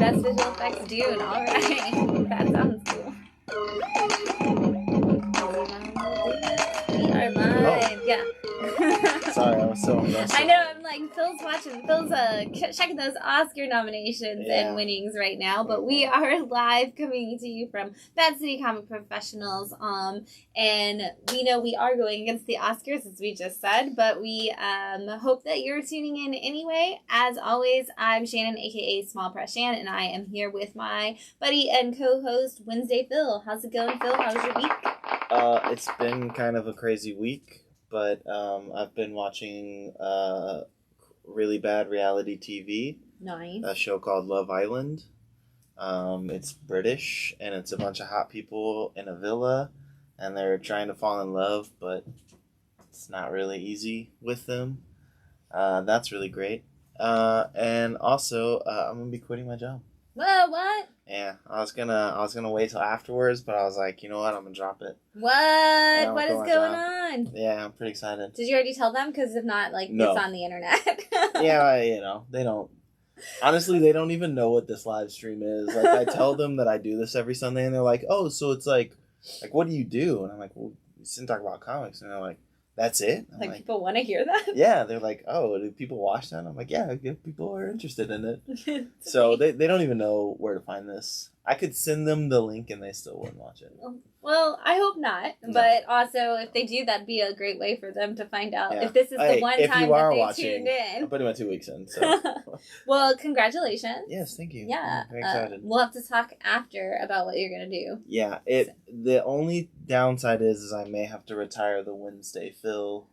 Best visual effects Dune. All right. That sounds cool. We are live. Oh. Yeah. Sorry, I was so invested. I know, I'm like, Phil's watching, Phil's checking those Oscar nominations and winnings right now, but we are live coming to you from Bad City Comic Professionals, and we know we are going against the Oscars, as we just said, but we hope that you're tuning in anyway. As always, I'm Shannon, aka Small Press Shan, and I am here with my buddy and co-host, Wednesday Phil. How's it going, Phil? How's your week? It's been kind of a crazy week. But I've been watching really bad reality TV. Nice. A show called Love Island. It's British, and it's a bunch of hot people in a villa, and they're trying to fall in love, but it's not really easy with them. That's really great. And also, I'm gonna be quitting my job. Whoa, what? Yeah, I was gonna wait till afterwards, but I was like, you know what, I'm gonna drop it. What? What is going on? Yeah, I'm pretty excited. Did you already tell them? Because if not, like, no. It's on the internet. Yeah, they don't. Honestly, they don't even know what this live stream is. Like, I tell them that I do this every Sunday, and they're like, oh, so it's like, what do you do? And I'm like, well, we sit and talk about comics. And they're like, that's it? I'm like, people want to hear that? Yeah, they're like, oh, do people watch that? And I'm like, yeah, people are interested in it. So they don't even know where to find this. I could send them the link and they still wouldn't watch it. Well, I hope not. No. But also, if they do, that'd be a great way for them to find out if this is the one time that they tuned in. I'm putting my 2 weeks in. So. Well, congratulations. Yes, thank you. Yeah. I'm very excited. We'll have to talk after about what you're going to do. Yeah. The only downside is I may have to retire the Wednesday Phil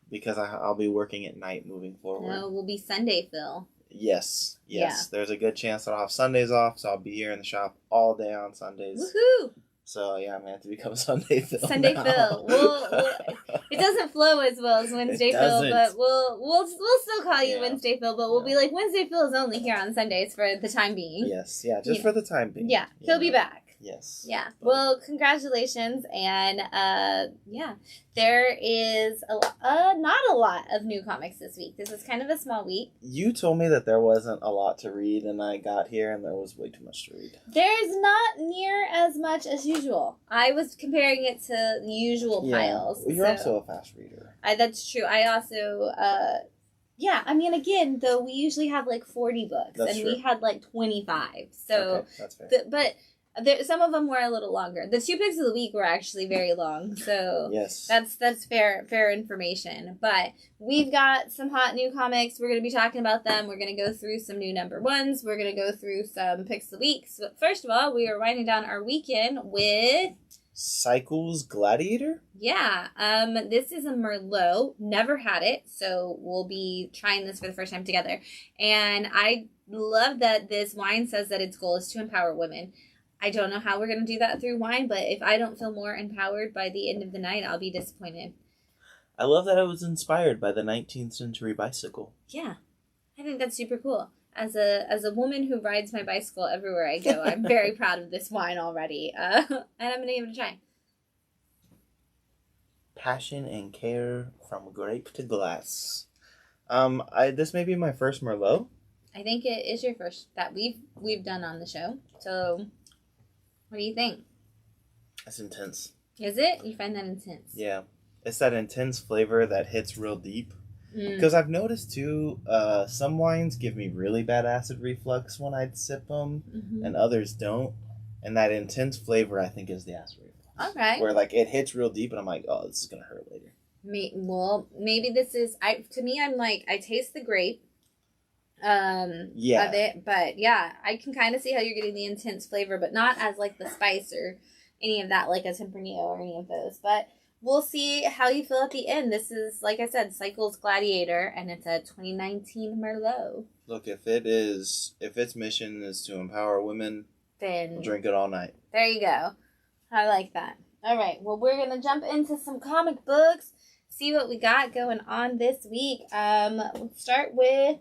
because I'll be working at night moving forward. No, we'll be Sunday Phil. Yes. Yeah. There's a good chance that I'll have Sundays off, so I'll be here in the shop all day on Sundays. Woohoo! So yeah, I'm gonna have to become Sunday Phil. Sunday now. Phil. We'll it doesn't flow as well as Wednesday Phil, but we'll still call you Wednesday Phil, but we'll be like Wednesday Phil is only here on Sundays for the time being. Yes, just for the time being. Yeah, he'll be back. Yes. Yeah. Well, congratulations, and there is not a lot of new comics this week. This is kind of a small week. You told me that there wasn't a lot to read, and I got here and there was way too much to read. There's not near as much as usual. I was comparing it to the usual piles. Well, you're also a fast reader. That's true. I also yeah, I mean, again, though, we usually have like 40 books, and we had like 25. So, okay, that's fair. Some of them were a little longer. The 2 picks of the week were actually very long, so yes, that's fair information. But we've got some hot new comics. We're going to be talking about them. We're going to go through some new number ones. We're going to go through some picks of the week. So first of all, we are winding down our weekend with Cycles Gladiator. Yeah, this is a Merlot. Never had it, so we'll be trying this for the first time together. And I love that this wine says that its goal is to empower women. I don't know how we're going to do that through wine, but if I don't feel more empowered by the end of the night, I'll be disappointed. I love that it was inspired by the 19th century bicycle. Yeah, I think that's super cool. As a woman who rides my bicycle everywhere I go, I'm very proud of this wine already, and I'm going to give it a try. Passion and care from grape to glass. This may be my first Merlot. I think it is your first that we've done on the show, so... What do you think? It's intense. Is it? You find that intense? Yeah. It's that intense flavor that hits real deep. Because I've noticed, too, some wines give me really bad acid reflux when I sip them, and others don't. And that intense flavor, I think, is the acid reflux. Okay. Where, like, it hits real deep, and I'm like, oh, this is going to hurt later. Maybe this is... To me, I'm like, I taste the grape. Of it, but yeah, I can kind of see how you're getting the intense flavor, but not as like the spice or any of that, like a Tempranillo or any of those. But we'll see how you feel at the end. This is, like I said, Cycles Gladiator, and it's a 2019 Merlot. Look, if its mission is to empower women, then we'll drink it all night. There you go. I like that. All right, well, we're gonna jump into some comic books, see what we got going on this week. Let's start with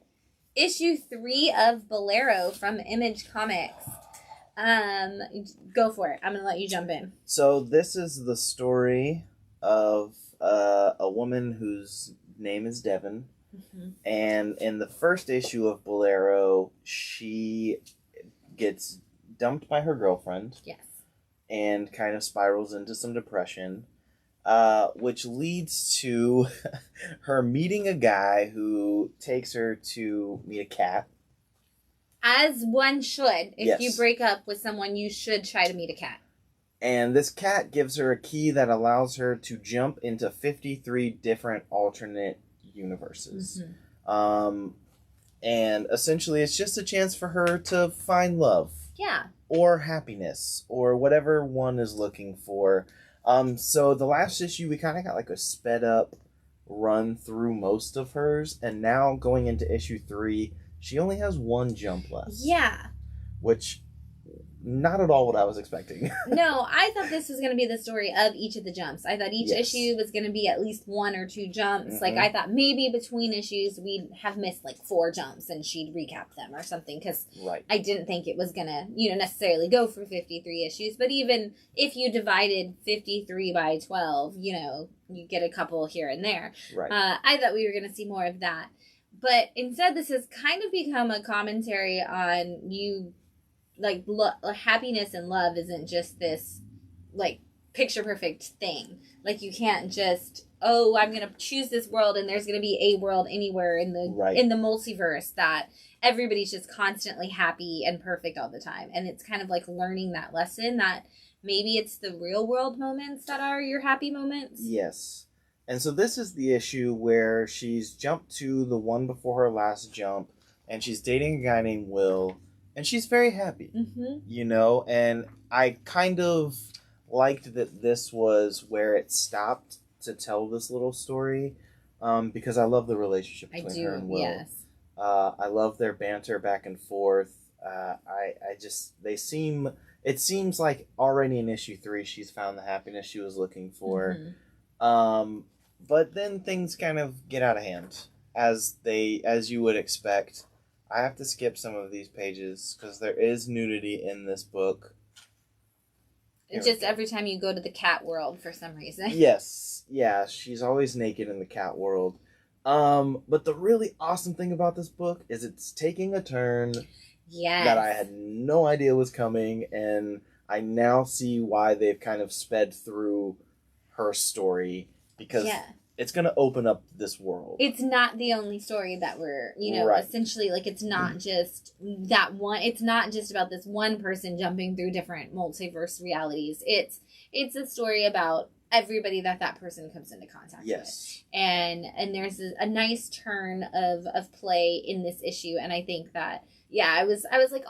Issue 3 of Bolero from Image Comics. Go for it. I'm going to let you jump in. So this is the story of a woman whose name is Devon, Mm-hmm. And in the first issue of Bolero, she gets dumped by her girlfriend. Yes. And kind of spirals into some depression, which leads to her meeting a guy who takes her to meet a cat. As one should. If you Yes. break up with someone, you should try to meet a cat. And this cat gives her a key that allows her to jump into 53 different alternate universes. Mm-hmm. And essentially it's just a chance for her to find love. Yeah. Or happiness, or whatever one is looking for. So the last issue, we kind of got like a sped up run through most of hers, and now going into issue 3, she only has one jump left. Yeah. Which, not at all what I was expecting. No, I thought this was going to be the story of each of the jumps. I thought each Yes. issue was going to be at least 1 or 2 jumps. Mm-hmm. Like, I thought maybe between issues we'd have missed like 4 jumps and she'd recap them or something. Because Right. I didn't think it was going to, necessarily go for 53 issues. But even if you divided 53 by 12, you get a couple here and there. Right. I thought we were going to see more of that. But instead, this has kind of become a commentary on happiness and love isn't just this like picture perfect thing. Like, you can't just, I'm gonna choose this world and there's gonna be a world anywhere in the Right. in the multiverse that everybody's just constantly happy and perfect all the time. And it's kind of like learning that lesson that maybe it's the real world moments that are your happy moments. Yes. And so this is the issue where she's jumped to the one before her last jump, and she's dating a guy named Will. And she's very happy, Mm-hmm. and I kind of liked that this was where it stopped to tell this little story, because I love the relationship I between do, her and Will. yes. I love their banter back and forth. It seems like already in issue 3 she's found the happiness she was looking for. Mm-hmm. But then things kind of get out of hand, as you would expect. I have to skip some of these pages because there is nudity in this book. Just every time you go to the cat world for some reason. Yes. Yeah, she's always naked in the cat world. But the really awesome thing about this book is it's taking a turn that I had no idea was coming, and I now see why they've kind of sped through her story, because it's going to open up this world. It's not the only story that we're, Right. essentially, like, it's not just that one, it's not just about this one person jumping through different multiverse realities. It's a story about everybody that person comes into contact with. And there's a nice turn of play in this issue, and I think that, I was like,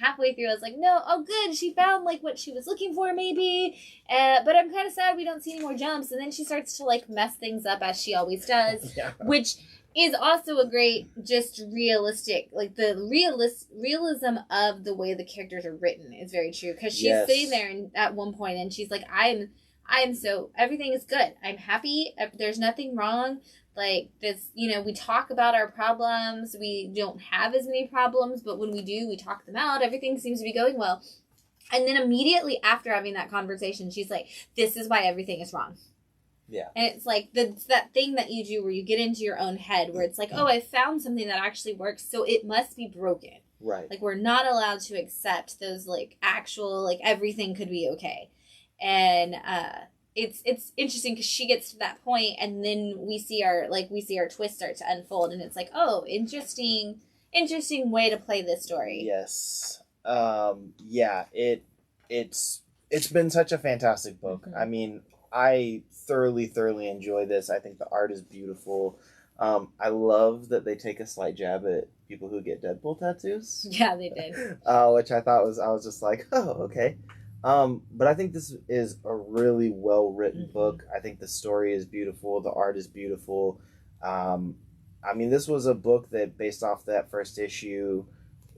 halfway through, I was like, no, good, she found, like, what she was looking for, maybe, but I'm kind of sad we don't see any more jumps, and then she starts to, like, mess things up, as she always does, which is also a great, just realistic, like, the realism of the way the characters are written is very true, because she's sitting there at one point, and she's like, I am so, everything is good, I'm happy, there's nothing wrong. Like, this, we talk about our problems. We don't have as many problems, but when we do, we talk them out. Everything seems to be going well. And then immediately after having that conversation, she's like, this is why everything is wrong. Yeah. And it's like, that thing that you do where you get into your own head, where it's like, I found something that actually works, so it must be broken. Right. Like, we're not allowed to accept those, like, actual, like, everything could be okay. And, it's interesting because she gets to that point, and then we see our twist start to unfold, and it's like, interesting way to play this story. Yes. It's been such a fantastic book. Mm-hmm. I mean, I thoroughly enjoy this. I think the art is beautiful. I love that they take a slight jab at people who get Deadpool tattoos. Yeah, they did. Which I was just like, okay. But I think this is a really well-written book. I think the story is beautiful. The art is beautiful. I mean, this was a book that, based off that first issue,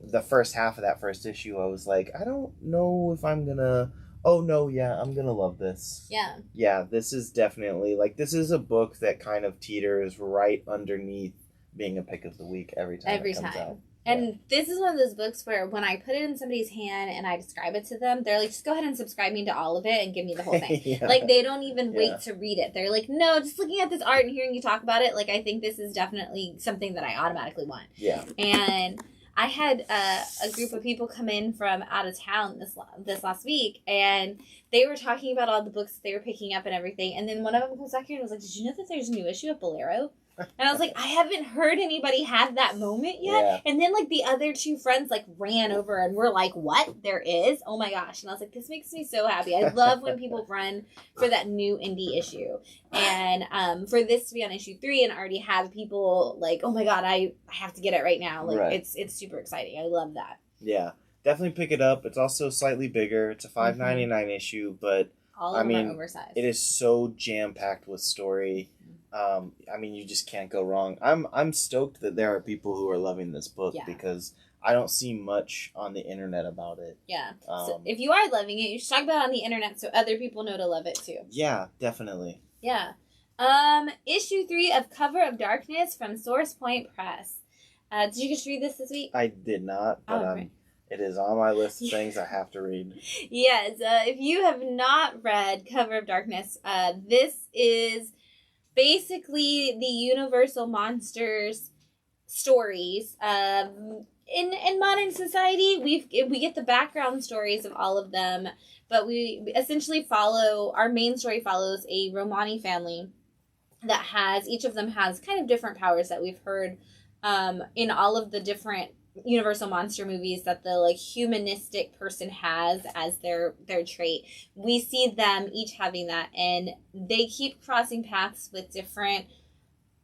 the first half of that first issue, I was like, I don't know if I'm gonna... Oh, no, yeah, I'm gonna love this. Yeah. Yeah, this is definitely... Like, this is a book that kind of teeters right underneath being a pick of the week every time it comes out. And this is one of those books where when I put it in somebody's hand and I describe it to them, they're like, just go ahead and subscribe me to all of it and give me the whole thing. Yeah. Like, they don't even wait to read it. They're like, no, just looking at this art and hearing you talk about it, like, I think this is definitely something that I automatically want. Yeah. And I had a group of people come in from out of town this last week, and they were talking about all the books that they were picking up and everything. And then one of them comes back here and was like, did you know that there's a new issue of Bolero? And I was like, I haven't heard anybody have that moment yet. Yeah. And then, like, the other two friends, like, ran over and were like, what? There is? Oh, my gosh. And I was like, this makes me so happy. I love when people run for that new indie issue. And for this to be on issue 3 and already have people like, oh, my God, I have to get it right now. Like, it's super exciting. I love that. Yeah. Definitely pick it up. It's also slightly bigger. It's a $5.99 issue, but all of them are oversized. It is so jam-packed with story. I mean, you just can't go wrong. I'm stoked that there are people who are loving this book because I don't see much on the internet about it. Yeah. So if you are loving it, you should talk about it on the internet so other people know to love it too. Yeah, definitely. Yeah. Issue 3 of Cover of Darkness from Source Point Press. Did you just read this week? I did not, but it is on my list of things I have to read. Yes. If you have not read Cover of Darkness, this is basically the Universal Monsters stories. In modern society, we get the background stories of all of them, but we essentially our main story follows a Romani family that each of them has kind of different powers that we've heard in all of the different Universal Monster movies that the like humanistic person has as their trait. We see them each having that, and they keep crossing paths with different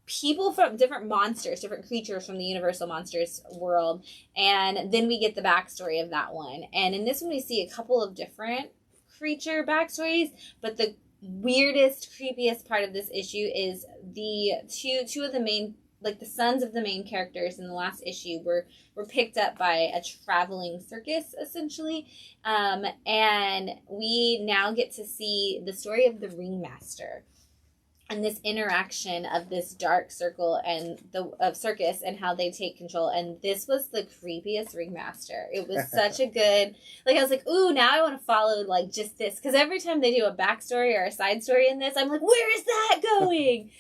people from different monsters, different creatures from the Universal Monsters world, and then we get the backstory of that one. And in this one we see a couple of different creature backstories, but the weirdest, creepiest part of this issue is the two of the main, like the sons of the main characters in the last issue were picked up by a traveling circus, essentially. And we now get to see the story of the Ringmaster and this interaction of this dark circle and of circus and how they take control. And this was the creepiest Ringmaster. It was such a good, like, I was like, ooh, now I want to follow, like, just this. Because every time they do a backstory or a side story in this, I'm like, where is that going?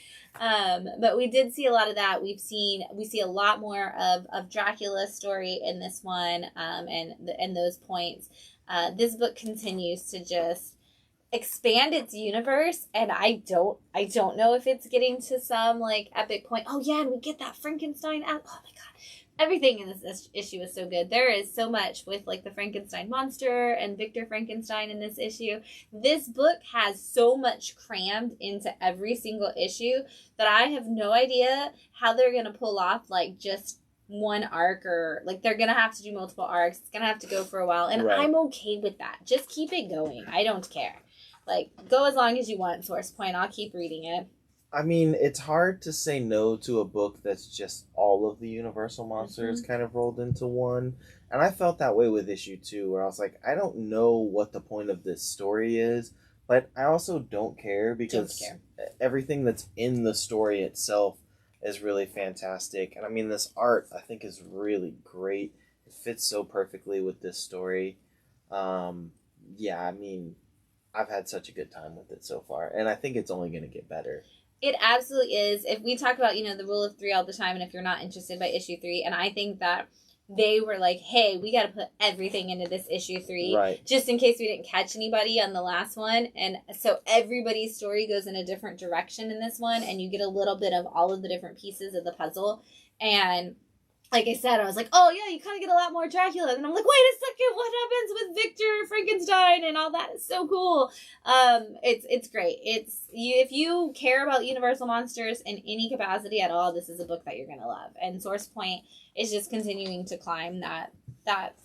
But we did see a lot of that. We see a lot more of Dracula's story in this one, and those points. This book continues to just expand its universe, and I don't know if it's getting to some like epic point. Oh yeah, and we get that Frankenstein out. Oh my god. Everything in this issue is so good. There is so much with like the Frankenstein monster and Victor Frankenstein in this issue. This book has so much crammed into every single issue that I have no idea how they're going to pull off like just one arc, or like they're going to have to do multiple arcs. It's going to have to go for a while, and I'm okay with that. Just keep it going. I don't care. Like, go as long as you want, Source Point. I'll keep reading it. I mean, it's hard to say no to a book that's just all of the Universal Monsters kind of rolled into one. And I felt that way with issue 2, where I was like, I don't know what the point of this story is, but I also don't care because everything that's in the story itself is really fantastic. And I mean, this art, I think, is really great. It fits so perfectly with this story. Yeah, I mean, I've had such a good time with it so far, and I think it's only going to get better. It absolutely is. If we talk about, the rule of 3 all the time, and if you're not interested by issue 3, and I think that they were like, hey, we got to put everything into this issue 3, just in case we didn't catch anybody on the last one. And so everybody's story goes in a different direction in this one, and you get a little bit of all of the different pieces of the puzzle. And like I said, I was like, oh yeah, you kind of get a lot more Dracula. And I'm like, wait a second, what happens with Victor Frankenstein and all that? Is so cool. It's great. If you care about Universal Monsters in any capacity at all, this is a book that you're gonna love. And Source Point is just continuing to climb that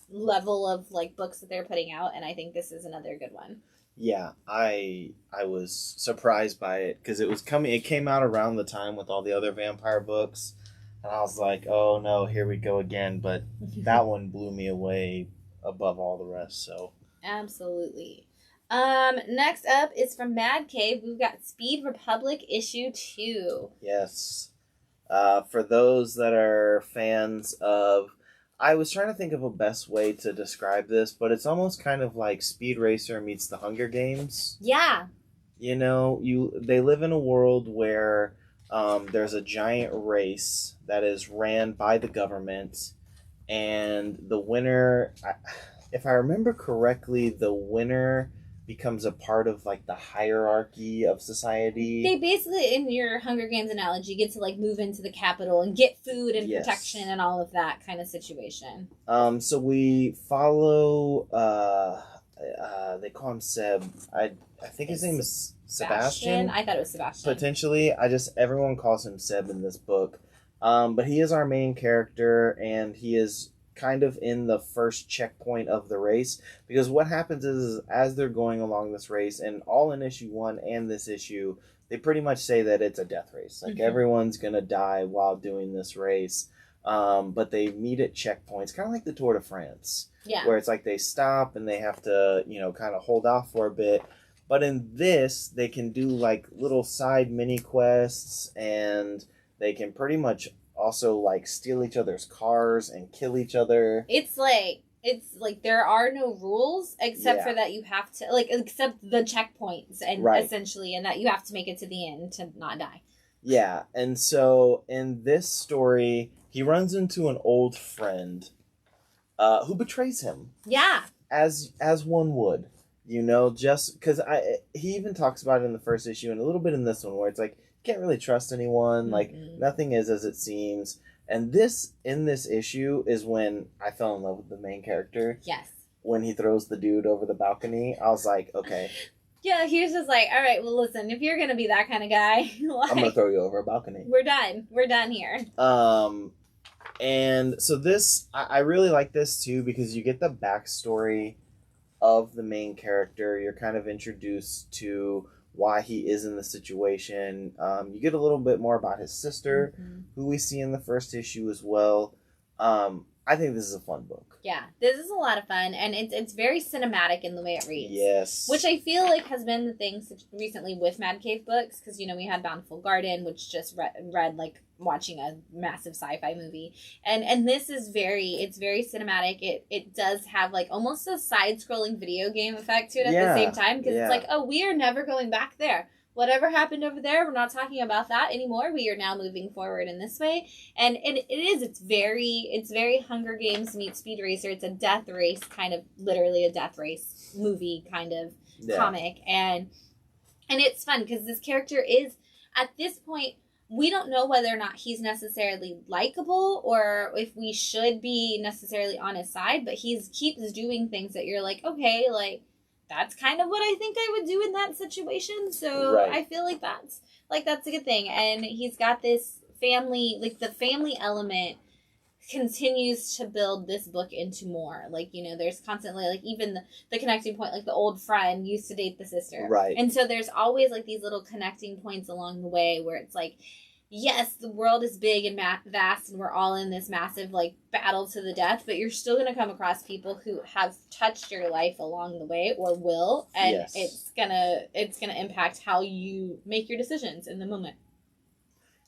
level of like books that they're putting out, and I think this is another good one. Yeah, I was surprised by it because it came out around the time with all the other vampire books. And I was like, oh no, here we go again. But that one blew me away above all the rest. So absolutely. Next up is from Mad Cave. We've got Speed Republic issue 2. Yes. For those that are fans of I was trying to think of a best way to describe this, but it's almost kind of like Speed Racer meets the Hunger Games. Yeah. You know, they live in a world where there's a giant race that is ran by the government, and the winner, if I remember correctly, the winner becomes a part of like the hierarchy of society. They basically, in your Hunger Games analogy, get to like move into the capital and get food and Yes. protection and all of that kind of situation. So we follow. They call him Seb. I think his name is Sebastian. I thought it was Sebastian. Potentially, everyone calls him Seb in this book. But he is our main character, and he is kind of in the first checkpoint of the race, because what happens is as they're going along this race, and all in issue 1 and this issue, they pretty much say that it's a death race. Like, everyone's gonna die while doing this race. But they meet at checkpoints, kind of like the Tour de France. Yeah. Where it's like they stop and they have to, kind of hold off for a bit. But in this, they can do like little side mini quests, and they can pretty much also like steal each other's cars and kill each other. It's like there are no rules except for that you have to except the checkpoints and essentially, and that you have to make it to the end to not die. Yeah, and so in this story, he runs into an old friend who betrays him. Yeah. As one would. Just because he even talks about it in the first issue and a little bit in this one, where it's like, you can't really trust anyone. Mm-hmm. Like, nothing is as it seems. And in this issue is when I fell in love with the main character. Yes. When he throws the dude over the balcony, I was like, okay. Yeah, he was just like, all right, well, listen, if you're going to be that kind of guy, I'm going to throw you over a balcony. We're done. We're done here. And so this, I really like this too, because you get the backstory of the main character. You're kind of introduced to why he is in the situation. You get a little bit more about his sister, who we see in the first issue as well. I think this is a fun book. Yeah, this is a lot of fun, and it's very cinematic in the way it reads. Yes. Which I feel like has been the thing recently with Mad Cave books, because, we had Bountiful Garden, which just read like watching a massive sci-fi movie. And this is very cinematic. It does have like almost a side-scrolling video game effect to it at the same time, because it's like, oh, we are never going back there. Whatever happened over there, we're not talking about that anymore. We are now moving forward in this way. And it's very Hunger Games meets Speed Racer. It's a death race, kind of literally a death race movie kind of comic. And it's fun because this character is, at this point, we don't know whether or not he's necessarily likable or if we should be necessarily on his side, but he keeps doing things that you're like, okay, like, that's kind of what I think I would do in that situation. So I feel like that's a good thing. And he's got this family, like the family element continues to build this book into more. Like, there's constantly like even the connecting point, like the old friend used to date the sister. Right. And so there's always like these little connecting points along the way where it's like, yes, the world is big and vast, and we're all in this massive, like, battle to the death, but you're still going to come across people who have touched your life along the way, or will, and it's gonna impact how you make your decisions in the moment.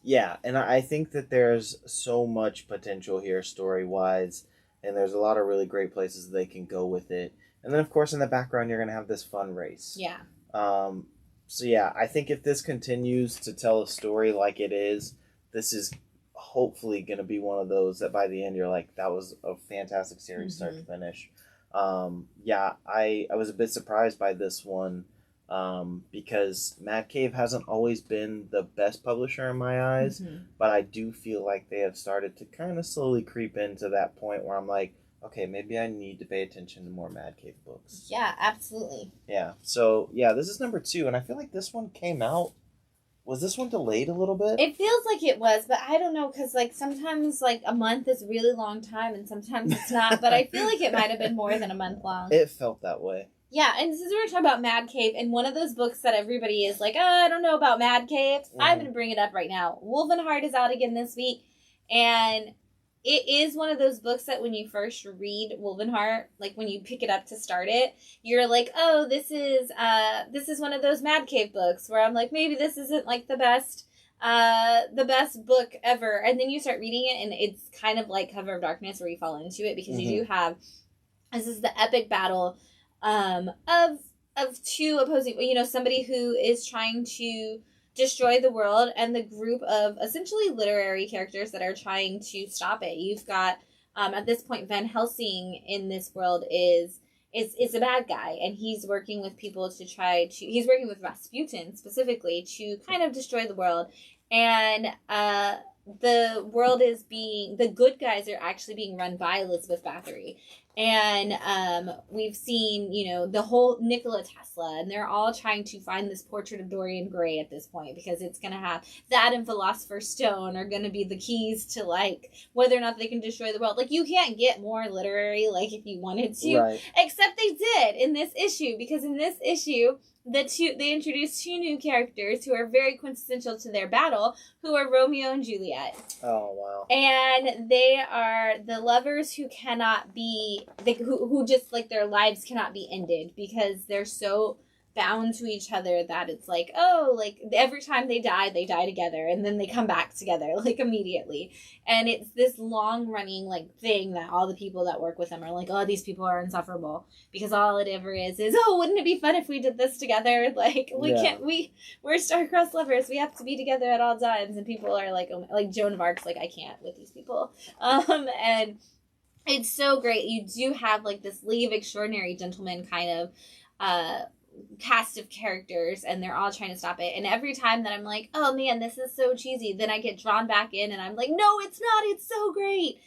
Yeah, and I think that there's so much potential here story-wise, and there's a lot of really great places they can go with it. And then, of course, in the background, you're going to have this fun race. Yeah. So yeah, I think if this continues to tell a story like it is, this is hopefully going to be one of those that by the end you're like, that was a fantastic series start to finish. Yeah, I was a bit surprised by this one because Mad Cave hasn't always been the best publisher in my eyes, but I do feel like they have started to kind of slowly creep into that point where I'm like, okay, maybe I need to pay attention to more Mad Cave books. Yeah, absolutely. Yeah, so, yeah, this is number 2, and I feel like this one came out... Was this one delayed a little bit? It feels like it was, but I don't know, because, like, sometimes, like, a month is a really long time, and sometimes it's not, but I feel like it might have been more than a month long. It felt that way. Yeah, and since we were talking about Mad Cave, and one of those books that everybody is like, I don't know about Mad Cave, I'm going to bring it up right now. Wolvenheart is out again this week, and... it is one of those books that when you first read Wolvenheart, like when you pick it up to start it, you're like, oh, this is one of those Mad Cave books where I'm like, maybe this isn't like the best the best book ever. And then you start reading it, and it's kind of like Cover of Darkness, where you fall into it, because you do have, this is the epic battle of two opposing, somebody who is trying to destroy the world, and the group of essentially literary characters that are trying to stop it. You've got, at this point, Van Helsing in this world is a bad guy, and he's working with people to he's working with Rasputin specifically to kind of destroy the world. And the world is the good guys are actually being run by Elizabeth Bathory. And we've seen, the whole Nikola Tesla, and they're all trying to find this portrait of Dorian Gray at this point, because it's going to have that and Philosopher's Stone are going to be the keys to, like, whether or not they can destroy the world. Like, you can't get more literary, like, if you wanted to, right. Except they did in this issue, because in this issue, they introduced two new characters who are very quintessential to their battle, who are Romeo and Juliet. Oh, wow. And they are the lovers who cannot be, who just, like, their lives cannot be ended, because they're so bound to each other that it's like, oh, like, every time they die together, and then they come back together, like, immediately. And it's this long-running, like, thing that all the people that work with them are like, oh, these people are insufferable, because all it ever is, oh, wouldn't it be fun if we did this together? Like, we're star-crossed lovers, we have to be together at all times. And people are like, oh, like, Joan of Arc's like, I can't with these people. And it's so great. You do have, like, this League of Extraordinary Gentlemen kind of, cast of characters, and they're all trying to stop it. And every time that I'm like, oh man, this is so cheesy, then I get drawn back in, and I'm like, no, it's not, it's so great.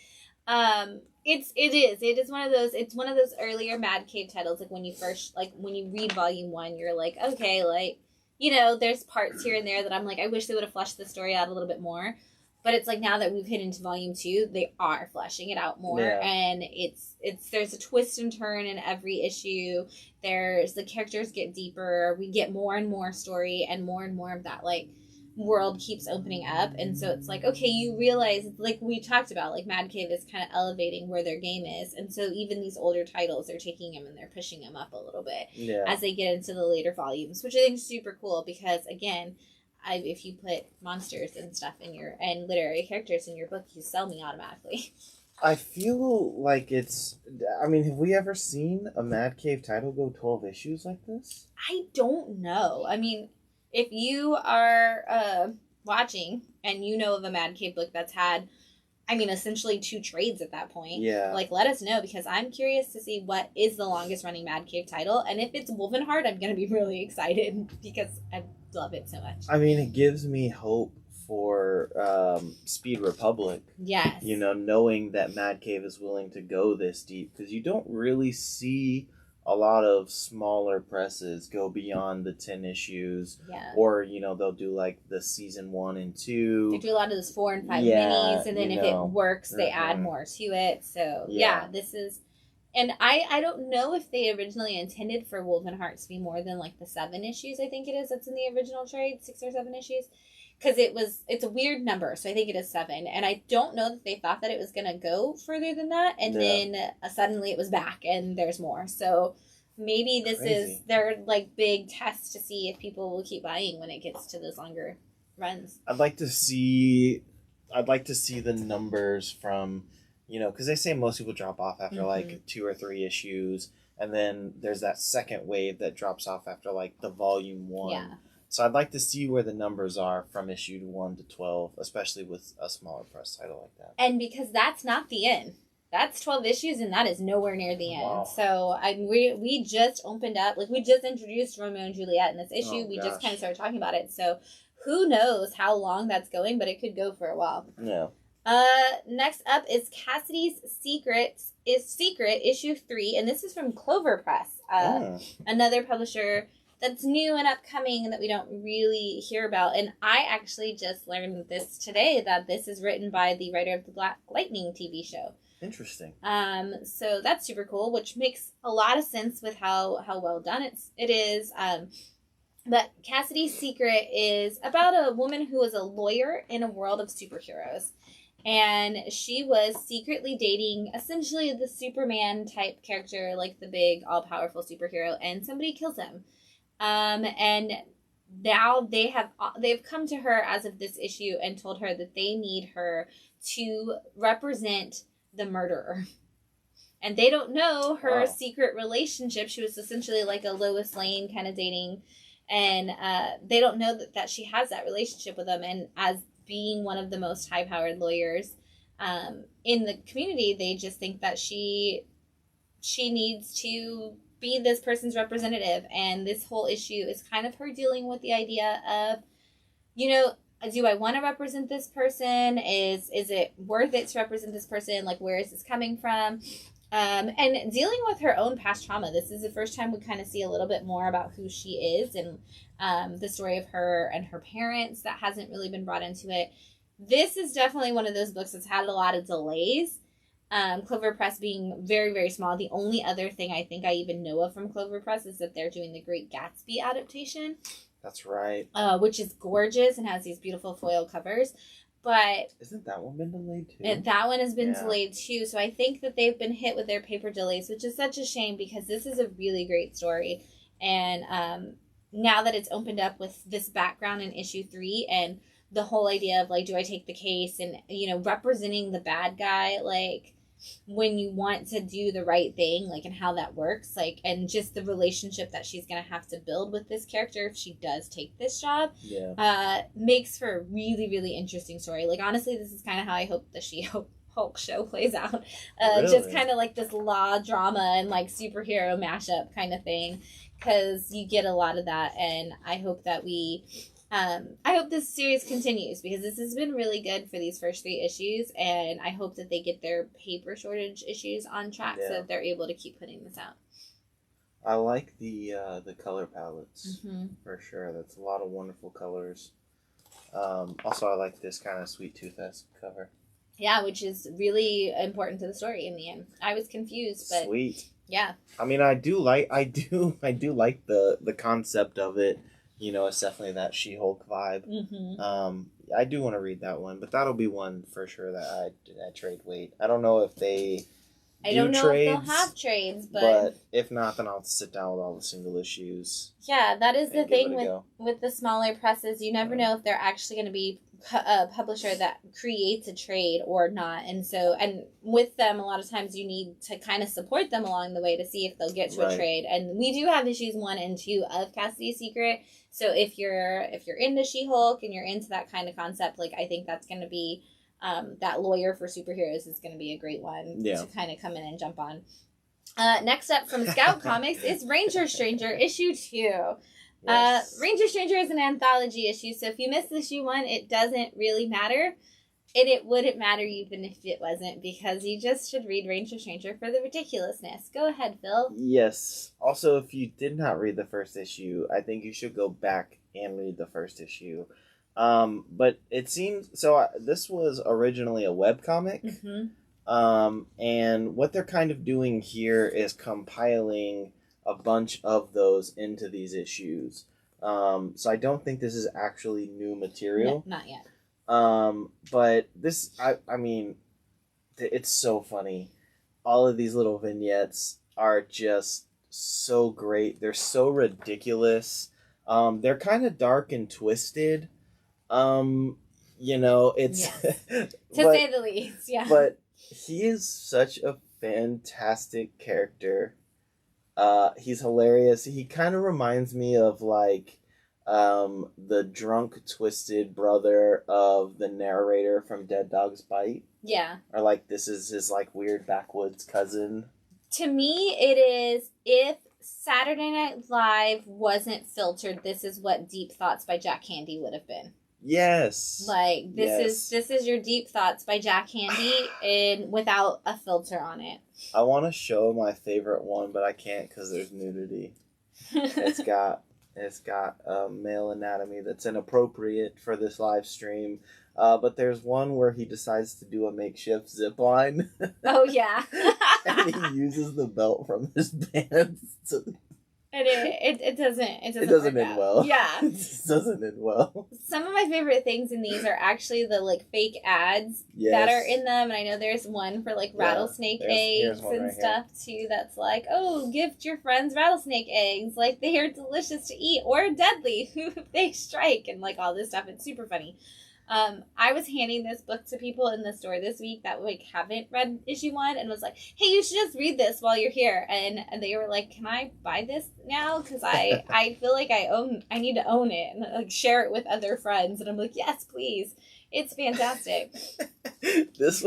It is one of those earlier Mad Cave titles, like when you read volume 1, you're like, okay, like, there's parts here and there that I'm like, I wish they would have fleshed the story out a little bit more. But it's like, now that we've hit into volume 2, they are fleshing it out more. Yeah. And there's a twist and turn in every issue. The characters get deeper. We get more and more story, and more of that, like, world keeps opening up. And so it's like, okay, you realize, like we talked about, like, Mad Cave is kind of elevating where their game is. And so even these older titles are taking them and they're pushing them up a little bit as they get into the later volumes, which I think is super cool, because, again, if you put monsters and stuff and literary characters in your book, you sell me automatically. I feel like have we ever seen a Mad Cave title go 12 issues like this? I don't know. I mean, if you are watching and you know of a Mad Cave book that's had, essentially 2 trades at that point. Yeah. Like, let us know, because I'm curious to see what is the longest running Mad Cave title. And if it's Wolvenheart, I'm going to be really excited, because I love it so much. It gives me hope for Speed Republic. Yes. Knowing that Mad Cave is willing to go this deep, because you don't really see a lot of smaller presses go beyond the 10 issues. Yeah. Or, they'll do, like, the season 1 and 2. They do a lot of those 4 and 5 minis, and then if it works, they add more to it. So, this is... And I don't know if they originally intended for Wolvenheart to be more than, like, the 7 issues, I think it is. That's in the original trade, 6 or 7 issues. Because it's a weird number, so I think it is 7. And I don't know that they thought that it was going to go further than that. And then suddenly it was back, and there's more. So maybe this is their, like, big test to see if people will keep buying when it gets to those longer runs. I'd like to see the numbers from... because they say most people drop off after, like, 2 or 3 issues. And then there's that second wave that drops off after, like, the volume 1. Yeah. So I'd like to see where the numbers are from issue 1 to 12, especially with a smaller press title like that. And because that's not the end. That's 12 issues, and that is nowhere near the end. Wow. So we just opened up, like, we just introduced Romeo and Juliet in this issue. We just kind of started talking about it. So who knows how long that's going, but it could go for a while. Yeah. Next up is Cassidy's Secret issue 3, and this is from Clover Press, another publisher that's new and upcoming that we don't really hear about. And I actually just learned this today, that this is written by the writer of the Black Lightning TV show. Interesting. So that's super cool, which makes a lot of sense with how well done it is. But Cassidy's Secret is about a woman who is a lawyer in a world of superheroes. And she was secretly dating essentially the Superman type character, like the big all-powerful superhero, and somebody kills him. And now they've come to her as of this issue and told her that they need her to represent the murderer. And they don't know her secret relationship. She was essentially like a Lois Lane kind of dating. And they don't know that she has that relationship with him. And as being one of the most high-powered lawyers in the community, they just think that she needs to be this person's representative. And this whole issue is kind of her dealing with the idea of, do I want to represent this person? Is it worth it to represent this person? Like, where is this coming from? And dealing with her own past trauma. This is the first time we kind of see a little bit more about who she is and the story of her and her parents that hasn't really been brought into it. This is definitely one of those books that's had a lot of delays. Clover Press being very, very small. The only other thing I think I even know of from Clover Press is that they're doing the Great Gatsby adaptation. That's right. Which is gorgeous and has these beautiful foil covers. But isn't that one been delayed too? That one has been delayed too. So I think that they've been hit with their paper delays, which is such a shame because this is a really great story. And now that it's opened up with this background in issue 3 and the whole idea of like, do I take the case and, representing the bad guy, like when you want to do the right thing, like, and how that works, like, and just the relationship that she's going to have to build with this character if she does take this job, makes for a really, really interesting story. Like, honestly, this is kind of how I hope the She-Hulk show plays out. Really? Just kind of like this law drama and like superhero mashup kind of thing, because you get a lot of that, and I hope that I hope this series continues because this has been really good for these first 3 issues, and I hope that they get their paper shortage issues on track so that they're able to keep putting this out. I like the color palettes for sure. That's a lot of wonderful colors. Also, I like this kind of Sweet Tooth-esque cover. Yeah, which is really important to the story in the end. I was confused, but sweet. Yeah. I mean, I do like the concept of it. It's definitely that She-Hulk vibe. Mm-hmm. I do want to read that one, but that'll be one for sure that I trade wait. I don't know if they I don't know trades, if they'll have trades, but if not, then I'll sit down with all the single issues. Yeah, that is the thing with the smaller presses. You never know if they're actually going to be a publisher that creates a trade or not. And so, and with them, a lot of times you need to kind of support them along the way to see if they'll get to a trade. And we do have issues 1 and 2 of Cassidy's Secret. So if you're into She-Hulk and you're into that kind of concept, like, I think that's going to be, that lawyer for superheroes is going to be a great one to kind of come in and jump on. Next up from Scout Comics is Ranger Stranger issue 2. Yes. Ranger Stranger is an anthology issue, so if you missed issue 1, it doesn't really matter. And it wouldn't matter even if it wasn't, because you just should read Ranger Stranger for the ridiculousness. Go ahead, Phil. Yes. Also, if you did not read the first issue, I think you should go back and read the first issue. But it seems... So this was originally a webcomic. Mm-hmm. And what they're kind of doing here is compiling a bunch of those into these issues. So I don't think this is actually new material. No, not yet. But this, I mean, it's so funny. All of these little vignettes are just so great. They're so ridiculous. They're kind of dark and twisted. It's yes. To say the least, yeah. But he is such a fantastic character. He's hilarious. He kind of reminds me of like the drunk, twisted brother of the narrator from Dead Dog's Bite. Yeah. Or like this is his like weird backwoods cousin. To me, it is if Saturday Night Live wasn't filtered, this is what Deep Thoughts by Jack Handey would have been. Yes. Like this is your Deep Thoughts by Jack Handey and without a filter on it. I want to show my favorite one, but I can't because there's nudity. It's got male anatomy that's inappropriate for this live stream. But there's one where he decides to do a makeshift zip line. Oh, yeah. And he uses the belt from his pants And it doesn't It doesn't work end out. well. Yeah. It just doesn't end well. Some of my favorite things in these are actually the like fake ads that are in them, and I know there's one for like rattlesnake eggs and stuff too. That's like, oh, gift your friends rattlesnake eggs, like they are delicious to eat or deadly if they strike, and like all this stuff. It's super funny. I was handing this book to people in the store this week that like haven't read issue 1 and was like, hey, you should just read this while you're here. And they were like, can I buy this now? Because I feel like I need to own it and like share it with other friends. And I'm like, yes, please. It's fantastic. This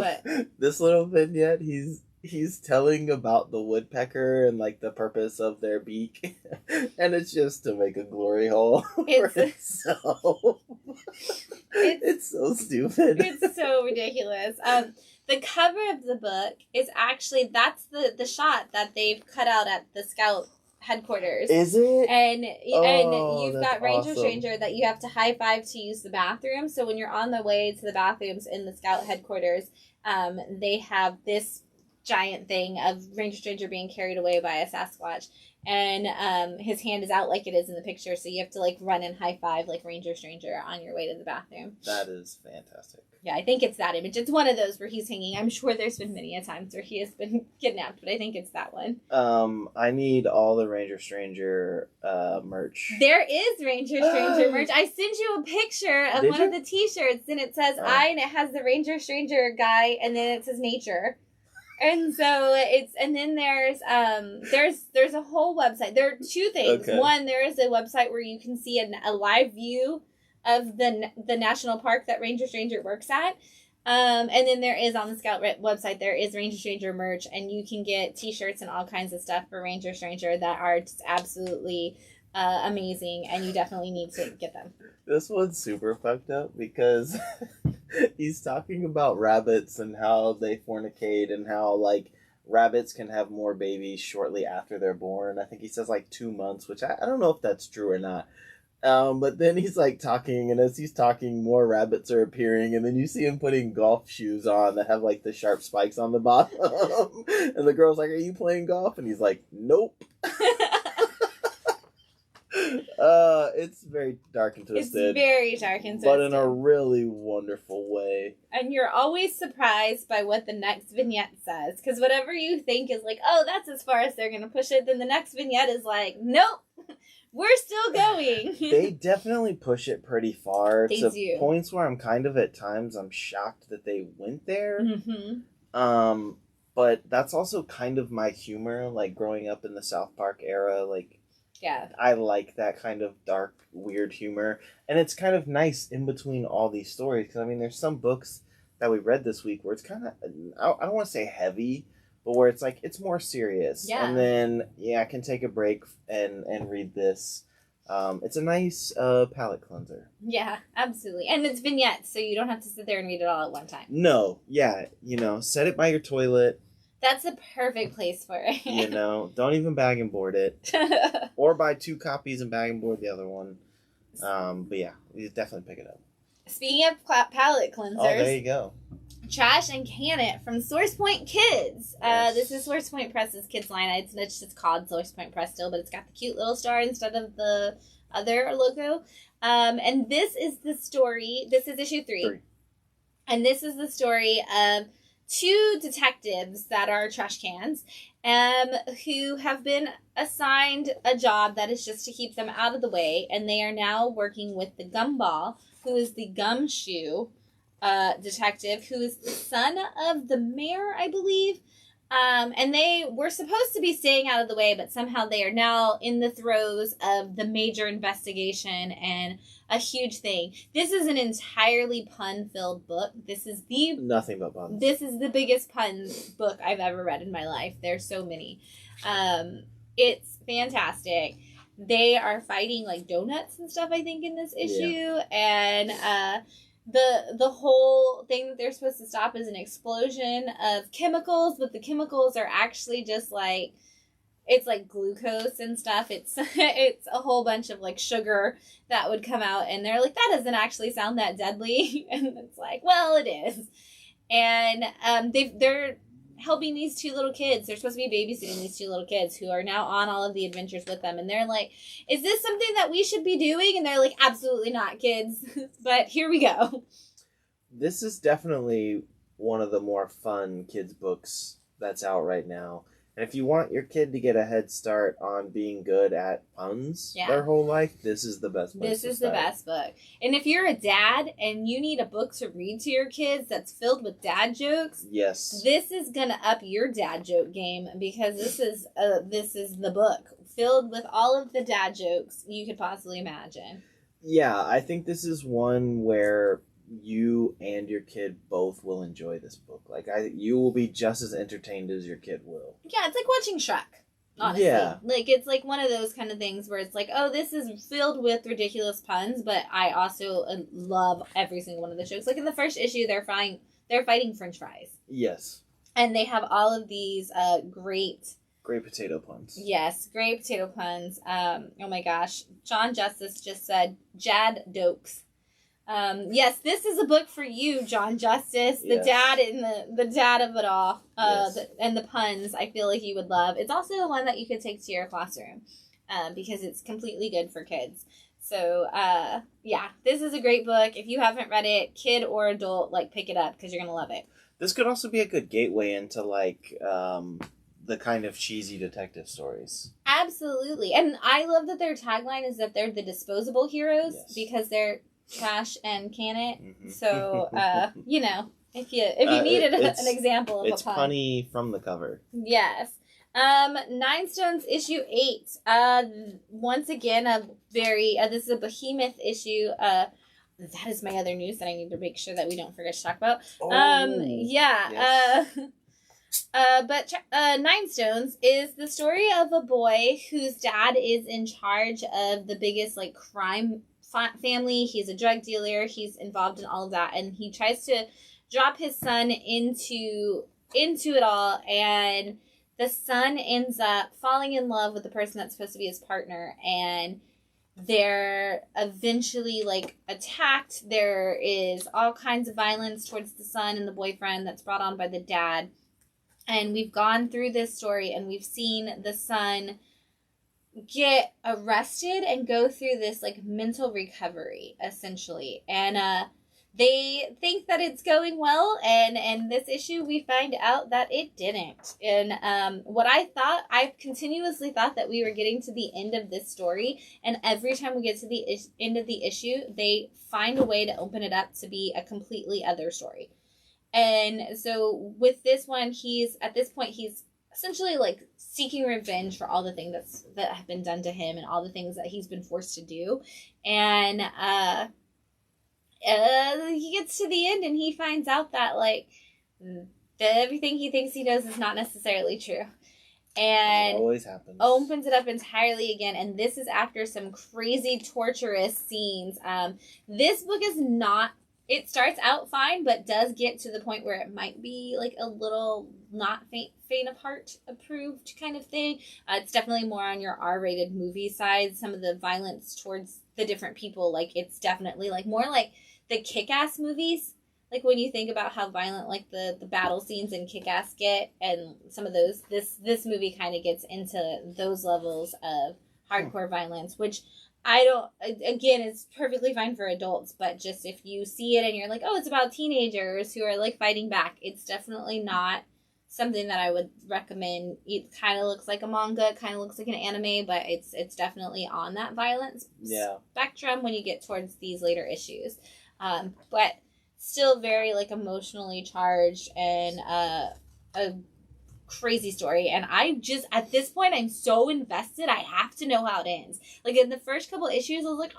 little vignette, he's telling about the woodpecker and like the purpose of their beak, and it's just to make a glory hole for itself. It's so stupid. It's so ridiculous. The cover of the book is actually, that's the shot that they've cut out at the Scout headquarters. Is it? And you've got Ranger Stranger that you have to high five to use the bathroom. So when you're on the way to the bathrooms in the Scout headquarters, they have this giant thing of Ranger Stranger being carried away by a Sasquatch, and his hand is out like it is in the picture, so you have to like run and high five like Ranger Stranger on your way to the bathroom. That is fantastic. Yeah, I think it's that image. It's one of those where he's hanging. I'm sure there's been many a times where he has been kidnapped, but I think it's that one. I need all the Ranger Stranger merch. There is Ranger Stranger merch. I sent you a picture of one of the t-shirts, and it says I, and it has the Ranger Stranger guy, and then it says nature. And so and then there's a whole website. There are two things. Okay. One, there is a website where you can see a live view of the national park that Ranger Stranger works at. And then there is on the Scout website, there is Ranger Stranger merch, and you can get t-shirts and all kinds of stuff for Ranger Stranger that are just absolutely amazing, and you definitely need to get them. This one's super fucked up because he's talking about rabbits and how they fornicate and how, like, rabbits can have more babies shortly after they're born. I think he says, like, 2 months, which I don't know if that's true or not. But then he's, like, talking, and as he's talking, more rabbits are appearing, and then you see him putting golf shoes on that have, like, the sharp spikes on the bottom. And the girl's like, are you playing golf? And he's like, nope. It's very dark and twisted. It's very dark and twisted. But in a really wonderful way. And you're always surprised by what the next vignette says. Because whatever you think is like, oh, that's as far as they're going to push it, then the next vignette is like, nope, we're still going. They definitely push it pretty far. They do. Points where I'm kind of, at times, I'm shocked that they went there. Mm-hmm. But that's also kind of my humor, like, growing up in the South Park era, like, yeah, I like that kind of dark, weird humor. And it's kind of nice in between all these stories. Because, I mean, there's some books that we read this week where it's kind of, I don't want to say heavy, but where it's like, it's more serious. Yeah. And then, I can take a break and read this. It's a nice palate cleanser. Yeah, absolutely. And it's vignettes, so you don't have to sit there and read it all at one time. No, set it by your toilet. That's a perfect place for it. Don't even bag and board it. Or buy 2 copies and bag and board the other one. But yeah, you definitely pick it up. Speaking of palette cleansers. Oh, there you go. Trash and Cannit from Source Point Kids. Yes. This is Source Point Press's kids line. It's just called Source Point Press still, but it's got the cute little star instead of the other logo. And this is the story. This is issue 3. And this is the story of 2 detectives that are trash cans, who have been assigned a job that is just to keep them out of the way, and they are now working with the Gumball, who is the gumshoe detective, who is the son of the mayor, I believe. And they were supposed to be staying out of the way, but somehow they are now in the throes of the major investigation and a huge thing. This is an entirely pun-filled book. Nothing but puns. This is the biggest pun book I've ever read in my life. There's so many. It's fantastic. They are fighting like donuts and stuff, I think, in this issue. Yeah. And the whole thing that they're supposed to stop is an explosion of chemicals, but the chemicals are actually just like, it's like glucose and stuff. It's a whole bunch of like sugar that would come out, and they're like, that doesn't actually sound that deadly. And it's like, well, it is. And they're helping these 2 little kids. They're supposed to be babysitting these 2 little kids who are now on all of the adventures with them. And they're like, is this something that we should be doing? And they're like, absolutely not, kids. But here we go. This is definitely one of the more fun kids' books that's out right now. And if you want your kid to get a head start on being good at puns their whole life, this is the best book. This is the best book. And if you're a dad and you need a book to read to your kids that's filled with dad jokes, yes, this is going to up your dad joke game, because this is the book filled with all of the dad jokes you could possibly imagine. Yeah, I think this is one where you and your kid both will enjoy this book. Like, you will be just as entertained as your kid will. Yeah, it's like watching Shrek, honestly. Yeah. Like, it's like one of those kind of things where it's like, oh, this is filled with ridiculous puns, but I also love every single one of the jokes. Like, in the first issue, they're fighting French fries. Yes. And they have all of these great potato puns. Yes, great potato puns. Oh my gosh. John Justice just said, Jad Dokes. Yes, this is a book for you, John Justice, the dad and the dad of it all, and the puns. I feel like you would love. It's also one that you could take to your classroom, because it's completely good for kids. So, yeah, this is a great book. If you haven't read it, kid or adult, like, pick it up because you're gonna love it. This could also be a good gateway into like the kind of cheesy detective stories. Absolutely, and I love that their tagline is that they're the disposable heroes because they're trash and Cannit. Mm-hmm. So, you know, if you needed an example of it's a pun. It's funny from the cover. Yes. Nine Stones issue 8. Once again, a very, this is a Behemoth issue. That is my other news that I need to make sure that we don't forget to talk about. Yes. But Nine Stones is the story of a boy whose dad is in charge of the biggest, like, crime family. He's a drug dealer. He's involved in all of that, and he tries to drop his son into it all, and the son ends up falling in love with the person that's supposed to be his partner, and they're eventually, like, attacked. There is all kinds of violence towards the son and the boyfriend that's brought on by the dad, and we've gone through this story, and we've seen the son get arrested and go through this, like, mental recovery, essentially. And they think that it's going well, and this issue we find out that it didn't. And I've continuously thought that we were getting to the end of this story, and every time we get to the end of the issue, they find a way to open it up to be a completely other story. And so with this one, he's essentially, like, seeking revenge for all the things that have been done to him and all the things that he's been forced to do. And he gets to the end and he finds out that, like, that everything he thinks he knows is not necessarily true. And it always happens. Opens it up entirely again, and this is after some crazy, torturous scenes. This book is not... It starts out fine, but does get to the point where it might be, like, a little not faint of heart approved kind of thing. It's definitely more on your R-rated movie side. Some of the violence towards the different people, like, it's definitely, like, more like the Kick-Ass movies. Like, when you think about how violent, like, the battle scenes in Kick-Ass get, and some of those, this movie kind of gets into those levels of hardcore violence, which... it's perfectly fine for adults, but just if you see it and you're like, oh, it's about teenagers who are, like, fighting back, it's definitely not something that I would recommend. It kind of looks like a manga, kind of looks like an anime, but it's definitely on that violence spectrum when you get towards these later issues. But still very, like, emotionally charged and a crazy story, and I just, at this point, I'm so invested, I have to know how it ends. Like, in the first couple issues, I was like,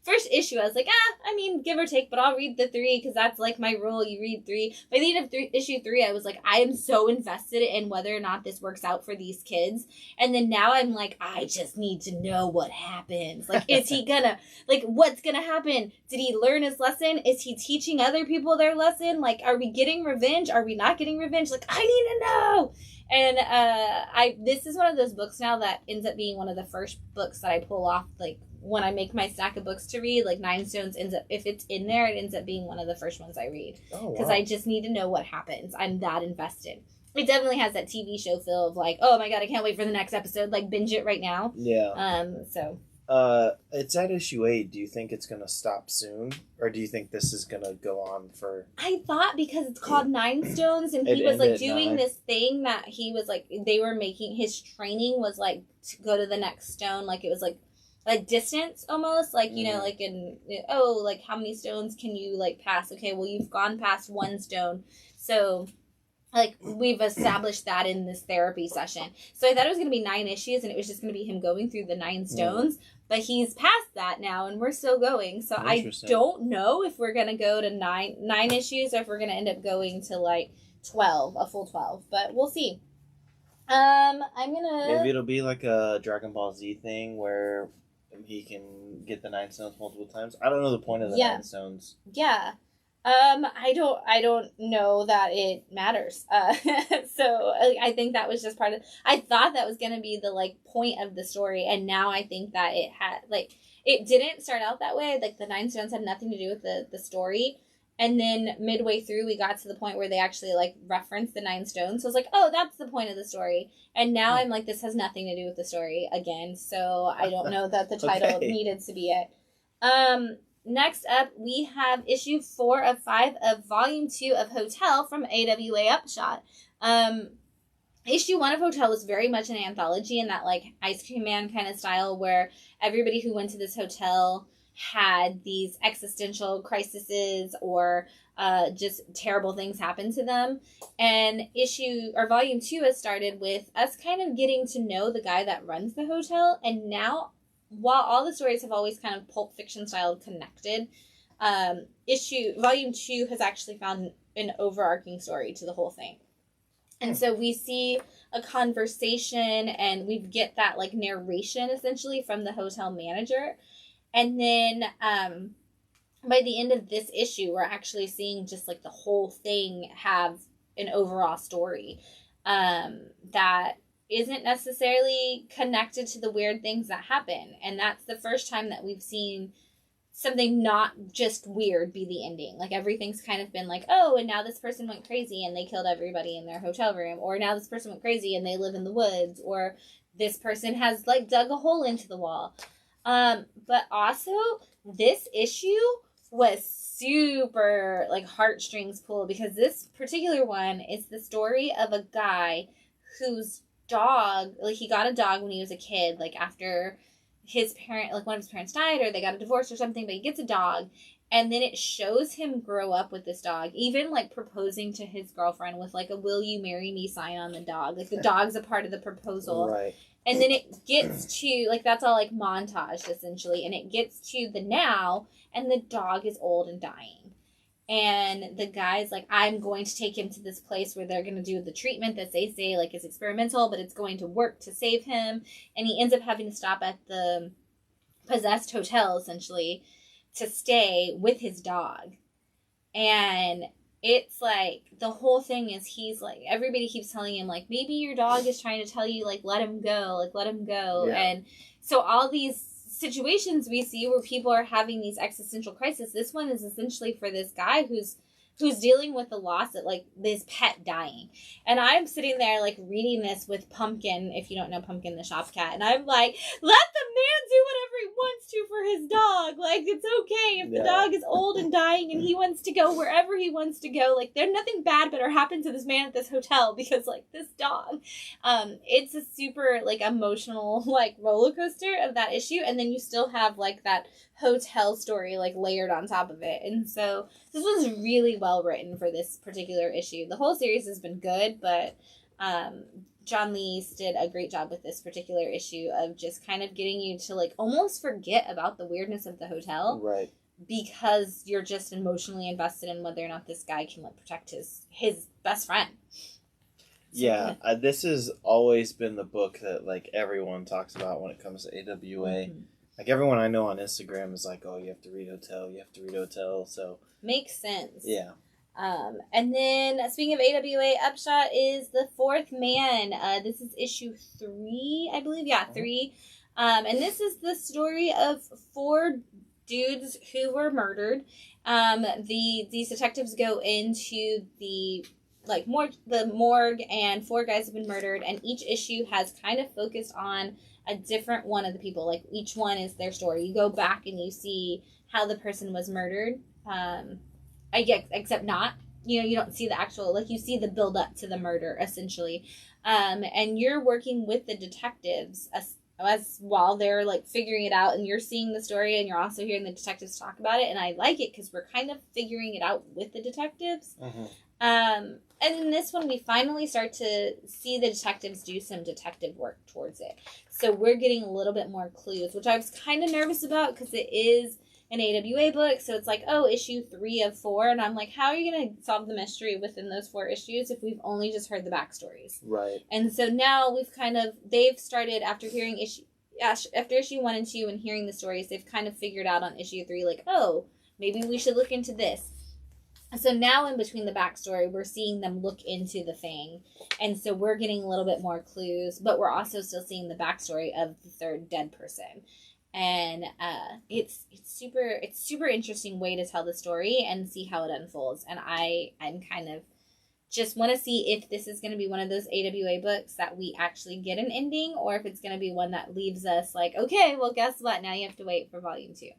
first issue, I was like, I mean, give or take, but I'll read the 3, because that's, like, my rule, you read 3. By the end of issue 3, I was like, I am so invested in whether or not this works out for these kids, and then now I'm like, I just need to know what happens. Like, is he gonna, like, what's gonna happen? Did he learn his lesson? Is he teaching other people their lesson? Like, are we getting revenge? Are we not getting revenge? Like, I need to know! And this is one of those books now that ends up being one of the first books that I pull off, like, when I make my stack of books to read. Like, Nine Stones ends up, if it's in there, it ends up being one of the first ones I read. Oh, wow. Because I just need to know what happens. I'm that invested. it definitely has that TV show feel of like, oh my god, I can't wait for the next episode. Like, binge it right now. Yeah. So. It's at issue 8. Do you think it's gonna stop soon, or do you think this is gonna go on for? I thought because it's called Nine Stones, and he was like doing this thing that he was like they were making his training was like to go to the next stone, like it was like distance almost, like you know, like in like how many stones can you like pass? Okay, well you've gone past 1 stone, so. Like, we've established that in this therapy session. So I thought it was going to be 9 issues, and it was just going to be him going through the 9 stones. But he's past that now, and we're still going. So I don't know if we're going to go to 9 issues, or if we're going to end up going to, like, 12, a full 12. But we'll see. I'm going to... Maybe it'll be like a Dragon Ball Z thing, where he can get the 9 stones multiple times. I don't know the point of the 9 stones. Yeah. I don't know that it matters. So I think that was just part of, I thought that was going to be the like point of the story. And now I think that it had like, it didn't start out that way. Like the 9 stones had nothing to do with the story. And then midway through, we got to the point where they actually like referenced the 9 stones. So I was like, oh, that's the point of the story. And now I'm like, this has nothing to do with the story again. So I don't know that the title needed to be it. Next up, we have issue 4 of 5 of volume 2 of Hotell from AWA Upshot. Issue 1 of Hotell was very much an anthology in that like Ice Cream Man kind of style where everybody who went to this hotel had these existential crises or just terrible things happen to them. And volume 2 has started with us kind of getting to know the guy that runs the hotel, and now while all the stories have always kind of Pulp Fiction style connected, volume 2 has actually found an overarching story to the whole thing. And so we see a conversation and we get that like narration essentially from the hotel manager. And then by the end of this issue, we're actually seeing just like the whole thing have an overall story that isn't necessarily connected to the weird things that happen. And that's the first time that we've seen something not just weird be the ending. Like everything's kind of been like, oh, and now this person went crazy and they killed everybody in their hotel room, or now this person went crazy and they live in the woods, or this person has like dug a hole into the wall. But also this issue was super like heartstrings pulled, because this particular one is the story of a guy whose dog, like he got a dog when he was a kid, like after his parent, like one of his parents died or they got a divorce or something, but he gets a dog, and then it shows him grow up with this dog, even like proposing to his girlfriend with like a "will you marry me" sign on the dog, like the dog's a part of the proposal, right? And then it gets to like, that's all like montaged essentially, and it gets to the now, and the dog is old and dying. And the guy's like, I'm going to take him to this place where they're going to do the treatment that they say like is experimental, but it's going to work to save him. And he ends up having to stop at the possessed hotel essentially to stay with his dog. And it's like the whole thing is he's like, everybody keeps telling him like, maybe your dog is trying to tell you like, let him go. Yeah. And so all these situations we see where people are having these existential crises, this one is essentially for this guy who's dealing with the loss of like this pet dying. And I'm sitting there like reading this with Pumpkin, if you don't know Pumpkin the shop cat, and I'm like, let the man do whatever he wants to for his dog. Like, it's okay if the dog is old and dying and he wants to go wherever he wants to go. Like, there's nothing bad better happened to this man at this hotel because like this dog. It's a super like emotional like roller coaster of that issue, and then you still have like that hotel story like layered on top of it. And so this was really well written for this particular issue. The whole series has been good, but John Lees did a great job with this particular issue of just kind of getting you to like almost forget about the weirdness of the hotel, right? Because you're just emotionally invested in whether or not this guy can like protect his best friend. Yeah, this has always been the book that like everyone talks about when it comes to AWA. Mm-hmm. Like, everyone I know on Instagram is like, oh, you have to read Hotell, so... Makes sense. Yeah. And then, speaking of AWA, Upshot is The Fourth Man. This is issue 3, I believe. Yeah, 3. And this is the story of 4 dudes who were murdered. These detectives go into the the morgue, and 4 guys have been murdered, and each issue has kind of focused on a different one of the people. Like, each one is their story. You go back and you see how the person was murdered. I guess, except not. You don't see the actual, like, you see the build up to the murder, essentially. And you're working with the detectives as while they're, like, figuring it out, and you're seeing the story, and you're also hearing the detectives talk about it, and I like it because we're kind of figuring it out with the detectives. Mm-hmm. And in this one, we finally start to see the detectives do some detective work towards it. So we're getting a little bit more clues, which I was kind of nervous about because it is an AWA book. So it's like, oh, issue 3 of 4. And I'm like, how are you going to solve the mystery within those 4 issues if we've only just heard the backstories? Right. And so now they've started, after issue 1 and 2 and hearing the stories, they've kind of figured out on issue 3, like, oh, maybe we should look into this. So now in between the backstory, we're seeing them look into the thing. And so we're getting a little bit more clues, but we're also still seeing the backstory of the 3rd dead person. And it's super interesting way to tell the story and see how it unfolds. And I'm kind of just want to see if this is going to be one of those AWA books that we actually get an ending, or if it's going to be one that leaves us like, okay, well, guess what? Now you have to wait for volume 2.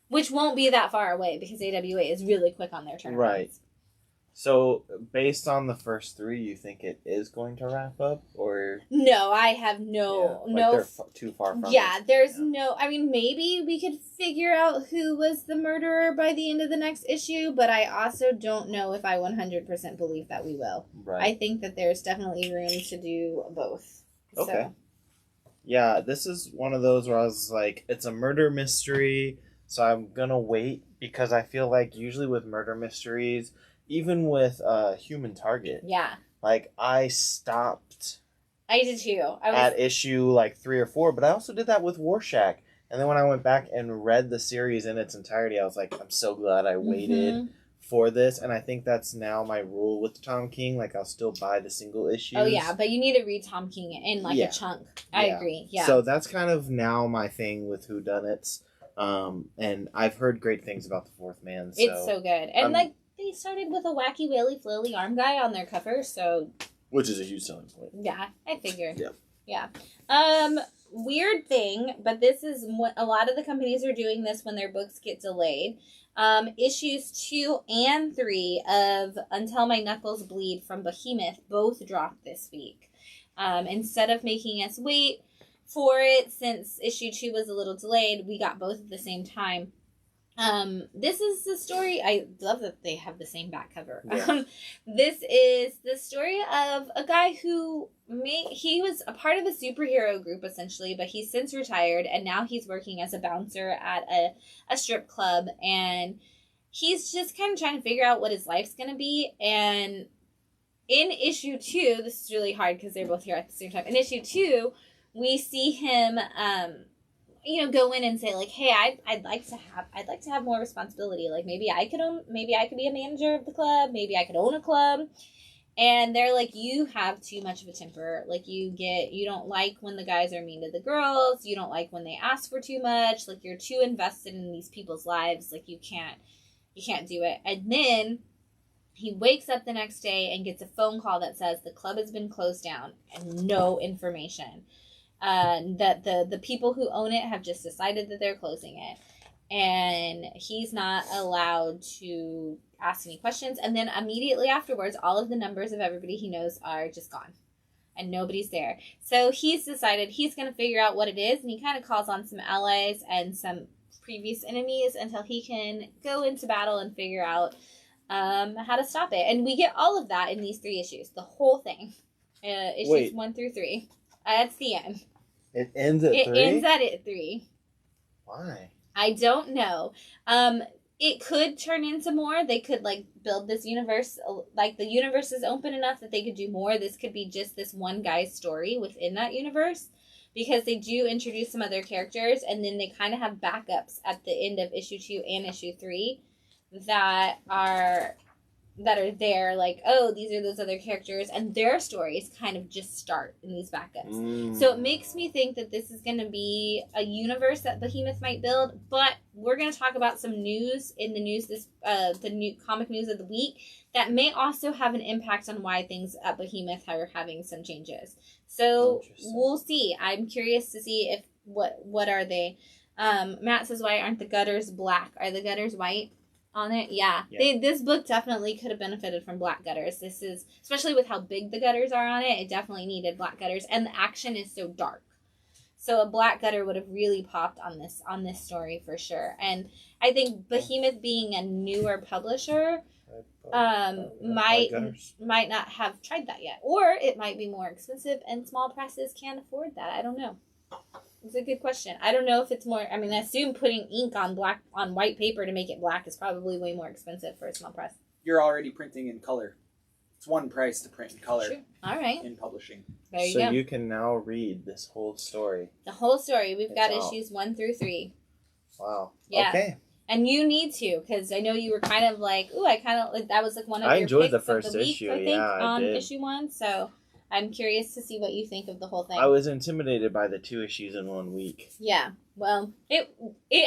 Which won't be that far away because AWA is really quick on their turnarounds. Right. So, based on the first 3, you think it is going to wrap up, or no? I have no. They're too far from. Yeah, there's no. I mean, maybe we could figure out who was the murderer by the end of the next issue, but I also don't know if I 100% believe that we will. Right. I think that there's definitely room to do both. Okay. So. Yeah, this is one of those where I was like, it's a murder mystery. So I'm gonna wait because I feel like usually with murder mysteries, even with Human Target, yeah, like I stopped. I did too. At issue like 3 or 4, but I also did that with Rorschach. And then when I went back and read the series in its entirety, I was like, I'm so glad I waited for this. And I think that's now my rule with Tom King. Like, I'll still buy the single issues. Oh yeah, but you need to read Tom King in like a chunk. I agree. Yeah. So that's kind of now my thing with whodunits. And I've heard great things about the 4th Man. So, it's so good. And they started with a wacky, whaley, floaty arm guy on their cover, so... Which is a huge selling point. Yeah, I figured. Yep. Yeah. Weird thing, but this is what a lot of the companies are doing this when their books get delayed. Issues 2 and 3 of Until My Knuckles Bleed from Behemoth both dropped this week. Instead of making us wait for it, since issue 2 was a little delayed, we got both at the same time. This is the story. I love that they have the same back cover. Yeah. This is the story of a guy who he was a part of a superhero group essentially, but he's since retired and now he's working as a bouncer at a strip club, and he's just kind of trying to figure out what his life's going to be. And in issue 2, this is really hard because they're both here at the same time. In issue 2, we see him, go in and say like, hey, I'd like to have more responsibility. Like maybe I could be a manager of the club. Maybe I could own a club. And they're like, you have too much of a temper. Like you don't like when the guys are mean to the girls. You don't like when they ask for too much. Like you're too invested in these people's lives. Like you can't do it. And then he wakes up the next day and gets a phone call that says the club has been closed down and no information. That the people who own it have just decided that they're closing it. And he's not allowed to ask any questions. And then immediately afterwards, all of the numbers of everybody he knows are just gone. And nobody's there. So he's decided he's going to figure out what it is. And he kind of calls on some allies and some previous enemies until he can go into battle and figure out how to stop it. And we get all of that in these 3 issues. The whole thing. Issues 1 through 3. That's the end. It ends at 3? It ends at 3. Why? I don't know. It could turn into more. They could, build this universe. Like, the universe is open enough that they could do more. This could be just this one guy's story within that universe. Because they do introduce some other characters. And then they kind of have backups at the end of issue 2 and issue 3 that are there, like, oh, these are those other characters, and their stories kind of just start in these backups. So it makes me think that this is going to be a universe that Behemoth might build, but we're going to talk about some news in the news, the new comic news of the week, that may also have an impact on why things at Behemoth are having some changes. So we'll see. I'm curious to see if, what are they? Matt says, why aren't the gutters black? Are the gutters white on it? Yeah. This book definitely could have benefited from black gutters. This is, especially with how big the gutters are on it, it definitely needed black gutters, and the action is so dark. So a black gutter would have really popped on this story for sure. And I think Behemoth being a newer publisher might not have tried that yet, or it might be more expensive and small presses can't afford that. I don't know. It's a good question. I don't know if it's more. I mean, I assume putting ink on white paper to make it black is probably way more expensive for a small press. You're already printing in color. It's one price to print in color. Sure. All right. In publishing. There you go. So you can now read this whole story. The whole story. We've got issues 1 through 3. Wow. Yeah. Okay. And you need to, because I know you were kind of like, ooh, I kind of like that was like one of your enjoyed picks the first of the week, issue. I think, I on did. issue 1. So I'm curious to see what you think of the whole thing. I was intimidated by the 2 issues in 1 week. Yeah. Well, it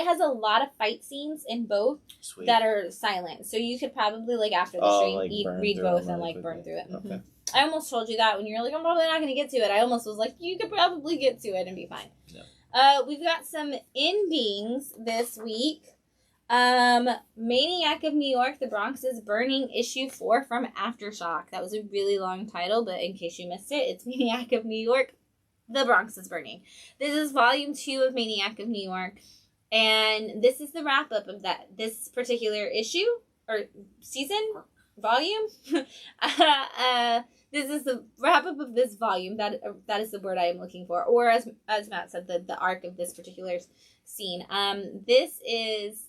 has a lot of fight scenes in both that are silent. So you could probably, like, after the stream, like read both and, like, burn through it. Okay. Mm-hmm. I almost told you that when you were like, I'm probably not going to get to it. I almost was like, you could probably get to it and be fine. No. We've got some endings this week. Maniac of New York, The Bronx is Burning, issue 4 from Aftershock. That was a really long title, but in case you missed it, it's Maniac of New York, The Bronx is Burning. This is volume 2 of Maniac of New York, and this is the wrap-up of this particular issue, or season, volume. This is the wrap-up of this volume. That is the word I am looking for, or as Matt said, the arc of this particular scene. This is...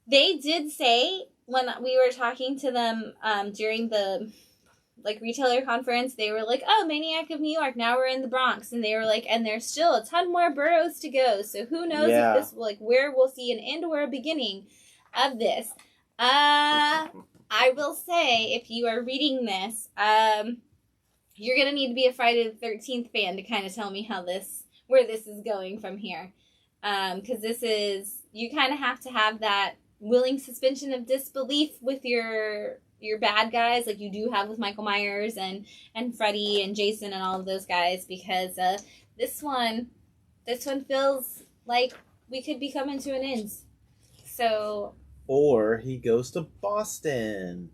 They did say, when we were talking to them during the retailer conference, they were like, oh, Maniac of New York, now we're in the Bronx. And they were like, and there's still a ton more boroughs to go. So who knows if this, where we'll see an end or a beginning of this. I will say, if you are reading this, you're going to need to be a Friday the 13th fan to kind of tell me where this is going from here. Because this is, you kind of have to have that willing suspension of disbelief with your bad guys, like you do have with Michael Myers and Freddy and Jason and all of those guys, because this one feels like we could be coming to an end. So, or he goes to Boston.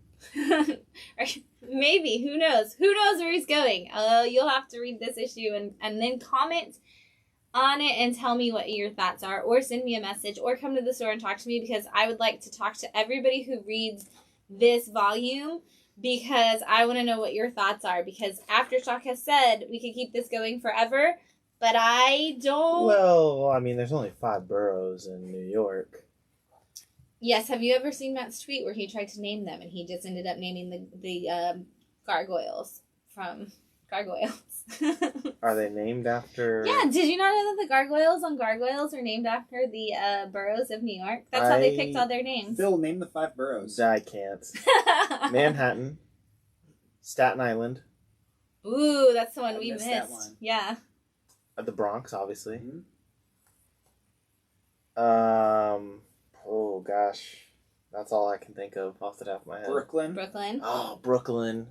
Maybe, who knows where he's going. You'll have to read this issue and then comment on it and tell me what your thoughts are, or send me a message, or come to the store and talk to me, because I would like to talk to everybody who reads this volume, because I want to know what your thoughts are, because Aftershock has said we could keep this going forever, but I don't... Well, I mean, there's only 5 boroughs in New York. Yes, have you ever seen Matt's tweet where he tried to name them, and he just ended up naming the gargoyles from Gargoyles? Are they named after... Yeah, did you not know that the gargoyles on Gargoyles are named after the boroughs of New York? That's how they picked all their names. Phil, name the 5 boroughs. I can't. Manhattan. Staten Island. Ooh, that's the one we missed. That one. Yeah. The Bronx, obviously. Mm-hmm. Oh, gosh. That's all I can think of off the top of my head. Brooklyn. Oh, Brooklyn.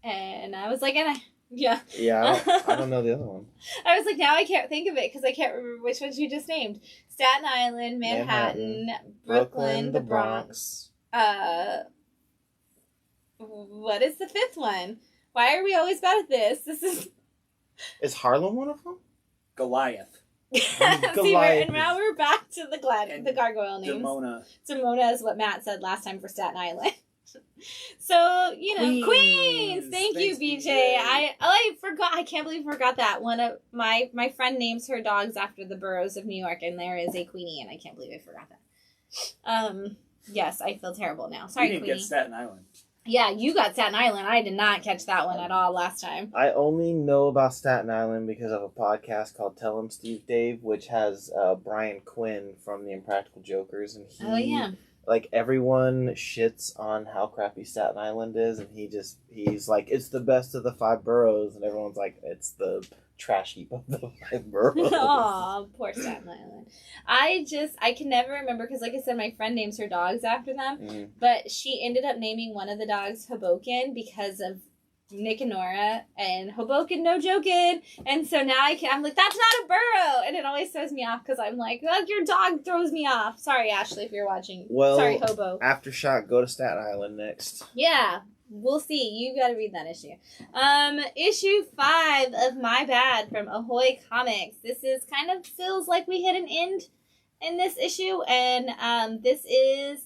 And I was like, yeah. Yeah, I don't know the other one. I was like, now I can't think of it because I can't remember which ones you just named. Staten Island, Manhattan, Brooklyn, the Bronx. What is the 5th one? Why are we always bad at this? Is Harlem one of them? Goliath. See, and now we're back to the gargoyle names. Demona is what Matt said last time for Staten Island. So, Queens. Thanks, you, BJ. I forgot. I can't believe I forgot that. One of my friend names her dogs after the boroughs of New York, and there is a Queenie, and I can't believe I forgot that. Yes, I feel terrible now. Sorry, Queenie. You didn't get Staten Island. Yeah, you got Staten Island. I did not catch that one at all last time. I only know about Staten Island because of a podcast called Tell 'em Steve Dave, which has Brian Quinn from the Impractical Jokers, and he like everyone shits on how crappy Staten Island is, and he's like, it's the best of the 5 boroughs, and everyone's like, it's the trash heap of the 5 boroughs. Aw, poor Staten Island. I can never remember, because like I said, my friend names her dogs after them, but she ended up naming one of the dogs Hoboken because of Nick and Nora, and Hoboken, no joking. And so now I'm like, that's not a borough, and it always throws me off because I'm like, oh, your dog throws me off. Sorry, Ashley, if you're watching. Well, sorry, Hobo. Aftershock, go to Staten Island next. Yeah, we'll see. You got to read that issue. Issue 5 of My Bad from Ahoy Comics. This is kind of feels like we hit an end in this issue, and this is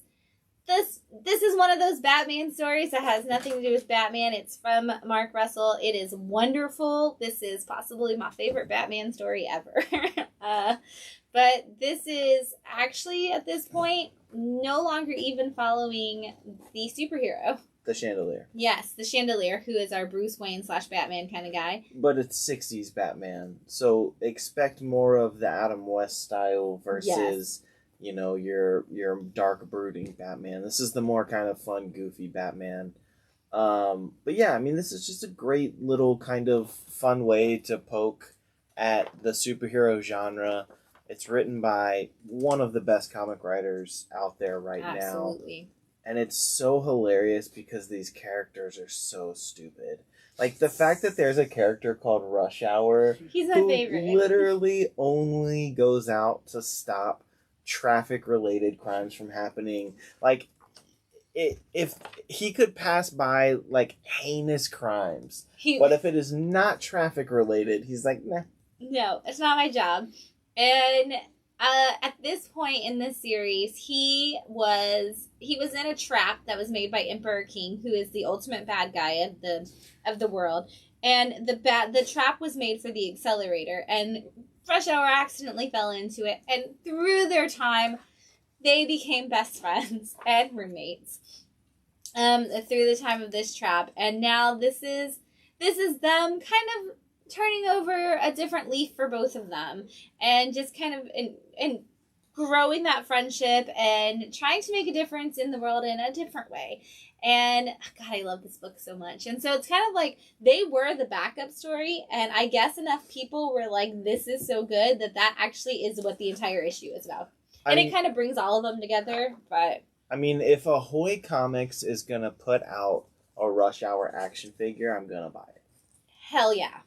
one of those Batman stories that has nothing to do with Batman. It's from Mark Russell. It is wonderful. This is possibly my favorite Batman story ever. But this is actually, at this point, no longer even following the superhero. The Chandelier. Yes, the Chandelier, who is our Bruce Wayne / Batman kind of guy. But it's 60s Batman, so expect more of the Adam West style versus... You know, your dark, brooding Batman. This is the more kind of fun, goofy Batman. But yeah, I mean, this is just a great little kind of fun way to poke at the superhero genre. It's written by one of the best comic writers out there right now. Absolutely. And it's so hilarious because these characters are so stupid. Like, the fact that there's a character called Rush Hour... He's my favorite. Literally only goes out to stop traffic-related crimes from happening. Like, if he could pass by, like, heinous crimes, but if it is not traffic-related, he's like, nah. No, it's not my job. And at this point in this series, he was in a trap that was made by Emperor King, who is the ultimate bad guy of the world. And the trap was made for the accelerator, and Rush Hour accidentally fell into it, and through their time, they became best friends and roommates. Through the time of this trap, and now this is them kind of turning over a different leaf for both of them, and just kind of in growing that friendship and trying to make a difference in the world in a different way. And God, I love this book so much. And so it's kind of like they were the backup story, and I guess enough people were like, this is so good that actually is what the entire issue is about. And it kind of brings all of them together. But I mean, if Ahoy Comics is going to put out a Rush Hour action figure, I'm going to buy it. Hell yeah.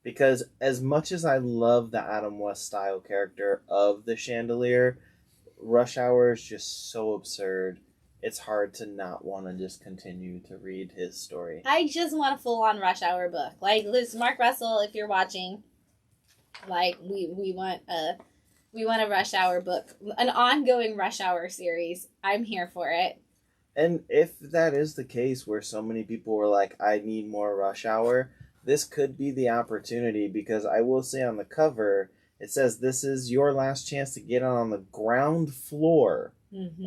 Because as much as I love the Adam West style character of the Chandelier, Rush Hour is just so absurd. It's hard to not want to just continue to read his story. I just want a full-on Rush Hour book. Like, listen, Mark Russell, if you're watching, like, we want a Rush Hour book, an ongoing Rush Hour series. I'm here for it. And if that is the case, where so many people were like, I need more Rush Hour, this could be the opportunity, because I will say on the cover, it says this is your last chance to get on the ground floor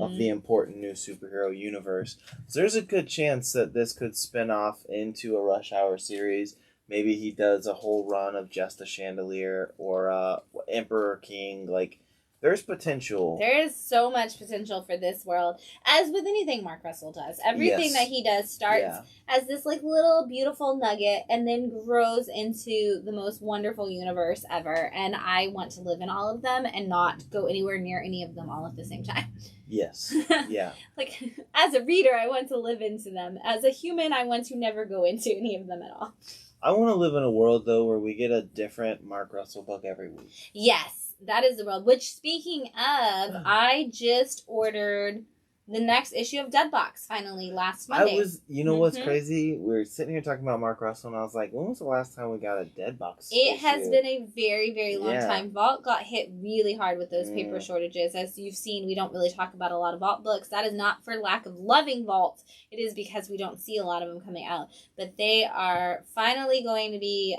of the important new superhero universe. So there's a good chance that this could spin off into a Rush Hour series. Maybe he does a whole run of just a Chandelier or Emperor King. Like, there's potential. There is so much potential for this world. As with anything Mark Russell does. Everything that he does starts as this like little beautiful nugget and then grows into the most wonderful universe ever. And I want to live in all of them and not go anywhere near any of them all at the same time. Yes. Yeah. Like, as a reader, I want to live into them. As a human, I want to never go into any of them at all. I want to live in a world, though, where we get a different Mark Russell book every week. Yes, that is the world. Which, speaking of, I just ordered the next issue of Deadbox, finally, last Monday. You know what's crazy? We were sitting here talking about Mark Russell, and I was like, when was the last time we got a Deadbox It issue? has been a very, very long time. Vault got hit really hard with those paper shortages. As you've seen, we don't really talk about a lot of Vault books. That is not for lack of loving Vault. It is because we don't see a lot of them coming out. But they are finally going to be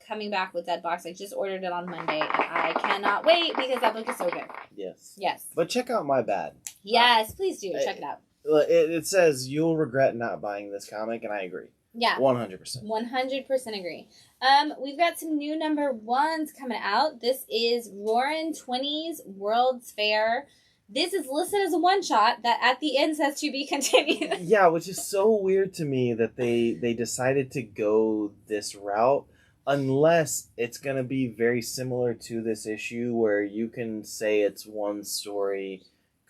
coming back with Deadbox. I just ordered it on Monday, and I cannot wait because that book is so good. Yes. Yes. But check out My Bad. Yes, please do. Check it out. It says you'll regret not buying this comic, and I agree. Yeah. 100%. 100% agree. We've got some new number 1s coming out. This is Roarin 20's World's Fair. This is listed as a one-shot that at the end says to be continued. Yeah, which is so weird to me that they decided to go this route, unless it's going to be very similar to this issue where you can say it's one story,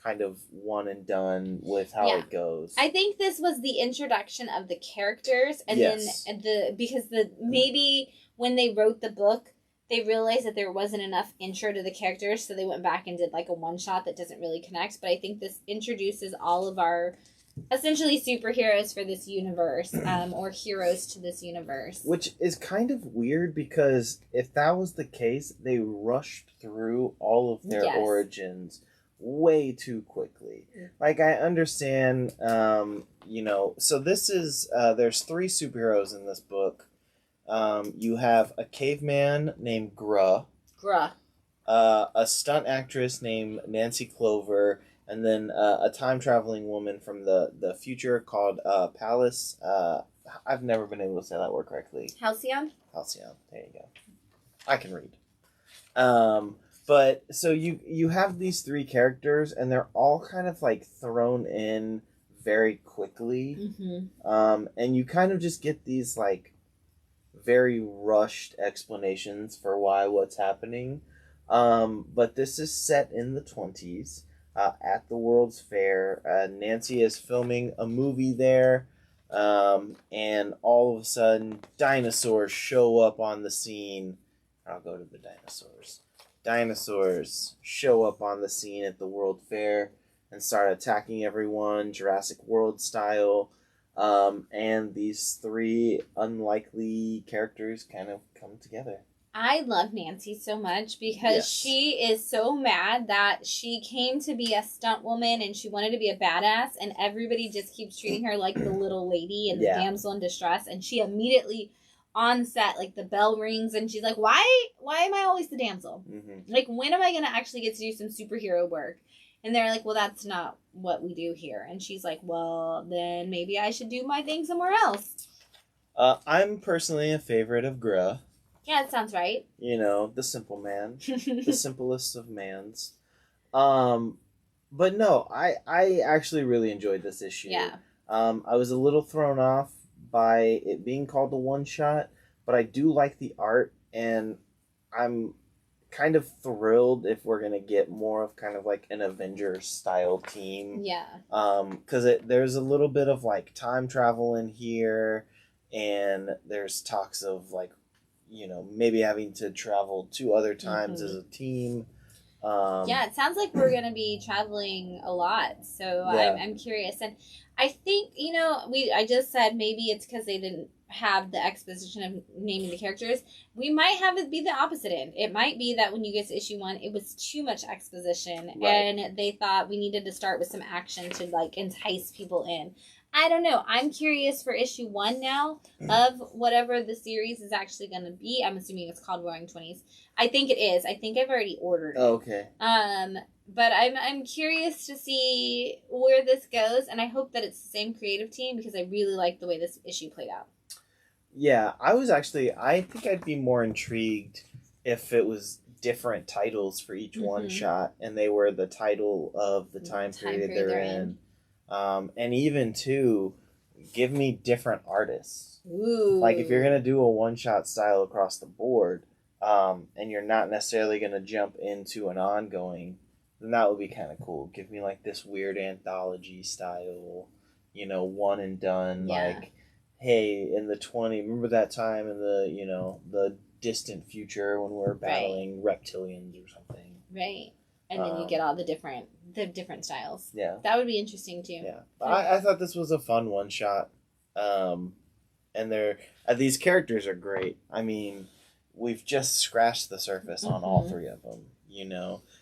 kind of one and done with how it goes. I think this was the introduction of the characters, and yes. then maybe when they wrote the book, they realized that there wasn't enough intro to the characters, so they went back and did like a one shot that doesn't really connect. But I think this introduces all of our essentially superheroes for this universe, or heroes to this universe. Which is kind of weird, because if that was the case, they rushed through all of their origins way too quickly. Like, I understand, so this is, there's 3 superheroes in this book. You have a caveman named Gruh. A stunt actress named Nancy Clover, and then a time-traveling woman from the future called Palace. I've never been able to say that word correctly. Halcyon? Halcyon. There you go. I can read. But so you have these 3 characters, and they're all kind of like thrown in very quickly. Mm-hmm. And you kind of just get these like very rushed explanations for what's happening. But this is set in the 20s at the World's Fair. Nancy is filming a movie there. And all of a sudden, dinosaurs show up on the scene. I'll go to the dinosaurs. Dinosaurs show up on the scene at the World Fair and start attacking everyone, Jurassic World style. And these 3 unlikely characters kind of come together. I love Nancy so much because she is so mad that she came to be a stunt woman and she wanted to be a badass, and everybody just keeps treating her like the little lady and the damsel in distress, and she immediately on set, like, the bell rings and she's like, why am I always the damsel? Mm-hmm. Like, when am I going to actually get to do some superhero work? And they're like, well, that's not what we do here. And she's like, well, then maybe I should do my thing somewhere else. I'm personally a favorite of Gruh. Yeah, that sounds right. The simple man. The simplest of mans. But no, I actually really enjoyed this issue. Yeah. I was a little thrown off by it being called a one-shot, but I do like the art, and I'm kind of thrilled if we're going to get more of kind of like an Avengers-style team. Yeah. Because there's a little bit of like time travel in here, and there's talks of like, maybe having to travel 2 other times as a team. Yeah, it sounds like we're going to be traveling a lot, so I'm curious. And I think, I just said maybe it's because they didn't have the exposition of naming the characters. We might have it be the opposite end. It might be that when you get to issue 1, it was too much exposition, and they thought we needed to start with some action to, like, entice people in. I don't know. I'm curious for issue 1 now of whatever the series is actually going to be. I'm assuming it's called Roaring 20s. I think it is. I think I've already ordered it. Oh, okay. But I'm curious to see where this goes, and I hope that it's the same creative team because I really like the way this issue played out. Yeah, I think I'd be more intrigued if it was different titles for each one shot, and they were the title of the time period they're in. And even too, give me different artists. Ooh. Like, if you're gonna do a one-shot style across the board, and you're not necessarily gonna jump into an ongoing, then that would be kind of cool. Give me like this weird anthology style, one and done. Yeah. Like, hey, in the remember that time in the the distant future when we were battling reptilians or something. Right. And then you get all the different styles. Yeah. That would be interesting too. Yeah. I thought this was a fun one shot. And these characters are great. I mean, we've just scratched the surface on all 3 of them.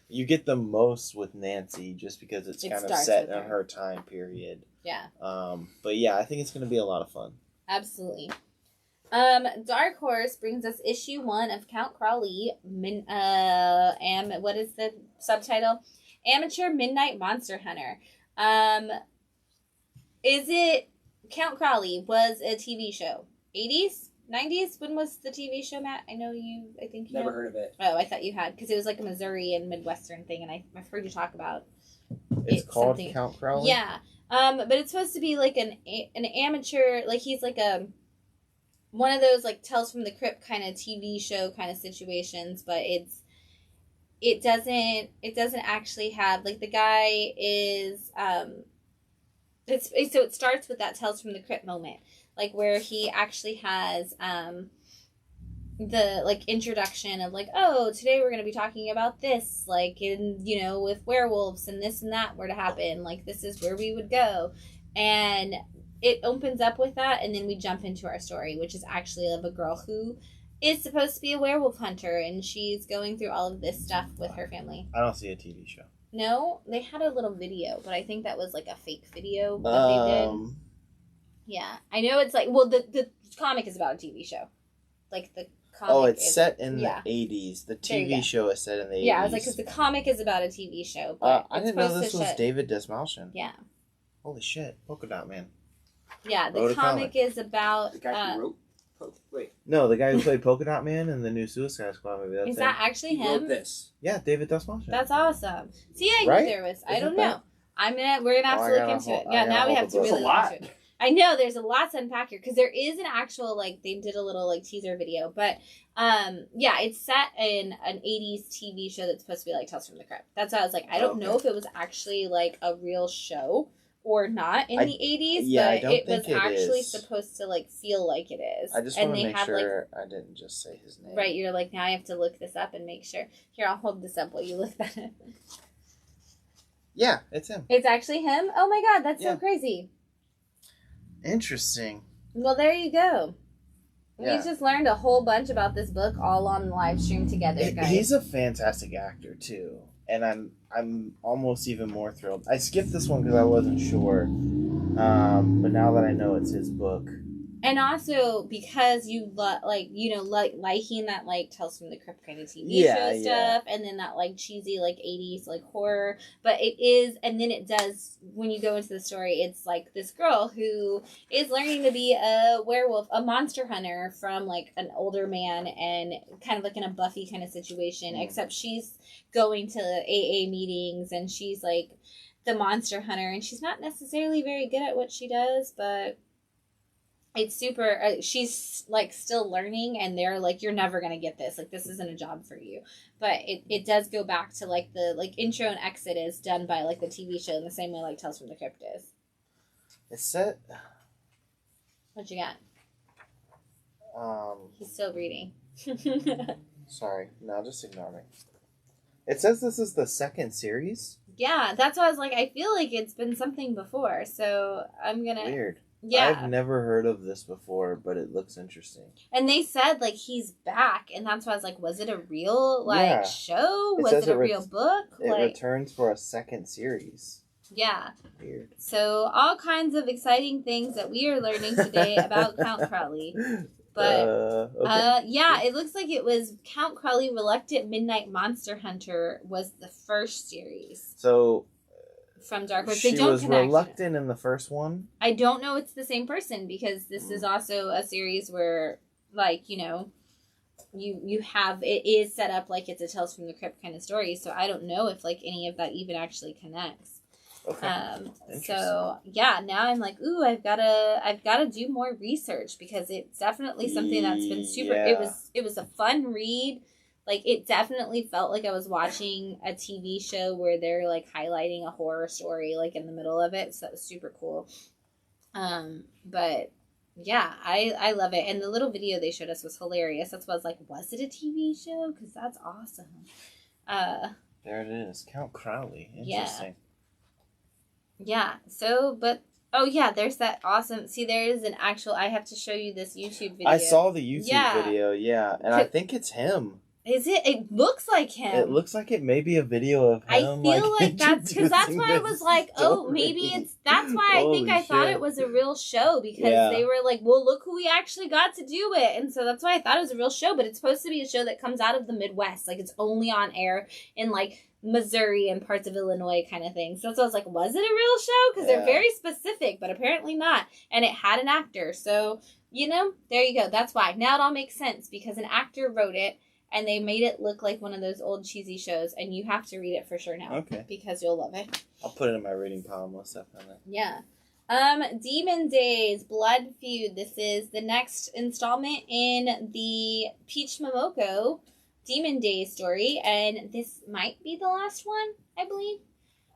You get the most with Nancy just because it's kind of set in her time period. Yeah. But yeah, I think it's going to be a lot of fun. Absolutely. Dark Horse brings us issue 1 of Count Crowley. What is the subtitle? Amateur Midnight Monster Hunter. Is it Count Crowley was a TV show? 80s? 90s? When was the TV show, Matt? I think you Never heard of it. Oh, I thought you had, because it was like a Missouri and Midwestern thing, and I've heard you talk about It's called something. Count Crowley? Yeah. But it's supposed to be like an amateur, like he's like one of those like Tales from the Crypt kind of TV show kind of situations, but it doesn't actually have, like, the guy is so it starts with that Tales from the Crypt moment, like where he actually has the like introduction of like, oh, today we're going to be talking about this, like, in, you know, with werewolves and this and that were to happen, like this is where we would go, and it opens up with that, and then we jump into our story, which is actually of a girl who is supposed to be a werewolf hunter, and she's going through all of this stuff with her family. I don't see a TV show. No, they had a little video, but I think that was like a fake video that they did. Yeah, I know it's like, well, the comic is about a TV show, like the comic. Oh, it's set in the 80s. The TV show is set in the 80s. Yeah, I was like, because the comic is about a TV show. But I didn't know this was David Desmalchian. Yeah. Holy shit, Polka Dot Man. Yeah, the comic is about... The guy who wrote... No, the guy who played Polka Dot Man in the new Suicide Squad movie. That's is that actually him? Wrote this. Yeah, David Desmalchian. That's awesome. See, I knew there was... I don't know. We're going to have to look into it. Yeah, now we have to really look into it. I know, there's a lot to unpack here, because there is an actual, like, they did a little, like, teaser video, but, yeah, it's set in an 80s TV show that's supposed to be, like, Tales from the Crypt. That's why I was like, I don't know if it was actually, like, a real show or not in the 80s, but it was actually supposed to, like, feel like it is. I just want to make sure I didn't just say his name. Right, you're like, now I have to look this up and make sure. Here, I'll hold this up while you look that up. Yeah, it's him. It's actually him? Oh my god, that's so crazy. Interesting. Well, there you go. Yeah. We just learned a whole bunch about this book all on live stream together, guys. He's a fantastic actor too, and I'm almost even more thrilled. I skipped this one because I wasn't sure, but now that I know it's his book. And also because you liking that like Tales from the Crypt kind of TV show stuff, and then that like cheesy like 80s like horror. But it is, and then it does, when you go into the story, it's like this girl who is learning to be a werewolf, a monster hunter from like an older man, and kind of like in a Buffy kind of situation, except she's going to AA meetings and she's like the monster hunter, and she's not necessarily very good at what she does, but it's super, she's like still learning, and they're like, you're never going to get this. Like, this isn't a job for you. But it does go back to like the like intro and exit is done by like the TV show in the same way like Tales from the Crypt is. It's set. What you got? He's still reading. Sorry. No, just ignore me. It says this is the second series? Yeah, that's why I was like, I feel like it's been something before. So I'm going to... Weird. Yeah. I've never heard of this before, but it looks interesting. And they said, like, he's back, and that's why I was like, was it a real, like, show? Was it a real book? It returns for a second series. Yeah. Weird. So, all kinds of exciting things that we are learning today about Count Crowley. But, yeah, it looks like it was Count Crowley, Reluctant Midnight Monster Hunter was the first series. So... From Dark Horse. She was reluctant in the first one? I don't know it's the same person, because this is also a series where, like, you know, you have, it is set up like it's a Tales from the Crypt kind of story, so I don't know if, like, any of that even actually connects. Okay. So, yeah, now I'm like, ooh, I've gotta do more research, because it's definitely something that's been super, it was a fun read. Like, it definitely felt like I was watching a TV show where they're, like, highlighting a horror story, like, in the middle of it. So that was super cool. But, yeah, I love it. And the little video they showed us was hilarious. That's why I was like, was it a TV show? Because that's awesome. There it is. Count Crowley. Interesting. Yeah. So, but... Oh, yeah, there's that awesome... See, there is an actual... I have to show you this YouTube video. I saw the YouTube video, yeah. And I think it's him. Is it? It looks like him. It looks like it may be a video of him. I feel like that's because that's why I was like, oh, maybe it's. That's why I think I thought it was a real show, because they were like, well, look who we actually got to do it, and so that's why I thought it was a real show. But it's supposed to be a show that comes out of the Midwest, like it's only on air in like Missouri and parts of Illinois, kind of thing. So that's why I was like, was it a real show? Because they're very specific, but apparently not, and it had an actor. So you know, there you go. That's why now it all makes sense, because an actor wrote it. and they made it look like one of those old cheesy shows, and you have to read it for sure now. Okay. Because you'll love it. I'll put it in my reading pile most definitely. Yeah. Demon Days, Blood Feud. This is the next installment in the Peach Momoko Demon Days story, and this might be the last one, I believe.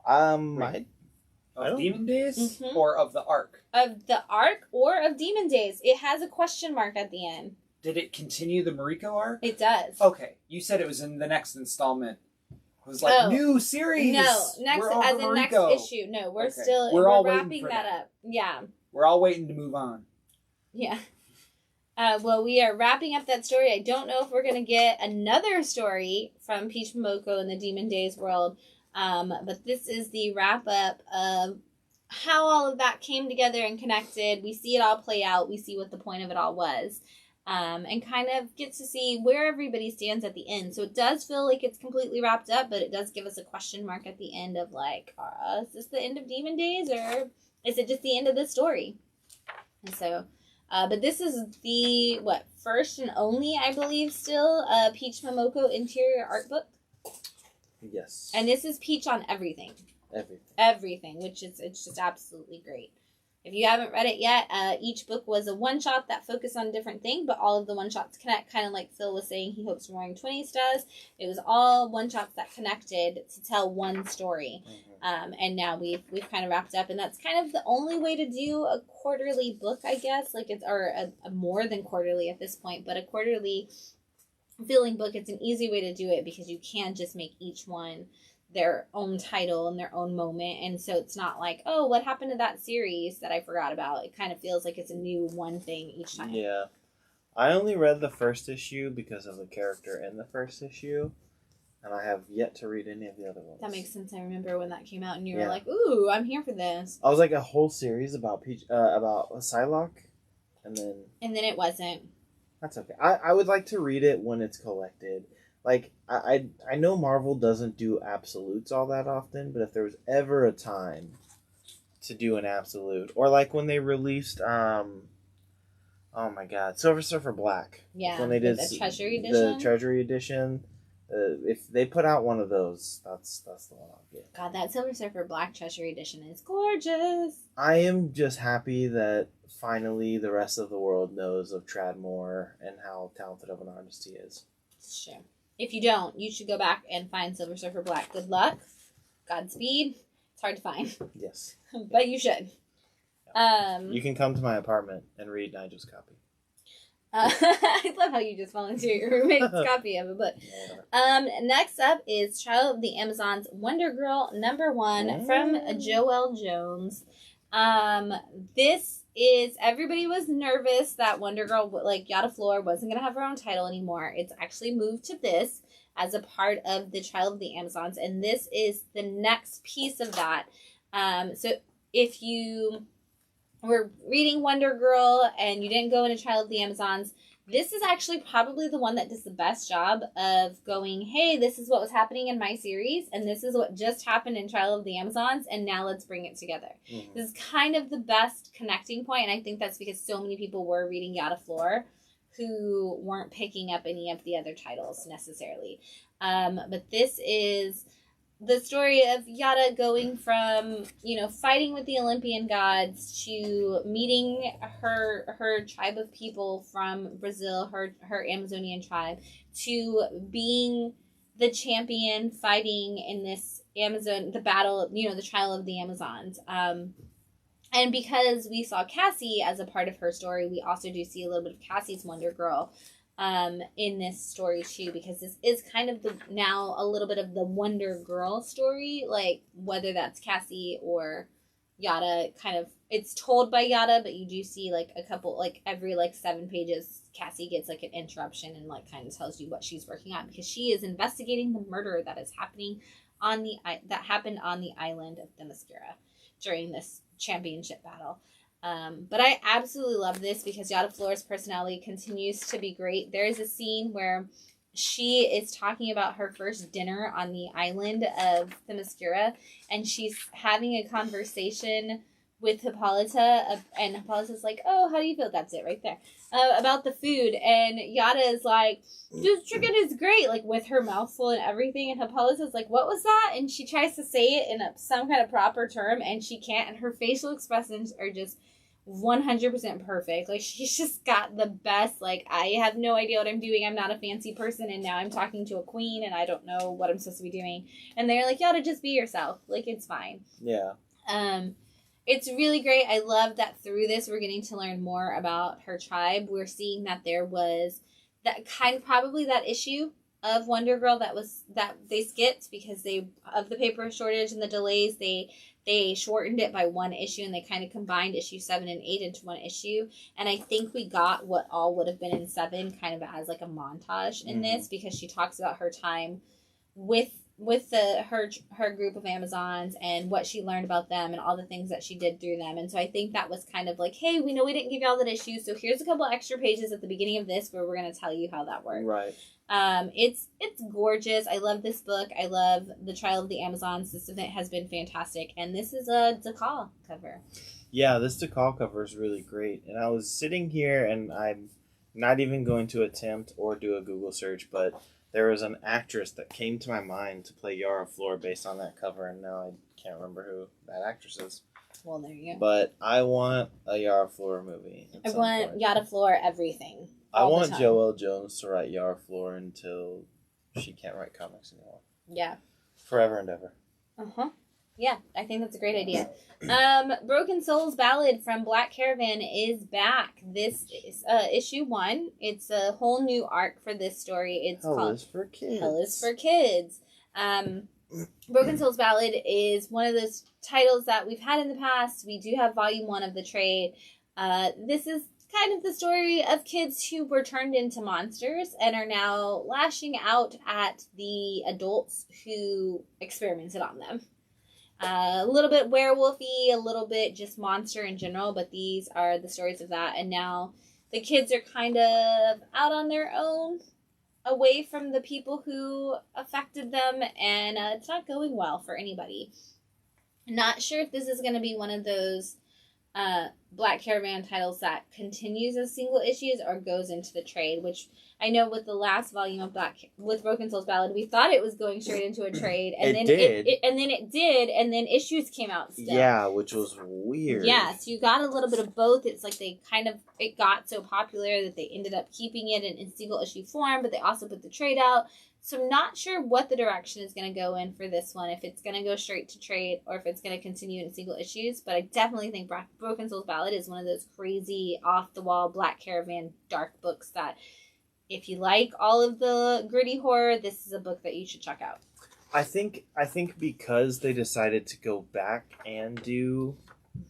Of Demon Days? Or of the arc? Of the arc or of Demon Days. It has a question mark at the end. Did it continue the Mariko arc? It does. Okay. You said it was in the next installment. It was like, new series! No, next issue. No, we're still we're wrapping that up. Yeah. We're all waiting to move on. Yeah. Well, we are wrapping up that story. I don't know if we're going to get another story from Peach Momoko in the Demon Days world. But this is the wrap-up of how all of that came together and connected. We see it all play out. We see what the point of it all was. And kind of get to see where everybody stands at the end. So it does feel like it's completely wrapped up, but it does give us a question mark at the end of like, is this the end of Demon Days, or is it just the end of this story? And so, but this is the, first and only, I believe, still, Peach Momoko interior art book. Yes. And this is Peach on everything. Everything, which is, it's just absolutely great. If you haven't read it yet, each book was a one-shot that focused on a different thing, but all of the one-shots connect, kind of like Phil was saying he hopes Roaring Twenties does. It was all one-shots that connected to tell one story. And now we've kind of wrapped up, and that's kind of the only way to do a quarterly book, I guess. Like it's, or a more than quarterly at this point, but a quarterly feeling book. It's an easy way to do it because you can just make each one their own title and their own moment, and so it's not like, oh, what happened to that series that I forgot about. It kind of feels like it's a new one thing each time. Yeah, I only read the first issue because of the character in the first issue, and I have yet to read any of the other ones. That makes sense. I remember when that came out and you were like, ooh, I'm here for this. I was like, a whole series about about Psylocke, and then it wasn't. That's okay. I would like to read it when it's collected. Like, I know Marvel doesn't do absolutes all that often, but if there was ever a time to do an absolute, or like when they released, oh my god, Silver Surfer Black. Yeah, when they did the Treasury Edition. The Treasury Edition. If they put out one of those, that's the one I'll get. God, that Silver Surfer Black Treasury Edition is gorgeous. I am just happy that finally the rest of the world knows of Tradmore and how talented of an artist he is. Sure. If you don't, you should go back and find Silver Surfer Black. Good luck. Godspeed. It's hard to find. Yes. But you should. You can come to my apartment and read Nigel's copy. I love how you just volunteer your roommate's copy of a book. Next up is Child of the Amazons Wonder Girl #1 from Joelle Jones. This is, everybody was nervous that Wonder Girl, like Yada Flor, wasn't going to have her own title anymore. It's actually moved to this as a part of the Child of the Amazons, and this is the next piece of that. So if you were reading Wonder Girl and you didn't go into Child of the Amazons, this is actually probably the one that does the best job of going, hey, this is what was happening in my series, and this is what just happened in Child of the Amazons, and now let's bring it together. Mm-hmm. This is kind of the best connecting point, and I think that's because so many people were reading Yada Flor who weren't picking up any of the other titles necessarily. But this is the story of Yada going from, fighting with the Olympian gods to meeting her tribe of people from Brazil, her Amazonian tribe, to being the champion fighting in this the battle, the trial of the Amazons. And because we saw Cassie as a part of her story, we also do see a little bit of Cassie's Wonder Girl in this story too, because this is kind of now a little bit of the Wonder Girl story, like whether that's Cassie or Yada. Kind of, it's told by Yada, but you do see like a couple, like every 7 pages, Cassie gets like an interruption and like kind of tells you what she's working on, because she is investigating the murder that is happening that happened on the island of Themyscira during this championship battle. But I absolutely love this because Yada Flor's personality continues to be great. There is a scene where she is talking about her first dinner on the island of Themyscira, and she's having a conversation with Hippolyta, and Hippolyta's like, oh, how do you feel? That's it right there. About the food, and Yada is like, this chicken is great, like with her mouth full and everything, and Hippolyta's like, what was that? And she tries to say it in some kind of proper term, and she can't, and her facial expressions are just 100% perfect. Like, she's just got the best, like, I have no idea what I'm doing, I'm not a fancy person, and now I'm talking to a queen, and I don't know what I'm supposed to be doing. And they're like, Yada, just be yourself, like, it's fine. Yeah. It's really great. I love that through this we're getting to learn more about her tribe. We're seeing that there was that kind of probably that issue of Wonder Girl that they skipped because of the paper shortage and the delays. They shortened it by one issue, and they kind of combined issue 7 and 8 into one issue. And I think we got what all would have been in 7 kind of as like a montage in this, because she talks about her time with her group of Amazons and what she learned about them and all the things that she did through them. And so I think that was kind of like, hey, we know we didn't give you all that issue, so here's a couple extra pages at the beginning of this where we're going to tell you how that worked. Right. It's gorgeous. I love this book. I love the Trial of the Amazons. This event has been fantastic, and this is a Dakal cover. Yeah, this Dakal cover is really great. And I was sitting here, and I'm not even going to attempt or do a Google search, but there was an actress that came to my mind to play Yara Flor based on that cover, and now I can't remember who that actress is. Well, there you go. But I want a Yara Flor movie. I want Yara Flor everything. I want Joelle Jones to write Yara Flor until she can't write comics anymore. Yeah. Forever and ever. Uh-huh. Yeah, I think that's a great idea. Broken Souls Ballad from Black Caravan is back. This is issue 1. It's a whole new arc for this story. It's Hell is for Kids. Hell is for Kids. Broken Souls Ballad is one of those titles that we've had in the past. We do have volume 1 of the trade. This is kind of the story of kids who were turned into monsters and are now lashing out at the adults who experimented on them. A little bit werewolfy, a little bit just monster in general, but these are the stories of that. And now the kids are kind of out on their own, away from the people who affected them, and it's not going well for anybody. Not sure if this is going to be one of those Black Caravan titles that continues as single issues or goes into the trade, which I know with the last volume of with Broken Souls Ballad, we thought it was going straight into a trade, and then it did, and then issues came out still. Yeah, which was weird. Yeah, so you got a little bit of both. It's like it got so popular that they ended up keeping it in single issue form, but they also put the trade out. So I'm not sure what the direction is going to go in for this one, if it's going to go straight to trade or if it's going to continue in single issues. But I definitely think Broken Souls Ballad is one of those crazy, off-the-wall Black Caravan dark books that if you like all of the gritty horror, this is a book that you should check out. I think because they decided to go back and do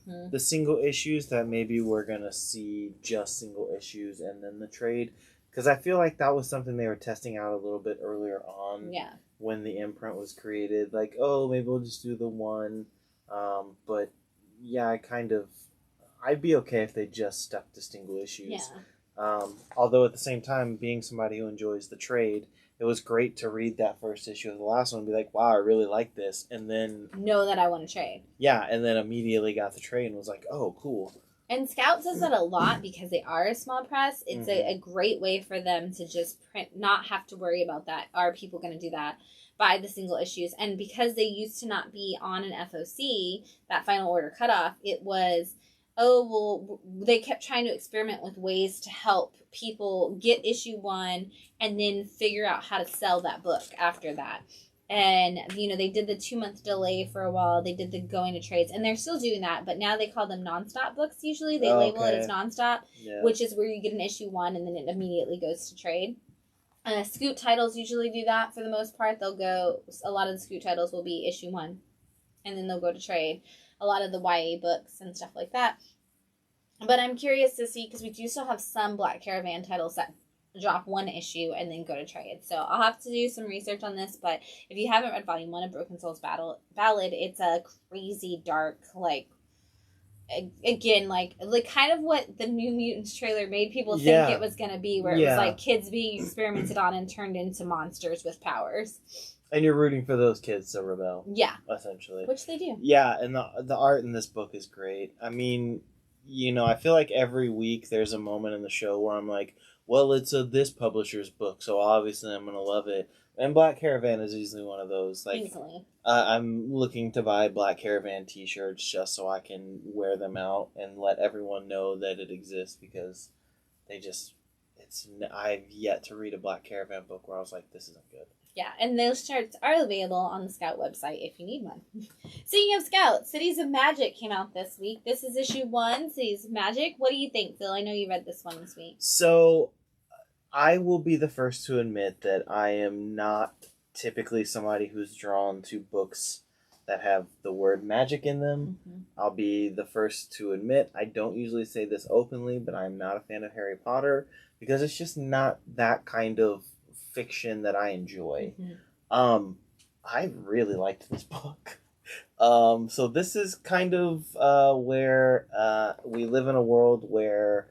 the single issues, that maybe we're going to see just single issues and then the trade. Because I feel like that was something they were testing out a little bit earlier on when the imprint was created. Like, oh, maybe we'll just do the one. But, yeah, I'd be okay if they just stuck to single issues. Yeah. Although at the same time, being somebody who enjoys the trade, it was great to read that first issue of the last one and be like, wow, I really like this. And then know that I want to trade. Yeah, and then immediately got the trade and was like, oh, cool. And Scout does that a lot because they are a small press. It's a great way for them to just print, not have to worry about that. Are people going to do that? Buy the single issues. And because they used to not be on an FOC, that final order cutoff, it was, they kept trying to experiment with ways to help people get issue 1 and then figure out how to sell that book after that. And, they did the 2-month delay for a while. They did the going to trades. And they're still doing that. But now they call them nonstop books usually. They label it as nonstop, which is where you get an issue 1 and then it immediately goes to trade. Scoot titles usually do that for the most part. A lot of the Scoot titles will be issue 1. And then they'll go to trade. A lot of the YA books and stuff like that. But I'm curious to see, because we do still have some Black Caravan titles that drop 1 issue and then go to trade. So I'll have to do some research on this, but if you haven't read volume 1 of Broken Souls Ballad, it's a crazy dark, again, kind of what the New Mutants trailer made people think it was going to be, where it was like kids being experimented on and turned into monsters with powers. And you're rooting for those kids to rebel. Yeah. Essentially. Which they do. Yeah, and the art in this book is great. I mean, I feel like every week there's a moment in the show where I'm like, well, it's this publisher's book, so obviously I'm going to love it. And Black Caravan is easily one of those. Like, easily. I'm looking to buy Black Caravan t-shirts just so I can wear them out and let everyone know that it exists, because I've yet to read a Black Caravan book where I was like, this isn't good. Yeah, and those shirts are available on the Scout website if you need one. Speaking of Scout, Cities of Magic came out this week. This is issue 1, Cities of Magic. What do you think, Phil? I know you read this one this week. So, I will be the first to admit that I am not typically somebody who's drawn to books that have the word magic in them. Mm-hmm. I'll be the first to admit, I don't usually say this openly, but I'm not a fan of Harry Potter, because it's just not that kind of fiction that I enjoy. Mm-hmm. I really liked this book. So this is kind of where we live in a world where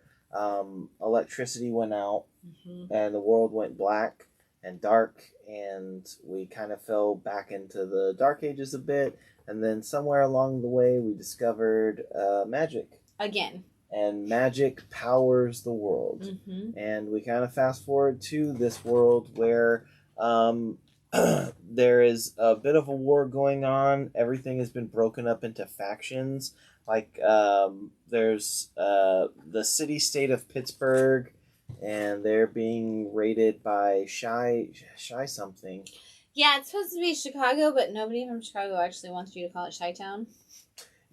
electricity went out, mm-hmm. and the world went black and dark, and we kind of fell back into the Dark Ages a bit, and then somewhere along the way we discovered magic. Again. And magic powers the world. Mm-hmm. And we kind of fast forward to this world where there is a bit of a war going on. Everything has been broken up into factions. Like, there's the city-state of Pittsburgh, and they're being raided by Shy something. Yeah, it's supposed to be Chicago, but nobody from Chicago actually wants you to call it Chi-Town.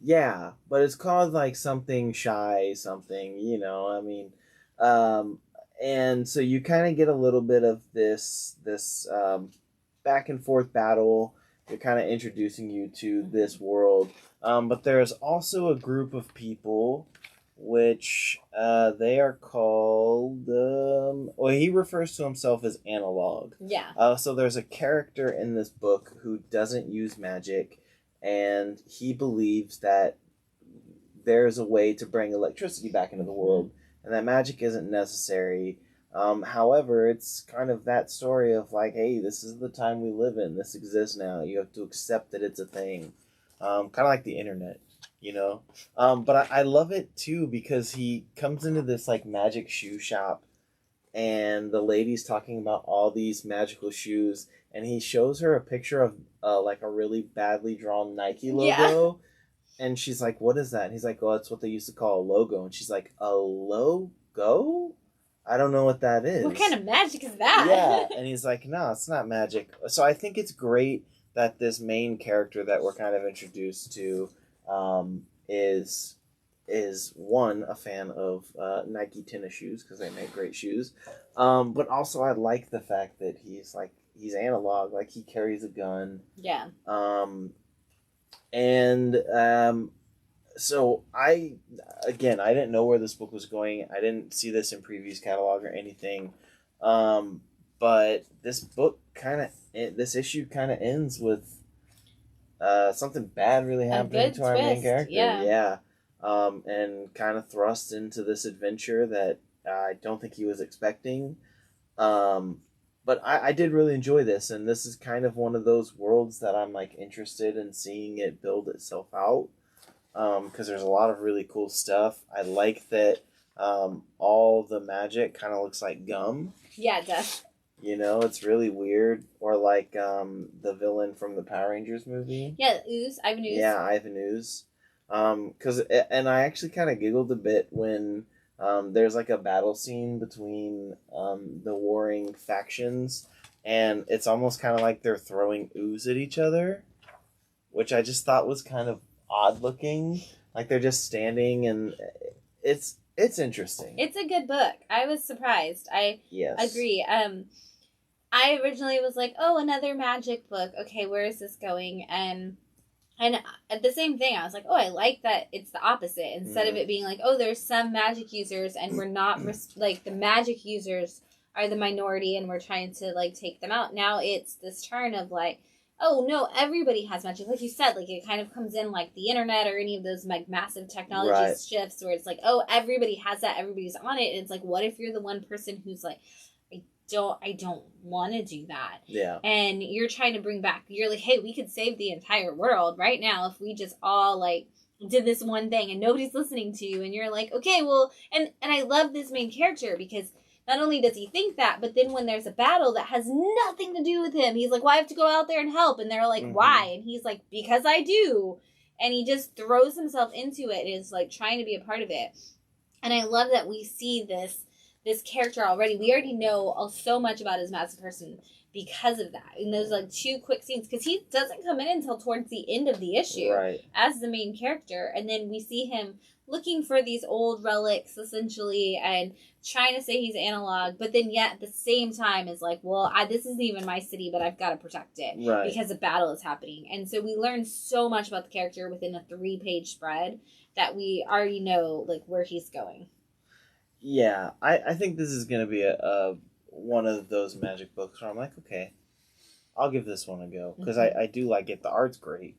Yeah, but it's called like something shy, something, I mean, and so you kind of get a little bit of this back and forth battle. They're kind of introducing you to this world, but there's also a group of people, which they are called. He refers to himself as Analog. Yeah. So there's a character in this book who doesn't use magic. And he believes that there's a way to bring electricity back into the world, and that magic isn't necessary. However, it's kind of that story of like, hey, this is the time we live in. This exists now. You have to accept that it's a thing. Kind of like the internet, But I love it, too, because he comes into this like magic shoe shop, and the lady's talking about all these magical shoes, and he shows her a picture of like a really badly drawn Nike logo, and she's like, what is that? And he's like, oh, that's what they used to call a logo. And she's like, a logo? I don't know what that is. What kind of magic is that? Yeah, and he's like, no, it's not magic. So I think it's great that this main character that we're kind of introduced to is one, a fan of Nike tennis shoes, because they make great shoes, but also I like the fact that he's analog, like he carries a gun. Yeah. So I didn't know where this book was going. I didn't see this in previous catalog or anything, but this issue kind of ends with something bad really happening to our main character. Yeah. And kind of thrust into this adventure that I don't think he was expecting. But I did really enjoy this, and this is kind of one of those worlds that I'm like interested in seeing it build itself out, because there's a lot of really cool stuff. I like that all the magic kind of looks like gum. Yeah, it does. It's really weird. Or like the villain from the Power Rangers movie. Yeah, Ivan Ooze. Yeah, Ivan Ooze. And I actually kind of giggled a bit when there's like a battle scene between the warring factions, and it's almost kind of like they're throwing ooze at each other, which I just thought was kind of odd looking. Like they're just standing, and it's interesting. It's a good book. I was surprised. I agree. I originally was like, oh, another magic book. Okay, where is this going? And the same thing, I was like, oh, I like that it's the opposite. Instead of it being like, oh, there's some magic users, and we're not, the magic users are the minority, and we're trying to, take them out. Now it's this turn of, oh, no, everybody has magic. Like you said, it kind of comes in like the internet or any of those, massive technology shifts where it's like, oh, everybody has that, everybody's on it. And it's like, what if you're the one person who's I don't want to do that. Yeah. And you're trying to bring back, you're like, hey, we could save the entire world right now if we just all like did this one thing and nobody's listening to you. And you're like, okay, well, and I love this main character because not only does he think that, but then when there's a battle that has nothing to do with him, he's like, well, I have to go out there and help. And they're like, why? And he's like, because I do. And he just throws himself into it and is like trying to be a part of it. And I love that we see this character already. We already know so much about his massive person because of that. And there's like 2 quick scenes because he doesn't come in until towards the end of the issue as the main character. And then we see him looking for these old relics essentially and trying to say he's analog, but then yet at the same time is like, well, this isn't even my city, but I've got to protect it because a battle is happening. And so we learn so much about the character within a 3-page spread that we already know like where he's going. Yeah, I think this is going to be a one of those magic books where I'm like, okay, I'll give this one a go because I do like it. The art's great.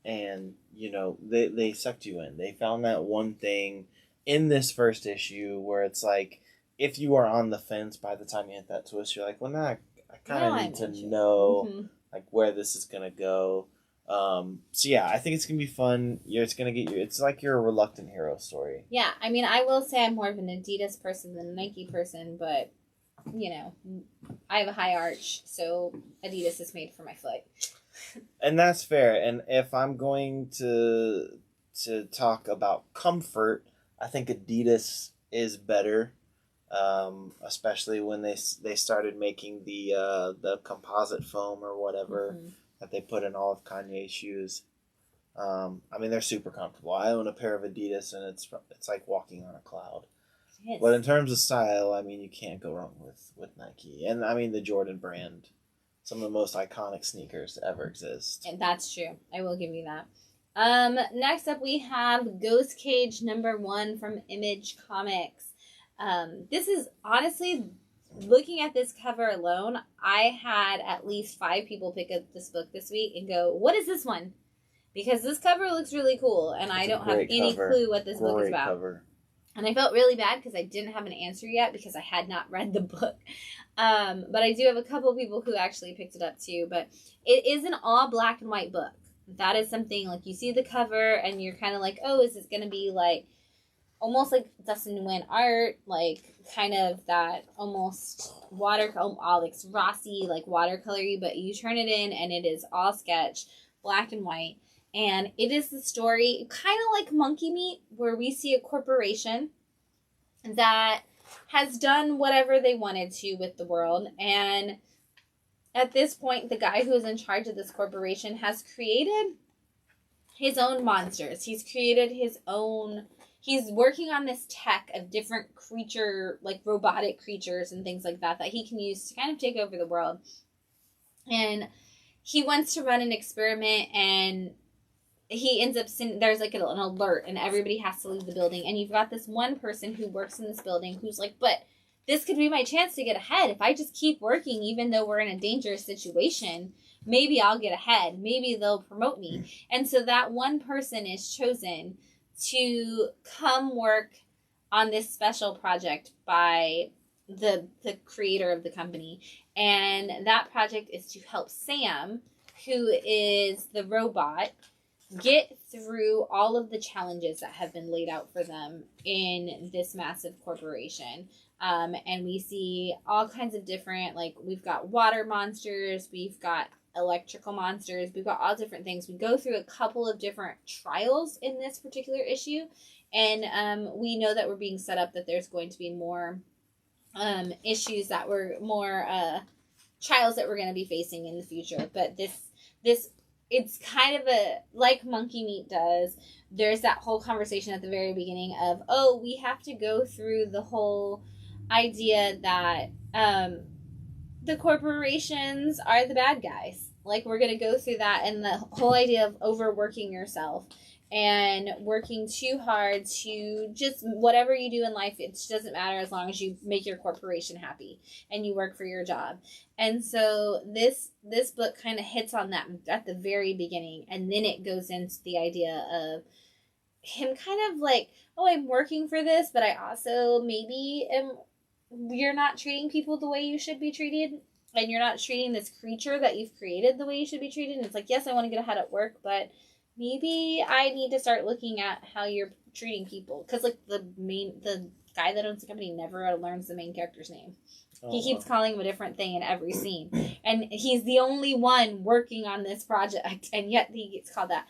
And you know, they sucked you in. They found that one thing in this first issue where it's like, if you are on the fence by the time you hit that twist, you're like, well, nah, I kind of need to know like where this is gonna go. So yeah, I think it's gonna be fun. It's gonna get you. It's like your reluctant hero story. Yeah, I mean, I will say I'm more of an Adidas person than a Nike person, but you know, I have a high arch, so Adidas is made for my foot. And that's fair. And if I'm going to talk about comfort, I think Adidas is better, especially when they started making the composite foam or whatever that they put in all of Kanye's shoes. I mean, they're super comfortable. I own a pair of Adidas, and it's like walking on a cloud. Yes. But in terms of style, I mean, you can't go wrong with Nike. And I mean, the Jordan brand, some of the most iconic sneakers to ever exist. And that's true. I will give you that. Next up, we have Ghost Cage #1 from Image Comics. This is honestly, looking at this cover alone, I had at least 5 people pick up this book this week and go, what is this one? Because this cover looks really cool, and I don't have any clue what this book is about. Cover. And I felt really bad because I didn't have an answer yet because I had not read the book. But I do have a couple people who actually picked it up too. But it is an all black and white book. That is something, like, you see the cover and you're kind of like, oh, is this going to be like almost like Dustin Nguyen art, like kind of that almost like Rossi, like watercolory, but you turn it in and it is all sketch, black and white. And it is the story, kind of like Monkey Meat, where we see a corporation that has done whatever they wanted to with the world. And at this point, the guy who is in charge of this corporation has created his own monsters. He's created his own... He's working on this tech of different creature, like robotic creatures and things like that he can use to kind of take over the world. And he wants to run an experiment, and he ends up there's like an alert and everybody has to leave the building. And you've got this one person who works in this building who's like, but this could be my chance to get ahead. If I just keep working, even though we're in a dangerous situation, maybe I'll get ahead. Maybe they'll promote me. And so that one person is chosen to come work on this special project by the creator of the company. And that project is to help Sam, who is the robot, get through all of the challenges that have been laid out for them in this massive corporation. And we see all kinds of different, like, we've got water monsters, we've got electrical monsters, we've got all different things. We go through a couple of different trials in this particular issue, and we know that we're being set up that there's going to be more issues that were more trials that we're going to be facing in the future. But this it's kind of like Monkey Meat does. There's that whole conversation at the very beginning of, oh, we have to go through the whole idea that the corporations are the bad guys. Like, we're going to go through that, and the whole idea of overworking yourself and working too hard to just whatever you do in life, it doesn't matter as long as you make your corporation happy and you work for your job. And so this book kind of hits on that at the very beginning, and then it goes into the idea of him kind of like, oh, I'm working for this, but I also maybe am you're not treating people the way you should be treated, and you're not treating this creature that you've created the way you should be treated. And it's like, yes, I want to get ahead at work, but maybe I need to start looking at how you're treating people. Because, like, the guy that owns the company never learns the main character's name. He keeps calling him a different thing in every scene. And he's the only one working on this project, and yet he gets called that.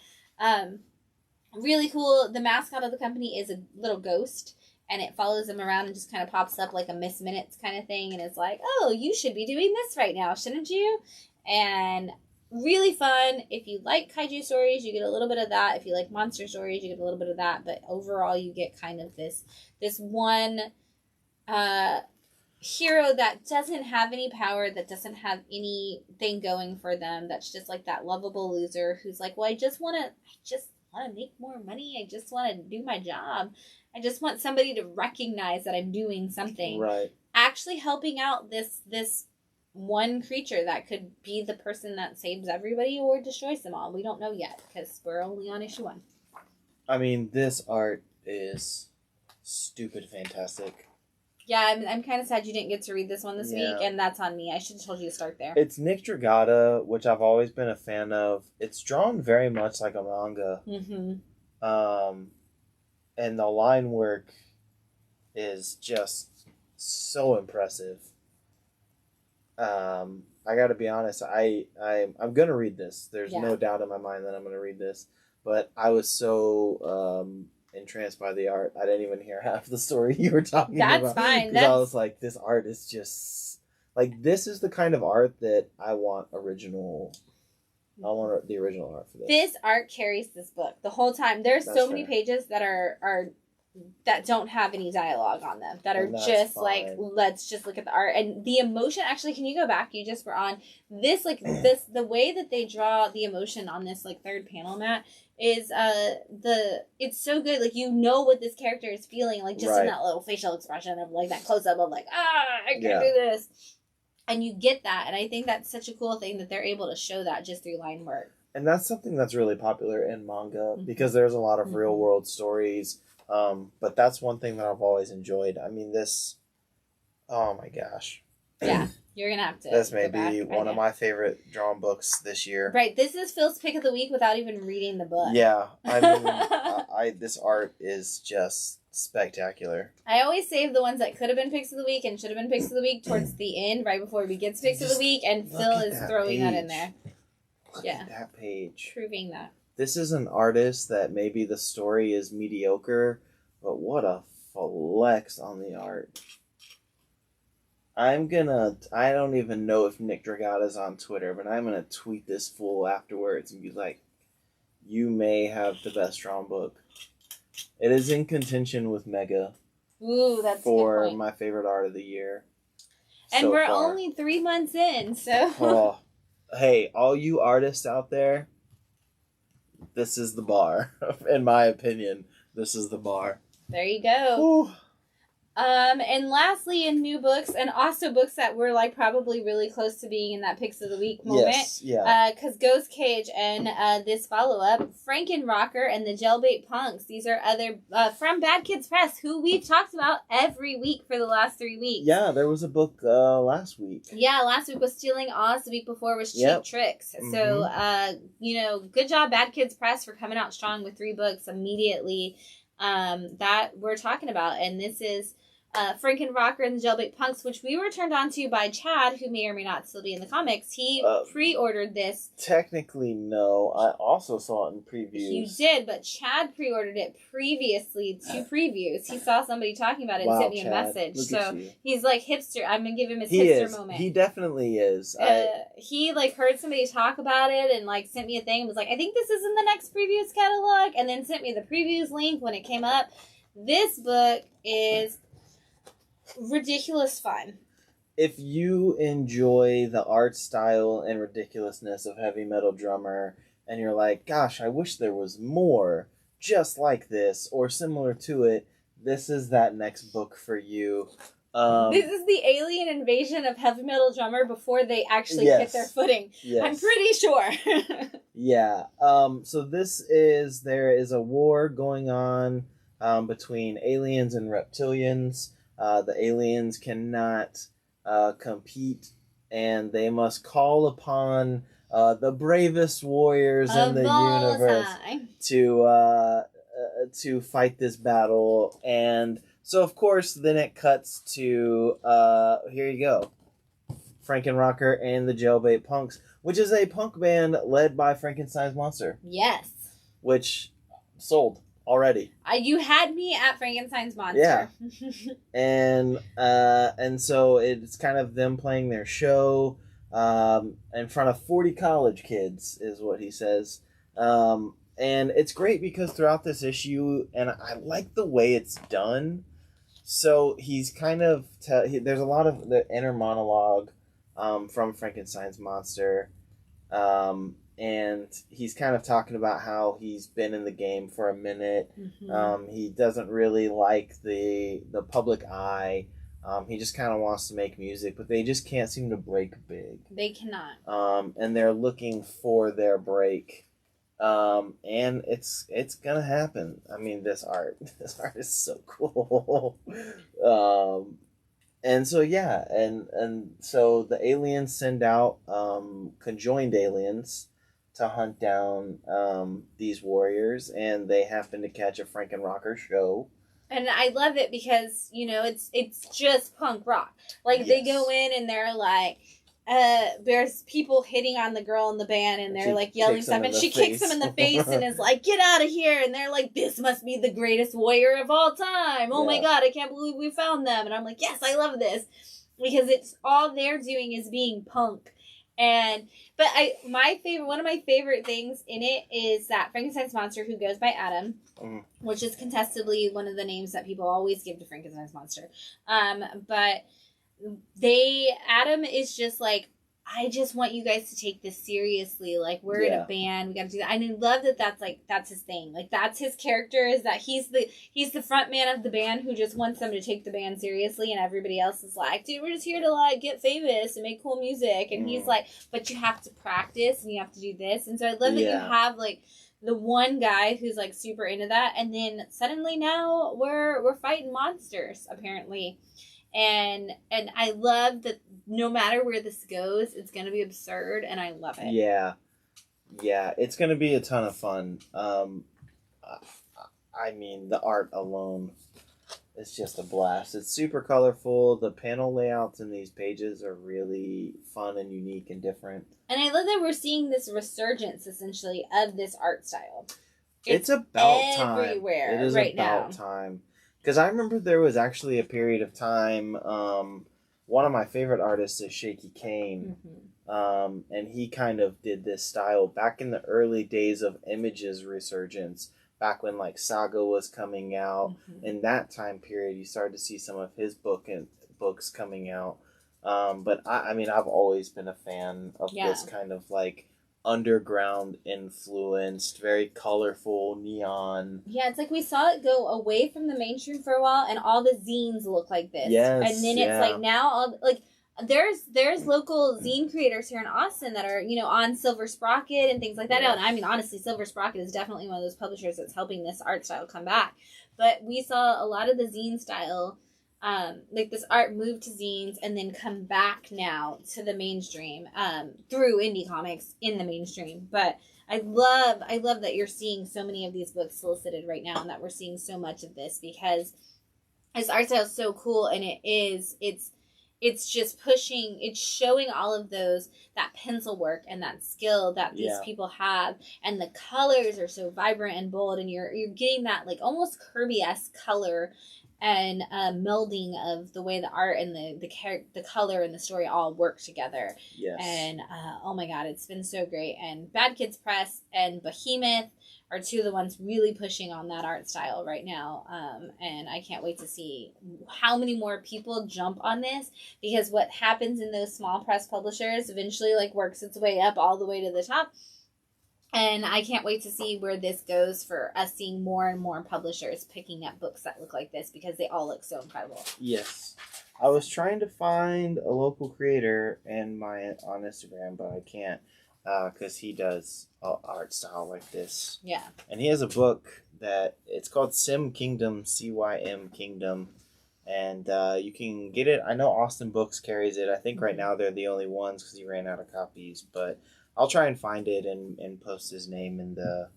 Really cool. The mascot of the company is a little ghost, and it follows him around and just kind of pops up like a Miss Minutes kind of thing, and it's like, oh, you should be doing this right now, shouldn't you? And really fun. If you like kaiju stories, you get a little bit of that. If you like monster stories, you get a little bit of that. But overall, you get kind of this one hero that doesn't have any power, that doesn't have anything going for them, that's just like that lovable loser who's like, well, I just want to make more money. I just want to do my job. I just want somebody to recognize that I'm doing something. Right. Actually helping out this one creature that could be the person that saves everybody or destroys them all. We don't know yet because we're only on issue 1. I mean, this art is stupid fantastic. Yeah, I'm kind of sad you didn't get to read this one this week, and that's on me. I should have told you to start there. It's Nick Dragata, which I've always been a fan of. It's drawn very much like a manga. Mm-hmm. And the line work is just so impressive. I gotta be honest, I'm gonna read this. There's no doubt in my mind that I'm gonna read this. But I was so entranced by the art, I didn't even hear half the story you were talking about. That's fine. Because I was like, this art is just like, this is the kind of art that I want original. I want the original art for this. This art carries this book the whole time. There's so many pages that are that don't have any dialogue on them, that are just fine. Like, let's just look at the art and the emotion. Actually, can you go back? You just were on this, like this, the way that they draw the emotion on this like third panel, Matt, is it's so good. Like, you know what this character is feeling, like just in that little facial expression of like that close up of like, I can't do this. And you get that, and I think that's such a cool thing that they're able to show that just through line work. And that's something that's really popular in manga, because there's a lot of real world stories. But that's one thing that I've always enjoyed. I mean, this, oh my gosh. Yeah, you're going to have to. This may be one of my favorite drawn books this year. Right, this is Phil's pick of the week without even reading the book. Yeah, I mean, this art is just spectacular. I always save the ones that could have been picks of the week and should have been picks of the week towards the end, right before we get to picks of the week, and Phil is throwing that in there. Look at that page. Proving that. This is an artist that maybe the story is mediocre, but what a flex on the art. I don't even know if Nick Dragata's on Twitter, but I'm gonna tweet this fool afterwards and be like, you may have the best drawn book. It is in contention with Mega. Ooh, that's for a good point. My favorite art of the year. And we're only 3 months in, so. Oh, hey, all you artists out there, this is the bar. In my opinion, this is the bar. There you go. Ooh. And lastly, in new books, and also books that were like probably really close to being in that picks of the week moment. Yes, yeah. Because Ghost Cage and this follow-up, Frankenrocker and the Jailbait Punks. These are other from Bad Kids Press, who we've talked about every week for the last 3 weeks. Yeah, there was a book last week. Yeah, last week was Stealing Oz. The week before was Cheap Tricks. Mm-hmm. So, good job, Bad Kids Press, for coming out strong with 3 books immediately that we're talking about. And this is Frankenrocker and the Jailbait Punks, which we were turned on to by Chad, who may or may not still be in the comics. He pre-ordered this. Technically, no. I also saw it in previews. You did, but Chad pre-ordered it previously to previews. He saw somebody talking about it and sent me a message. So he's like hipster. I'm going to give him his hipster moment. He definitely is. He heard somebody talk about it and sent me a thing and was like, I think this is in the next previews catalog, and then sent me the previews link when it came up. This book is ridiculous fun. If you enjoy the art style and ridiculousness of Heavy Metal Drummer, and you're like, gosh, I wish there was more just like this or similar to it, this is that next book for you. This is the alien invasion of Heavy Metal Drummer before they actually hit their footing. Yes. I'm pretty sure. Yeah. So there is a war going on between aliens and reptilians. The aliens cannot compete, and they must call upon the bravest warriors in the universe to fight this battle. And so, of course, then it cuts to here you go, Frankenrocker and the Jailbait Punks, which is a punk band led by Frankenstein's Monster. Yes. Which sold already. You had me at Frankenstein's Monster. Yeah. And so it's kind of them playing their show in front of 40 college kids, is what he says. And it's great because throughout this issue, and I like the way it's done. So he's kind of there's a lot of the inner monologue from Frankenstein's Monster, and he's kind of talking about how he's been in the game for a minute. Mm-hmm. He doesn't really like the public eye. He just kind of wants to make music, but they just can't seem to break big. They cannot. And they're looking for their break. And it's gonna happen. I mean, this art is so cool. And so yeah, and so the aliens send out conjoined aliens to hunt down these warriors, and they happen to catch a Frankenrocker show. And I love it because, you know, it's just punk rock. Like, they go in and they're like, there's people hitting on the girl in the band, and they're like yelling stuff, and she kicks him in the face and is like, get out of here. And they're like, this must be the greatest warrior of all time. Oh my God, I can't believe we found them. And I'm like, yes, I love this, because it's all they're doing is being punk. But one of my favorite things in it is that Frankenstein's Monster, who goes by Adam, which is contestably one of the names that people always give to Frankenstein's Monster. But Adam is just like, I just want you guys to take this seriously. Like, we're in a band, we got to do that. And I love that that's his thing. Like, that's his character, is that he's the front man of the band who just wants them to take the band seriously, and everybody else is like, dude, we're just here to like get famous and make cool music. And he's like, but you have to practice and you have to do this. And so I love that you have like the one guy who's like super into that, and then suddenly now we're fighting monsters apparently. And I love that no matter where this goes, it's going to be absurd, and I love it. Yeah, it's going to be a ton of fun. I mean, the art alone is just a blast. It's super colorful. The panel layouts in these pages are really fun and unique and different. And I love that we're seeing this resurgence, essentially, of this art style. It's about time. Everywhere it is right about now. time. Because I remember there was actually a period of time, one of my favorite artists is Shaky Kane, and he kind of did this style back in the early days of Image's resurgence, back when like Saga was coming out. In that time period, you started to see some of his books coming out. But I mean, I've always been a fan of this kind of like underground influenced, very colorful, neon. Yeah, it's like we saw it go away from the mainstream for a while, and all the zines look like this. Yes, and then it's like now all like there's local zine creators here in Austin that are, you know, on Silver Sprocket and things like that. And I mean, honestly, Silver Sprocket is definitely one of those publishers that's helping this art style come back. But we saw a lot of the zine style, like this art move to zines and then come back now to the mainstream through indie comics in the mainstream. But I love that you're seeing so many of these books solicited right now, and that we're seeing so much of this, because this art style is so cool, and it's just pushing, it's showing all of that pencil work and that skill that these people have, and the colors are so vibrant and bold, and you're getting that like almost Kirby-esque color and melding of the way the art and the color and the story all work together. Yes. And oh my God, it's been so great. And Bad Kids Press and Behemoth are two of the ones really pushing on that art style right now. And I can't wait to see how many more people jump on this, because what happens in those small press publishers eventually like works its way up all the way to the top. And I can't wait to see where this goes for us seeing more and more publishers picking up books that look like this, because they all look so incredible. Yes. I was trying to find a local creator on Instagram, but I can't, because he does art style like this. Yeah. And he has a book that it's called Sim Kingdom, CYM Kingdom. And you can get it. I know Austin Books carries it. I think right now they're the only ones because he ran out of copies. But I'll try and find it and post his name in the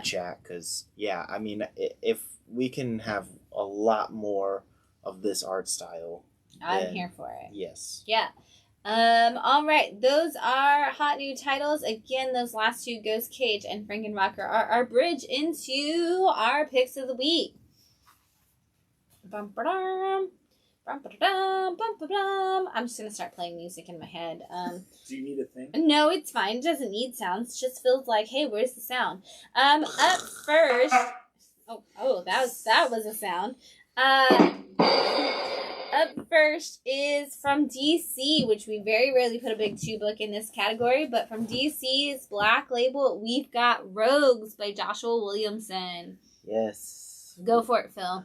chat. Because, I mean, if we can have a lot more of this art style, I'm here for it. Yes. Yeah. All right. Those are hot new titles. Again, those last two, Ghost Cage and Frankenrocker, are our bridge into our picks of the week. Bum-ba-dum, bum-ba-da-dum, bum-ba-dum. I'm just going to start playing music in my head. Do you need a thing? No, it's fine. It doesn't need sounds. It just feels like, hey, where's the sound? Up first. Oh, that was a sound. Up first is from DC, which we very rarely put a big 2 book in this category, but from DC's Black Label, we've got Rogues by Joshua Williamson. Yes. Go for it, Phil.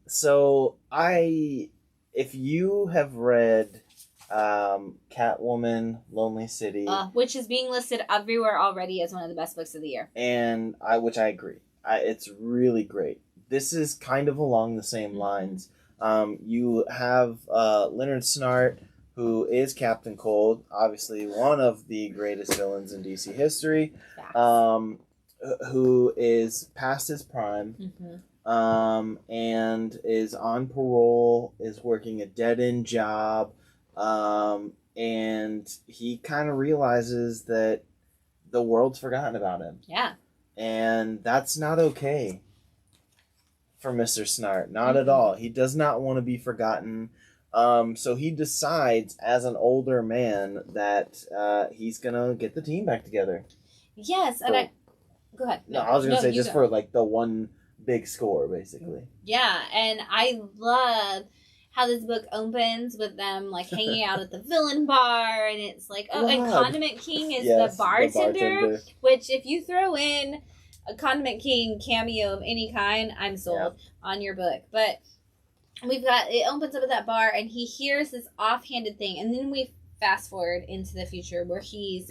So if you have read Catwoman, Lonely City, which is being listed everywhere already as one of the best books of the year, and which I agree, it's really great. This is kind of along the same lines. You have Leonard Snart, who is Captain Cold, obviously one of the greatest villains in DC history, who is past his prime, and is on parole, is working a dead-end job, and he kind of realizes that the world's forgotten about him. Yeah. And that's not okay for Mr. Snart. Not at all. He does not want to be forgotten. So he decides as an older man that he's going to get the team back together. Yes, and go ahead. No, I was going to say just for like the one big score, basically. Yeah, and I love how this book opens with them like hanging out at the villain bar, and it's like, and Condiment King is the bartender, which if you throw in a Condiment King cameo of any kind, I'm sold on your book. But it opens up at that bar, and he hears this offhanded thing, and then we fast forward into the future where he's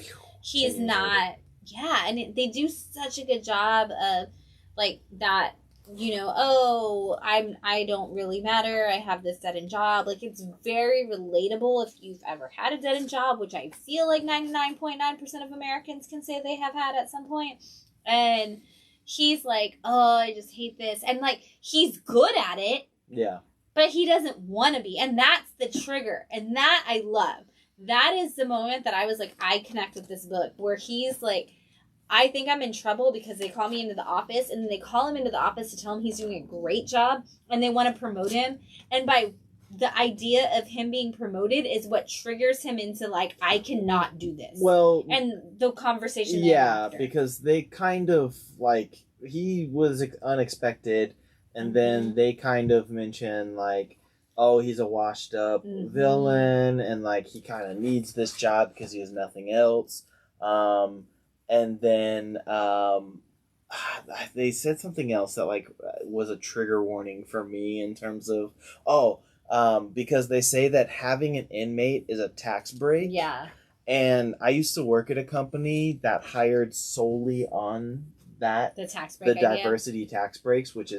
not, and they do such a good job of like that. I don't really matter. I have this dead-end job. Like, it's very relatable if you've ever had a dead-end job, which I feel like 99.9% of Americans can say they have had at some point. And he's like, I just hate this. And, like, he's good at it. Yeah. But he doesn't want to be. And that's the trigger. And that I love. That is the moment that I was like, I connect with this book. Where he's like, I think I'm in trouble because they call me into the office, and then they call him into the office to tell him he's doing a great job, and they want to promote him. And by the idea of him being promoted is what triggers him into like, I cannot do this. Well, and the conversation. Yeah, because they kind of like, he was unexpected, and then they kind of mention like, oh, he's a washed up villain, and like he kind of needs this job because he has nothing else. And then they said something else that like was a trigger warning for me in terms of because they say that having an inmate is a tax break. Yeah. And I used to work at a company that hired solely on that, the diversity tax breaks, which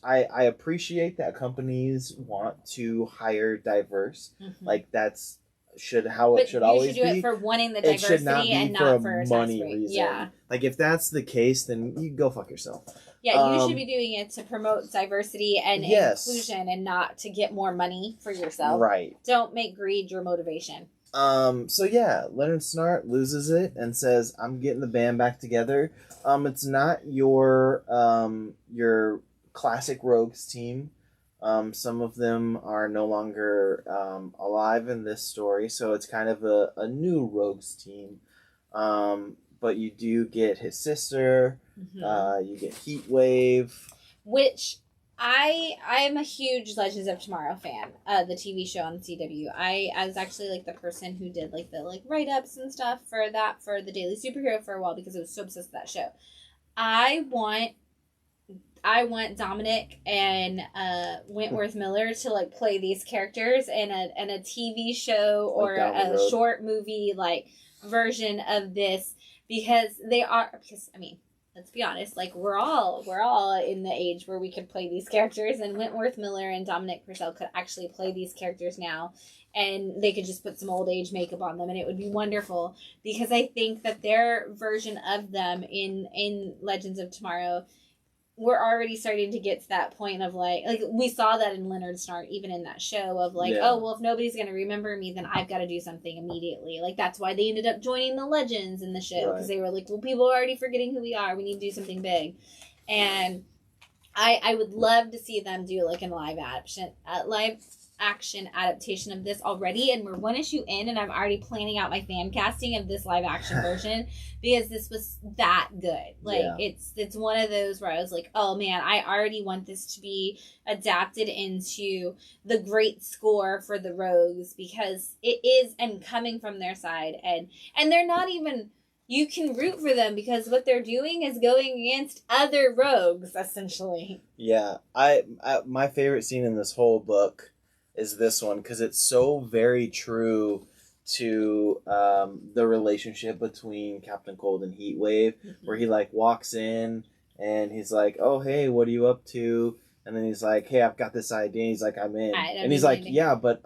I appreciate that companies want to hire diverse. Like that's. It should always be. You should do it for wanting the diversity, it should not be and not for a money reason. Yeah. Like if that's the case, then you go fuck yourself. Yeah, you should be doing it to promote diversity and inclusion, and not to get more money for yourself. Right. Don't make greed your motivation. So yeah, Leonard Snart loses it and says, "I'm getting the band back together." It's not your classic Rogues team. Some of them are no longer alive in this story, so it's kind of a new Rogues team. But you do get his sister, you get Heatwave. Which I am a huge Legends of Tomorrow fan, the TV show on CW. I was actually like the person who did like the like write-ups and stuff for the Daily Superhero for a while because I was so obsessed with that show. I want Dominic and Wentworth Miller to like play these characters in a TV show or a short movie like version of this because let's be honest, like we're all in the age where we could play these characters, and Wentworth Miller and Dominic Purcell could actually play these characters now, and they could just put some old age makeup on them, and it would be wonderful, because I think that their version of them in Legends of Tomorrow, we're already starting to get to that point of like we saw that in Leonard Snart, even in that show of like, oh, well, if nobody's going to remember me, then I've got to do something immediately. Like, that's why they ended up joining the Legends in the show, because they were like, well, people are already forgetting who we are. We need to do something big. And I would love to see them do like a live action adaptation of this already, and we're one issue in, and I'm already planning out my fan casting of this live action version, because this was that good. Like, it's one of those where I was like, oh man, I already want this to be adapted into the great score for the Rogues, because it is, and coming from their side, and they're not even, you can root for them because what they're doing is going against other rogues, essentially. Yeah, I my favorite scene in this whole book is this one, because it's so very true to the relationship between Captain Cold and Heatwave, where he like walks in and he's like, oh hey, what are you up to? And then he's like, hey, I've got this idea. And he's like, I'm in. And he's like, yeah, but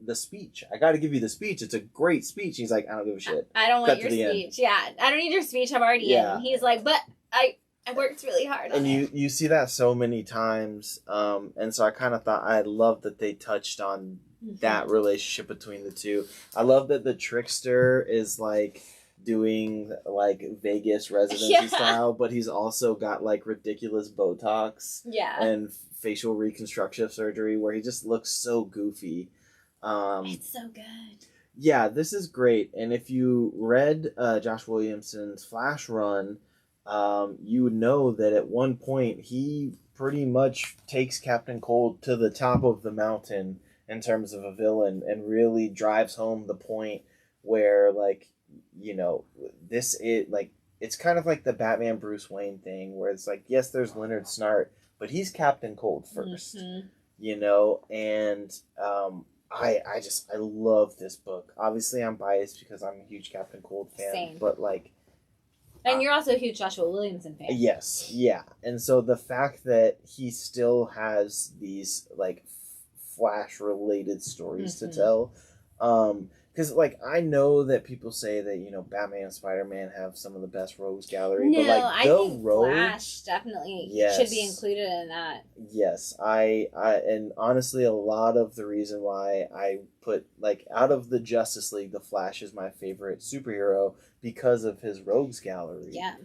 the speech, I got to give you the speech. It's a great speech. He's like, I don't give a shit. I don't want your speech. Yeah, I don't need your speech. I'm already in. And he's like, but I worked really hard on it. And you see that so many times. And so I kind of thought, I love that they touched on that relationship between the two. I love that the trickster is like doing like Vegas residency style, but he's also got like ridiculous Botox and facial reconstructive surgery where he just looks so goofy. It's so good. Yeah, this is great. And if you read Josh Williamson's Flash run, you would know that at one point he pretty much takes Captain Cold to the top of the mountain in terms of a villain, and really drives home the point where, like, you know, this is like, it's kind of like the Batman Bruce Wayne thing where it's like, yes, there's Leonard Snart, but he's Captain Cold first, you know. And I love this book. Obviously I'm biased because I'm a huge Captain Cold fan. But like, and you're also a huge Joshua Williamson fan. Yes, yeah. And so the fact that he still has these like Flash related stories to tell, because like I know that people say that, you know, Batman and Spider-Man have some of the best rogues gallery, but like I think Flash definitely should be included in that. Yes, I and honestly, a lot of the reason why I put, like, out of the Justice League, the Flash is my favorite superhero because of his rogues gallery. Yeah.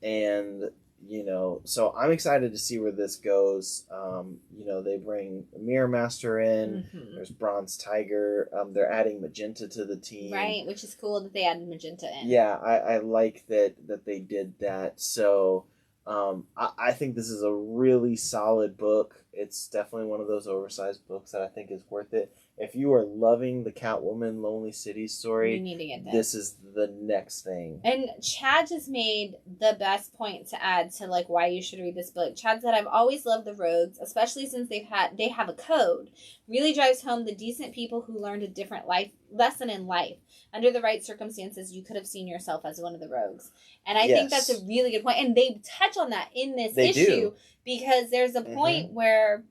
And you know, so I'm excited to see where this goes. You know, they bring Mirror Master in. There's Bronze Tiger. They're adding Magenta to the team. Right, which is cool that they added Magenta in. Yeah, I like that they did that. So I think this is a really solid book. It's definitely one of those oversized books that I think is worth it. If you are loving the Catwoman Lonely City story, you need to get this is the next thing. And Chad just made the best point to add to like why you should read this book. Chad said, I've always loved the Rogues, especially since they have a code. Really drives home the decent people who learned a different life lesson in life. Under the right circumstances, you could have seen yourself as one of the Rogues. And I think that's a really good point. And they touch on that in this issue because there's a point where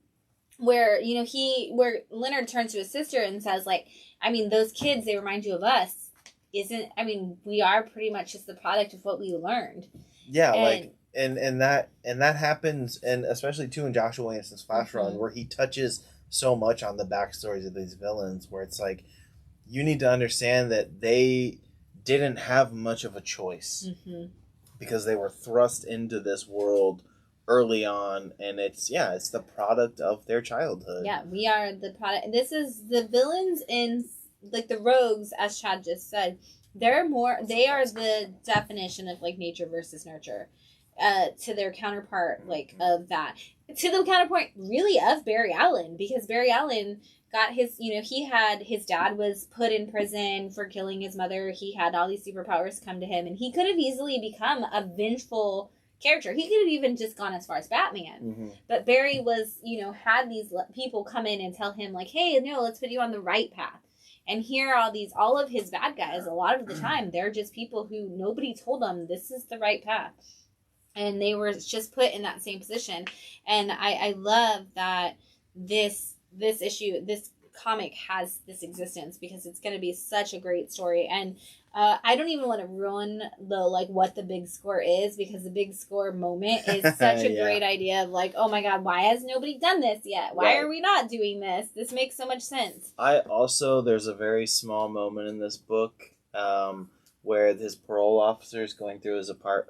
you know, where Leonard turns to his sister and says, like, I mean, those kids, they remind you of us. We are pretty much just the product of what we learned. Yeah, and that happens, and especially too in Joshua Williamson's Flash run, where he touches so much on the backstories of these villains, where it's like, you need to understand that they didn't have much of a choice because they were thrust into this world early on, and it's the product of their childhood. Yeah, we are the product. This is the villains in, like, the Rogues, as Chad just said. They are the definition of, like, nature versus nurture, to their counterpart, like, of that. To the counterpoint, really, of Barry Allen, because Barry Allen got his, you know, his dad was put in prison for killing his mother. He had all these superpowers come to him, and he could have easily become a vengeful character. He could have even just gone as far as Batman. But Barry was, you know, had these people come in and tell him, like, hey, no, let's put you on the right path. And here are all of his bad guys, a lot of the time, they're just people who nobody told them this is the right path. and they were just put in that same position. And I love that this comic has this existence, because it's going to be such a great story. And I don't even want to ruin what the big score is, because the big score moment is such a great idea of like, oh my god, why has nobody done this yet? Why are we not doing this? This makes so much sense. There's a very small moment in this book where his parole officer is going through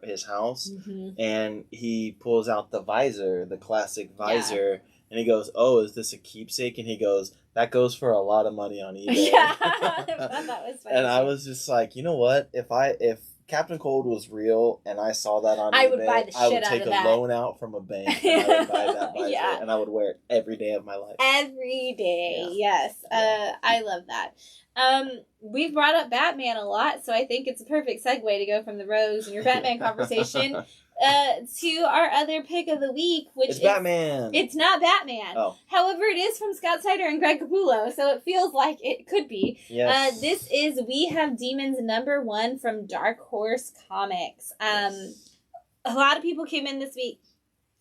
his house, and he pulls out the visor, the classic visor, and he goes, "Oh, is this a keepsake?" And he goes, "That goes for a lot of money on eBay." Yeah, I thought that was funny. And I was just like, you know what? If Captain Cold was real and I saw that on eBay, I would buy the shit out of that. I would take a loan out from a bank and I would buy that visor, and I would wear it every day of my life. Every day, yes. I love that. We've brought up Batman a lot, so I think it's a perfect segue to go from the Rose and your Batman conversation to our other pick of the week, which is Batman. It's not Batman. Oh. However, it is from Scott Snyder and Greg Capullo, so it feels like it could be. Yes. This is We Have Demons #1 from Dark Horse Comics. A lot of people came in this week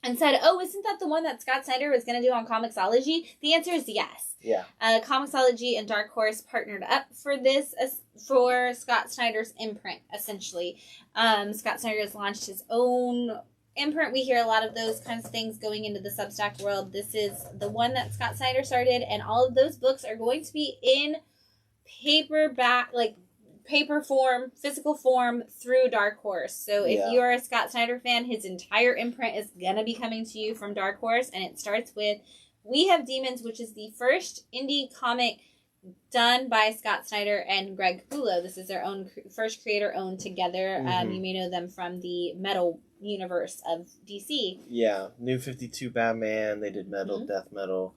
and said, "Oh, isn't that the one that Scott Snyder was going to do on Comixology?" The answer is yes. Yeah. Comixology and Dark Horse partnered up for this, for Scott Snyder's imprint, essentially. Scott Snyder has launched his own imprint. We hear a lot of those kinds of things going into the Substack world. This is the one that Scott Snyder started, and all of those books are going to be in paper form, physical form, through Dark Horse. So if you are a Scott Snyder fan, his entire imprint is going to be coming to you from Dark Horse, and it starts with We Have Demons, which is the first indie comic done by Scott Snyder and Greg Capullo. This is their own first creator-owned together. You may know them from the Metal universe of DC. Yeah, New 52 Batman. They did Metal, Death Metal.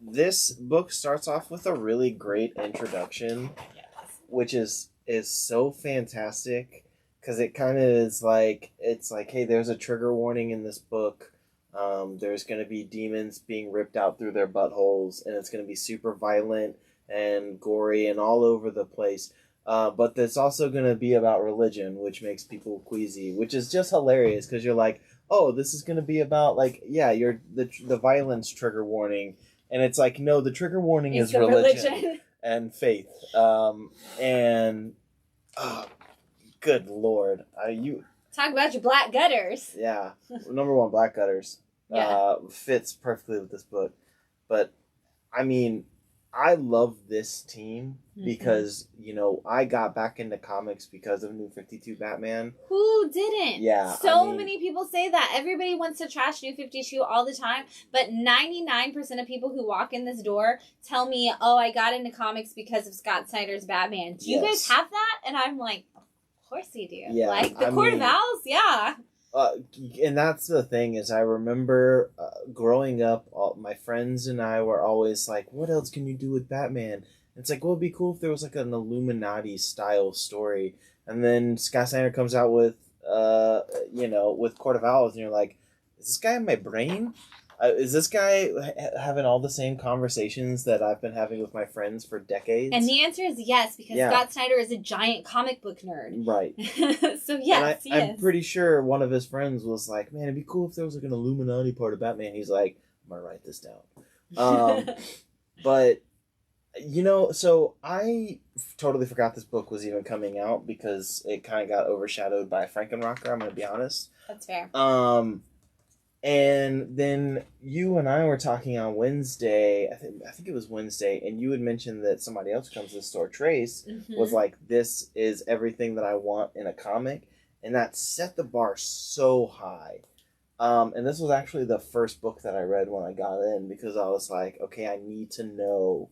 This book starts off with a really great introduction, which is so fantastic, because it kind of is like, it's like, hey, there's a trigger warning in this book. There's going to be demons being ripped out through their buttholes, and it's going to be super violent and gory and all over the place. But it's also going to be about religion, which makes people queasy, which is just hilarious, because you're like, oh, this is going to be about, like, you're the violence trigger warning. And it's like, no, the trigger warning is religion and faith. Good Lord. Talk about your black gutters. Yeah. #1, black gutters. Fits perfectly with this book. But, I mean, I love this team because, I got back into comics because of New 52 Batman. Who didn't? Yeah. Many people say that. Everybody wants to trash New 52 all the time, but 99% of people who walk in this door tell me, oh, I got into comics because of Scott Snyder's Batman. Do you guys have that? And I'm like, of course you do. Yeah, like, the Court of Owls? Yeah. And that's the thing, is I remember growing up, my friends and I were always like, what else can you do with Batman? And it's like, well, it'd be cool if there was like an Illuminati style story. And then Scott Snyder comes out with, with Court of Owls, and you're like, is this guy in my brain? Is this guy having all the same conversations that I've been having with my friends for decades? And the answer is yes, because Scott Snyder is a giant comic book nerd. Right. So yes, I'm pretty sure one of his friends was like, man, it'd be cool if there was like an Illuminati part of Batman. He's like, I'm going to write this down. But, so I totally forgot this book was even coming out because it kind of got overshadowed by Frankenrocker, I'm going to be honest. That's fair. And then you and I were talking on Wednesday, I think it was Wednesday, and you had mentioned that somebody else who comes to the store, Trace, was like, this is everything that I want in a comic. And that set the bar so high. And this was actually the first book that I read when I got in, because I was like, okay, I need to know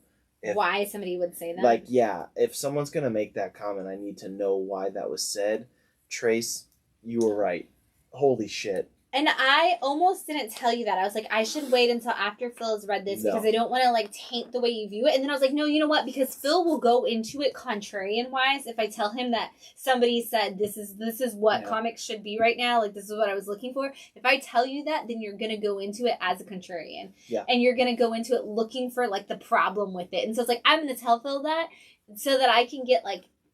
why somebody would say that. Like, if someone's going to make that comment, I need to know why that was said. Trace, you were right. Holy shit. And I almost didn't tell you that. I was like, I should wait until after Phil has read this because I don't want to taint the way you view it. And then I was like, no, you know what? Because Phil will go into it contrarian wise if I tell him that somebody said this is what comics should be right now. Like, this is what I was looking for. If I tell you that, then you're gonna go into it as a contrarian. Yeah. And you're gonna go into it looking for the problem with it. And so it's like, I'm gonna tell Phil that so that I can get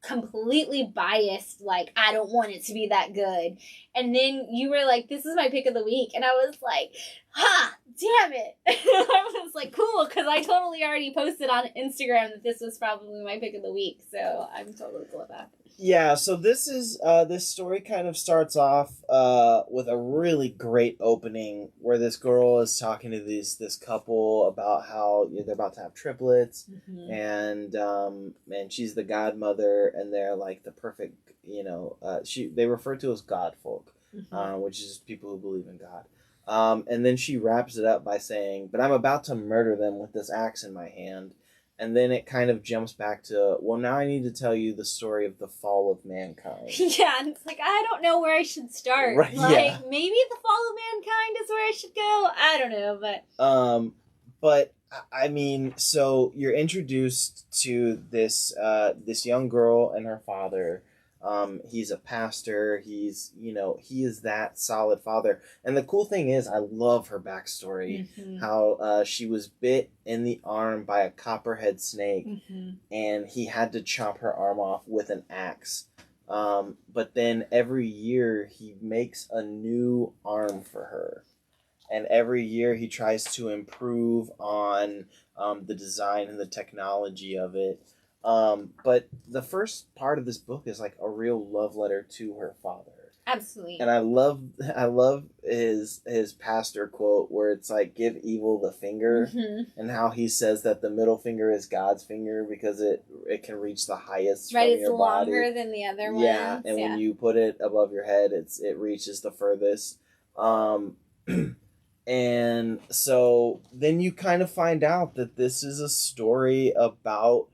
completely biased, like, I don't want it to be that good. And then you were like, this is my pick of the week. And I was like, ha, damn it. I was like, cool, because I totally already posted on Instagram that this was probably my pick of the week. So I'm totally cool with that. Yeah, so this is this story kind of starts off with a really great opening where this girl is talking to this couple about how they're about to have triplets, and she's the godmother, and they're like the perfect, they refer to as God folk, which is people who believe in God. And then she wraps it up by saying, "But I'm about to murder them with this axe in my hand." And then it kind of jumps back to, well, now I need to tell you the story of the fall of mankind. Yeah, and it's like, I don't know where I should start. Right, like, maybe the fall of mankind is where I should go. I don't know, but I mean, so you're introduced to this young girl and her father. He's a pastor. He is that solid father. And the cool thing is, I love her backstory. How she was bit in the arm by a copperhead snake, and he had to chop her arm off with an axe. But then every year he makes a new arm for her. And every year he tries to improve on the design and the technology of it. But the first part of this book is like a real love letter to her father. Absolutely. And I love his pastor quote where it's like, give evil the finger, and how he says that the middle finger is God's finger because it can reach the highest from your body. It's longer than the other ones. Yeah, and when you put it above your head, it reaches the furthest. And so then you kind of find out that this is a story about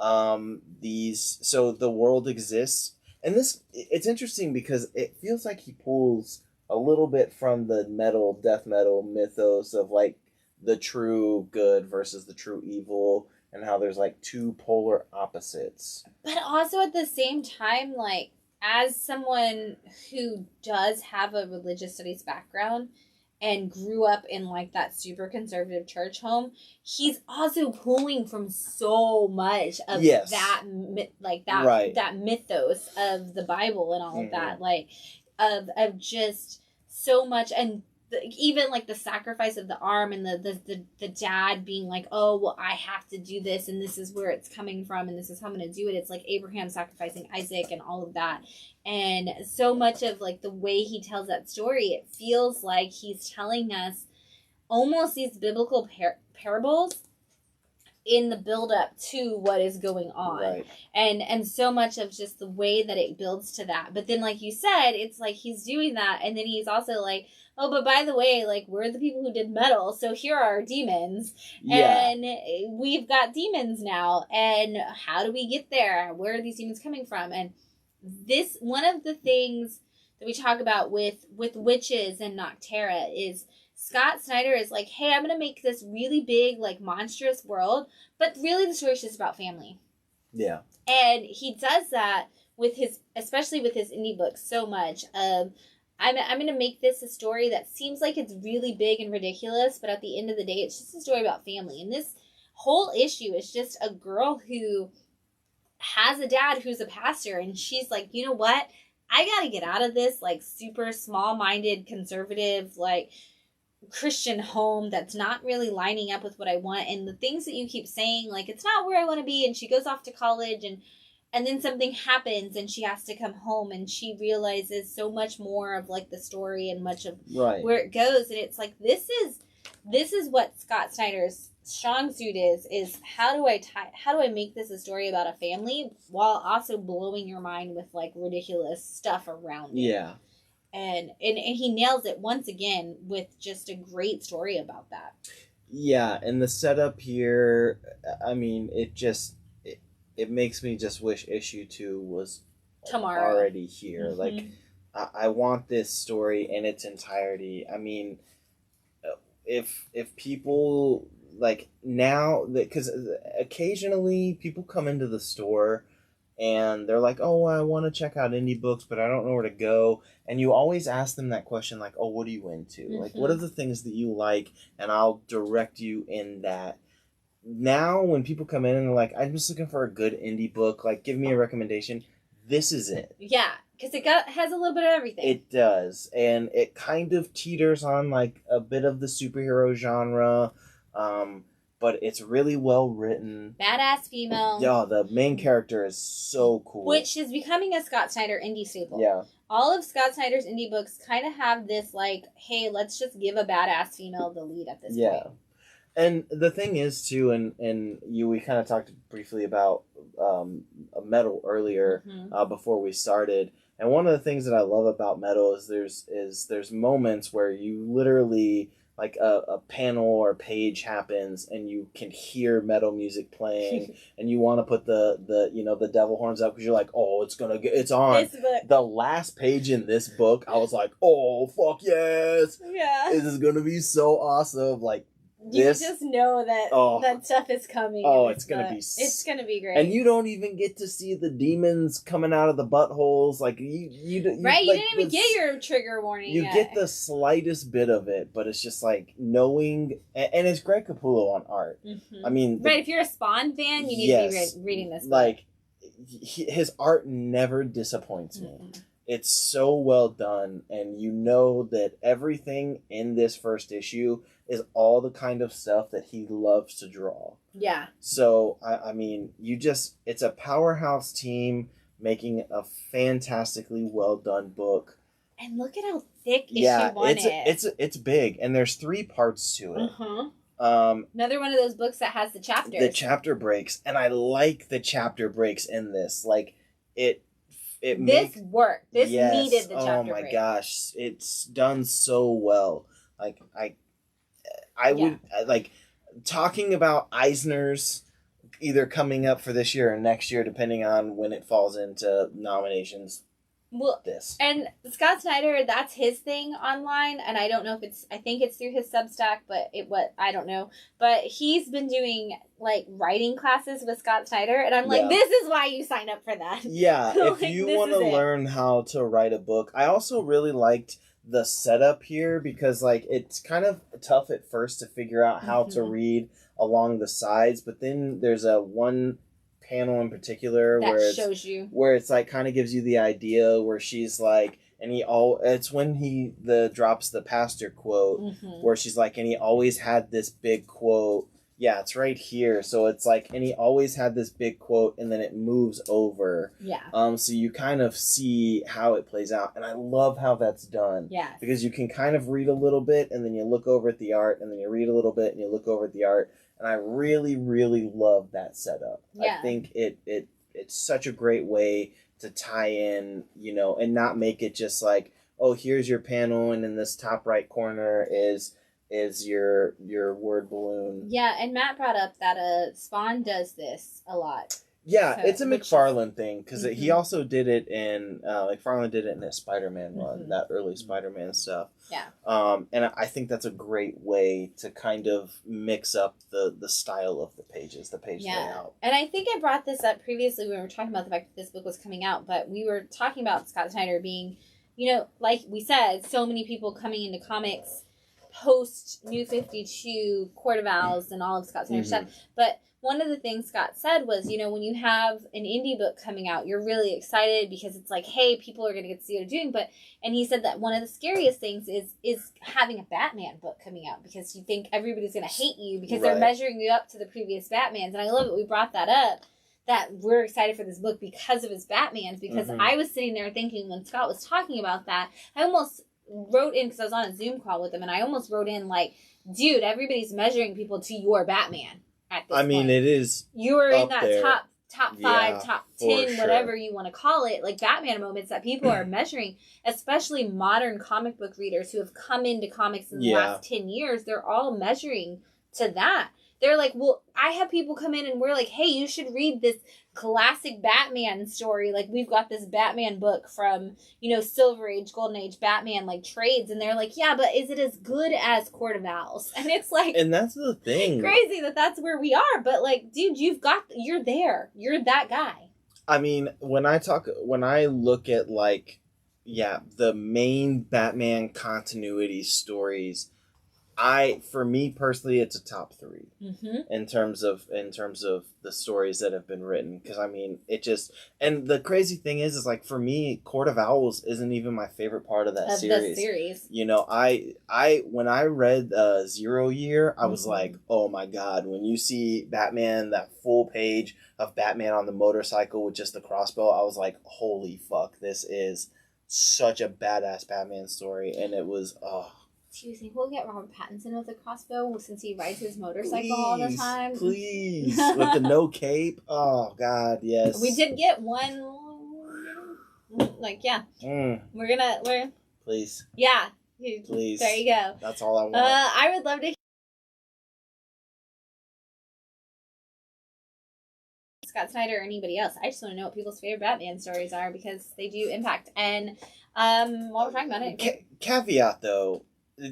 so the world exists, and it's interesting because it feels like he pulls a little bit from the death metal mythos of like the true good versus the true evil, and how there's like two polar opposites. But also at the same time, like, as someone who does have a religious studies background and grew up in like that super conservative church home, he's also pulling from so much of that mythos of the Bible and all of that, like of just so much. And even like the sacrifice of the arm and the dad being like, oh, well, I have to do this, and this is where it's coming from, and this is how I'm going to do it. It's like Abraham sacrificing Isaac and all of that. And so much of like the way he tells that story, it feels like he's telling us almost these biblical parables in the build up to what is going on. Right. And so much of just the way that it builds to that. But then, like you said, it's like he's doing that, and then he's also like, oh, but by the way, like, we're the people who did metal, so here are our demons. Yeah. And we've got demons now, and how do we get there? Where are these demons coming from? And this, one of the things that we talk about with witches and Noctera is Scott Snyder is like, hey, I'm going to make this really big, like, monstrous world, but really the story is just about family. Yeah. And he does that with especially with his indie books so much of, I'm going to make this a story that seems like it's really big and ridiculous, but at the end of the day, it's just a story about family. And this whole issue is just a girl who has a dad who's a pastor, and she's like, you know what? I got to get out of this, like, super small-minded, conservative, like, Christian home that's not really lining up with what I want. And the things that you keep saying, like, it's not where I want to be. And she goes off to college, and then something happens and she has to come home, and she realizes so much more of like the story and much of where it goes. And it's like, this is what Scott Snyder's strong suit is how do I make this a story about a family while also blowing your mind with like ridiculous stuff around it. Yeah. And he nails it once again with just a great story about that. Yeah, and the setup here, I mean, it makes me just wish issue 2 was tomorrow already here. Mm-hmm. Like, I want this story in its entirety. I mean, if people, like, now, because occasionally people come into the store and they're like, oh, I want to check out indie books, but I don't know where to go. And you always ask them that question, like, oh, what are you into? Mm-hmm. Like, what are the things that you like? And I'll direct you in that. now when people come in and they're like, I'm just looking for a good indie book, like, give me a recommendation, this is it. Yeah, because it has a little bit of everything. It does, and it kind of teeters on, like, a bit of the superhero genre, but it's really well written. Badass female. Yeah, the main character is so cool. Which is becoming a Scott Snyder indie staple. Yeah. All of Scott Snyder's indie books kind of have this, like, hey, let's just give a badass female the lead at this point. And the thing is, too, we kind of talked briefly about metal earlier before we started. And one of the things that I love about metal is there's moments where you literally, like, a panel or page happens and you can hear metal music playing and you want to put the devil horns up because you're like, oh, it's on. This book. The last page in this book, I was like, oh, fuck yes. Yeah. This is going to be so awesome. Like, you just know that that stuff is coming. Oh, it's gonna be. It's gonna be great. And you don't even get to see the demons coming out of the buttholes. Like you right? You didn't even get your trigger warning. You get the slightest bit of it, but it's just like knowing. And it's Greg Capullo on art. Mm-hmm. I mean, right? If you're a Spawn fan, you need to be reading this book. Like, his art never disappoints me. Mm-hmm. It's so well done, and you know that everything in this first issue is all the kind of stuff that he loves to draw. Yeah. So, I mean, it's a powerhouse team making a fantastically well done book. And look at how thick issue 1 is. It's big, and there's 3 parts to it. Another one of those books that has the chapters. The chapter breaks, and I like the chapter breaks in this. Like, this worked. This needed the chapter break. Oh my gosh, it's done so well. Like I would like talking about Eisner's either coming up for this year or next year, depending on when it falls into nominations. Well, and Scott Snyder, that's his thing online, and I don't know if I think it's through his Substack, but I don't know. But he's been doing, like, writing classes with Scott Snyder, and I'm like, this is why you sign up for that. Yeah, if you want to learn how to write a book. I also really liked the setup here because, like, it's kind of tough at first to figure out how to read along the sides, but then there's one panel in particular where it's like kind of gives you the idea where she's like, and it's when he drops the pastor quote where she's like, and he always had this big quote. Yeah, it's right here. So it's like, and he always had this big quote, and then it moves over. Yeah. So you kind of see how it plays out, and I love how that's done. Yeah. Because you can kind of read a little bit, and then you look over at the art, and then you read a little bit, and you look over at the art. And I really, really love that setup. Yeah. I think it's such a great way to tie in, and not make it just like, oh, here's your panel, and in this top right corner is your word balloon. Yeah, and Matt brought up that Spawn does this a lot. Yeah, it's a McFarlane thing, because he also did it in, McFarlane did it in his Spider-Man run, that early Spider-Man stuff. Yeah. And I think that's a great way to kind of mix up the style of the pages, the page layout. And I think I brought this up previously when we were talking about the fact that this book was coming out, but we were talking about Scott Snyder being, like we said, so many people coming into comics post New 52, Court of Owls, and all of Scott Snyder's stuff, but one of the things Scott said was, when you have an indie book coming out, you're really excited because it's like, hey, people are going to get to see what you're doing. And he said that one of the scariest things is having a Batman book coming out because you think everybody's going to hate you because they're measuring you up to the previous Batmans. And I love it. We brought that up, that we're excited for this book because of his Batmans, because I was sitting there thinking when Scott was talking about that, I almost wrote in, because I was on a Zoom call with him, and I almost wrote in like, dude, everybody's measuring people to your Batman. I mean, it is. You're in that there. top 5, top 10, whatever you want to call it, like Batman moments that people are measuring, especially modern comic book readers who have come into comics in the last 10 years. They're all measuring to that. They're like, well, I have people come in and we're like, hey, you should read this classic Batman story. Like, we've got this Batman book from, Silver Age, Golden Age Batman, like, trades. And they're like, yeah, but is it as good as Court of Owls? And it's like... And that's the thing. Crazy that's where we are. But, like, dude, you're there. You're that guy. I mean, when I look at, like, the main Batman continuity stories... for me personally, it's a top 3 Mm-hmm. in terms of the stories that have been written. Because I mean, it just, and the crazy thing is like for me, Court of Owls isn't even my favorite part of that series. The series. You know, I when I read Zero Year, I was like, oh my god, when you see Batman, that full page of Batman on the motorcycle with just the crossbow, I was like, holy fuck, this is such a badass Batman story, and it was Do you think we'll get Robert Pattinson with a crossbow since he rides his motorcycle all the time? Please, with the no cape. Oh God, yes. We did get one. Like yeah, we're please. Yeah, Please. There you go. That's all I want. I would love to. Scott Snyder or anybody else. I just want to know what people's favorite Batman stories are because they do impact. And while we're talking about it, caveat though.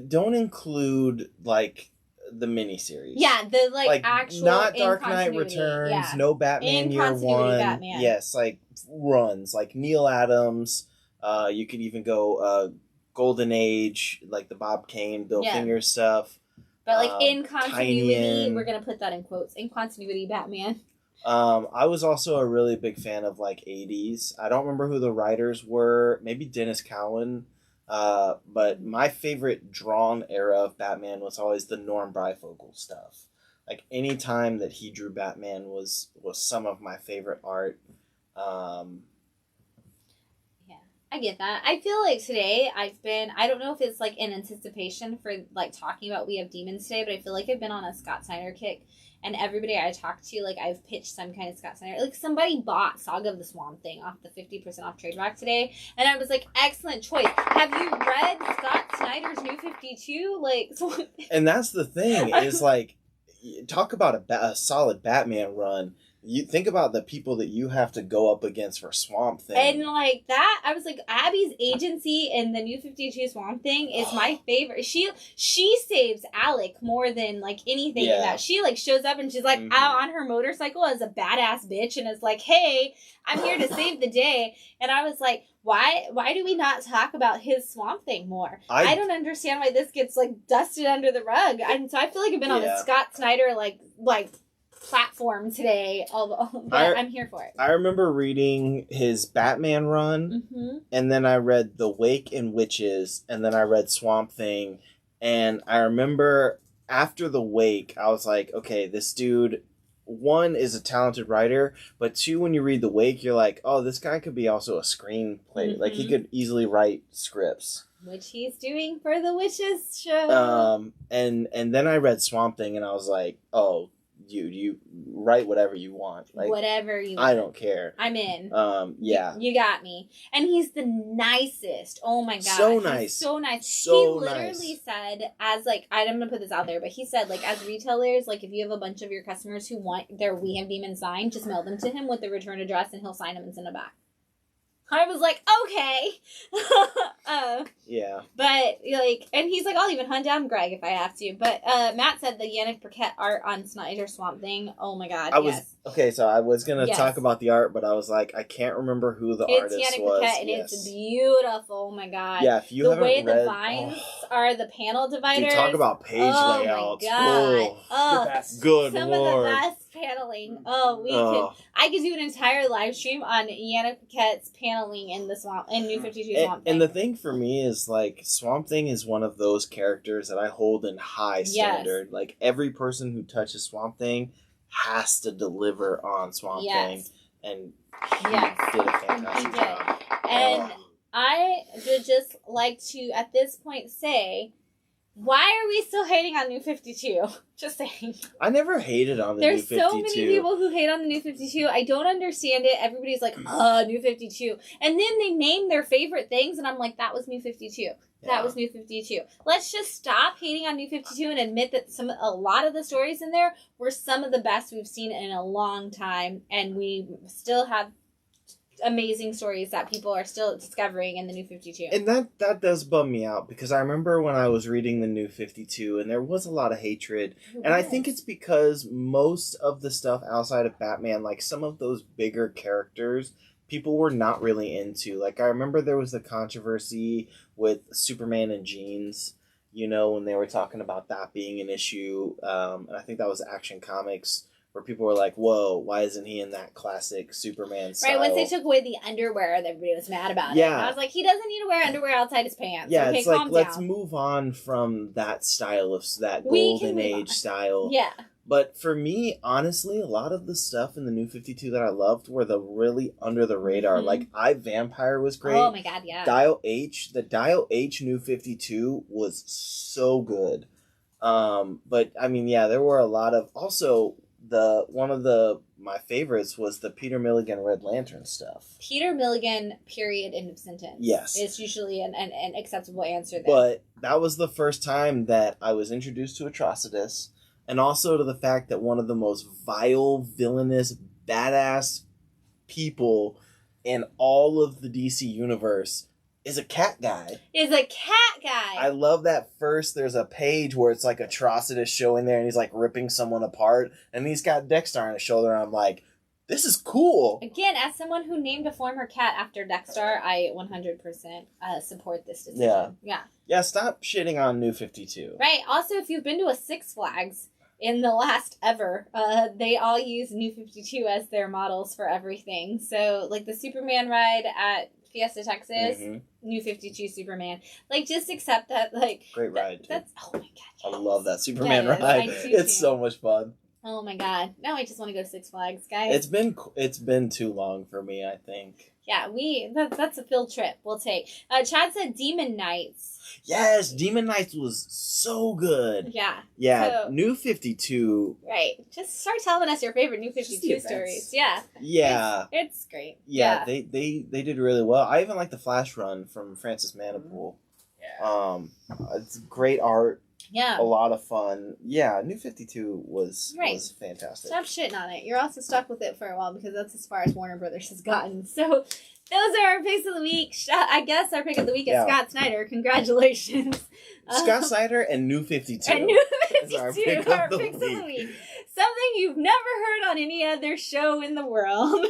Don't include like the miniseries. Yeah, the like actual not Dark Knight Returns, yeah. no Batman Year One. Batman. Yes, like runs like Neil Adams. You could even go Golden Age, like the Bob Kane, Bill Finger stuff. But like in continuity, Tynion. we're gonna put that in quotes. In continuity, Batman. I was also a really big fan of like 80s. I don't remember who the writers were. Maybe Dennis Cowan. But my favorite drawn era of Batman was always the Norm Breyfogle stuff. Like any time that he drew Batman was some of my favorite art. Yeah, I get that. I feel like today I don't know if it's like in anticipation for like talking about We Have Demons today, but I feel like I've been on a Scott Snyder kick. And everybody I talk to, like, I've pitched some kind of Scott Snyder. Like, somebody bought Saga of the Swamp Thing off the 50% off trade rack today. And I was like, excellent choice. Have you read Scott Snyder's New 52? Like, and that's the thing, is like, talk about a solid Batman run. You think about the people that you have to go up against for Swamp Thing. And like that, I was like, Abby's agency in the New 52 Swamp Thing is my favorite. She saves Alec more than like anything in that. She like shows up and she's like out on her motorcycle as a badass bitch and is like, hey, I'm here to save the day. And I was like, why do we not talk about his Swamp Thing more? I don't understand why this gets like dusted under the rug. And so I feel like I've been on the Scott Snyder like platform today, but I'm here for it. I remember reading his Batman run, and then I read The Wake and Witches, and then I read Swamp Thing, and I remember after The Wake, I was like, okay, this dude, one, is a talented writer, but two, when you read The Wake, you're like, oh, this guy could be also a screenplay. Like, he could easily write scripts. Which he's doing for the Witches show. And then I read Swamp Thing, and I was like, oh, you write whatever you want. Like, whatever you want. I don't care. I'm in. Yeah. You got me. And he's the nicest. Oh my god. So nice. So nice. So he literally said, as like, I'm gonna put this out there, but he said, like, as retailers, like, if you have a bunch of your customers who want their We Have Demons signed, just mail them to him with the return address and he'll sign them and send them back. I was like, okay. Yeah. But, like, and he's like, I'll even hunt down Greg if I have to. But Matt said the Yannick Burkett art on Snyder Swamp Thing. Oh my god, Okay, so I was going to talk about the art, but I was like, I can't remember who the artist was. It's Yannick Burkett, and it's beautiful. Oh my god. Yeah, if you haven't read... The way the vines are the panel dividers. Dude, talk about page layouts. Oh my god. The best. Good Some lord. of the best paneling. I could do an entire live stream on Yannick Burkett's paneling in the Swamp, in New 52 Swamp Thing. And the thing for me is, like, Swamp Thing is one of those characters that I hold in high standard. Yes. Like, every person who touches Swamp Thing has to deliver on Swamp Thing. And he did a fantastic job. And I would just like to, at this point, say, why are we still hating on New 52? Just saying. I never hated on the New 52. There's so many people who hate on the New 52. I don't understand it. Everybody's like, New 52. And then they name their favorite things, and I'm like, that was New 52. That was New 52. Let's just stop hating on New 52 and admit that a lot of the stories in there were some of the best we've seen in a long time, and we still have amazing stories that people are still discovering in the New 52. And that does bum me out, because I remember when I was reading the New 52 and there was a lot of hatred. And I think it's because most of the stuff outside of Batman, like some of those bigger characters, people were not really into. Like, I remember there was the controversy with Superman and jeans. you know, when they were talking about that being an issue. And I think that was Action Comics, where people were like, whoa, why isn't he in that classic Superman style? Right, once they took away the underwear, everybody was mad about it. Yeah. And I was like, he doesn't need to wear underwear outside his pants. Yeah, okay, it's like, calm let's down. move on from that style of that We can golden move age on. style. Yeah. But for me, honestly, a lot of the stuff in the New 52 that I loved were the really under the radar. Mhm. Like, Vampire was great. Oh my god, yeah. The Dial H New 52 was so good. But I mean, yeah, there were a lot of, also one of my favorites was the Peter Milligan Red Lantern stuff. Peter Milligan, period, end of sentence. Yes. Is usually an acceptable answer there. But that was the first time that I was introduced to Atrocitus, and also to the fact that one of the most vile, villainous, badass people in all of the DC universe is a cat guy. Is a cat guy. I love that first, there's a page where it's like Atrocitus showing there and he's like ripping someone apart and he's got Dexter on his shoulder and I'm like, this is cool. Again, as someone who named a former cat after Dexter, I 100% support this decision. Yeah. Yeah. Yeah, stop shitting on New 52. Right. Also, if you've been to a Six Flags in the last ever, they all use New 52 as their models for everything. So, like the Superman ride at Fiesta, Texas, New 52 Superman. Like, just accept that, like... Great ride, too. That's, oh my god, yes. I love that Superman Yes, ride. I do It's too. so much fun. Oh my god. Now I just want to go to Six Flags, guys. It's been too long for me, I think. Yeah, that's a field trip we'll take. Chad said Demon Knights. Yes, Demon Knights was so good. Yeah. Yeah, So- New 52. Right. Just start telling us your favorite New Just 52 the events. stories. Yeah. Yeah. It's great. Yeah, they did really well. I even like the Flash run from Francis Manipool. Yeah. It's great art, Yeah. a lot of fun. Yeah, New 52 was fantastic. Stop shitting on it. You're also stuck with it for a while because that's as far as Warner Brothers has gotten. So those are our picks of the week. I guess our pick of the week is Yeah. Scott Snyder. Congratulations. Scott Snyder and New 52. And New is our 52 pick are of the picks of the week. week. Something you've never heard on any other show in the world.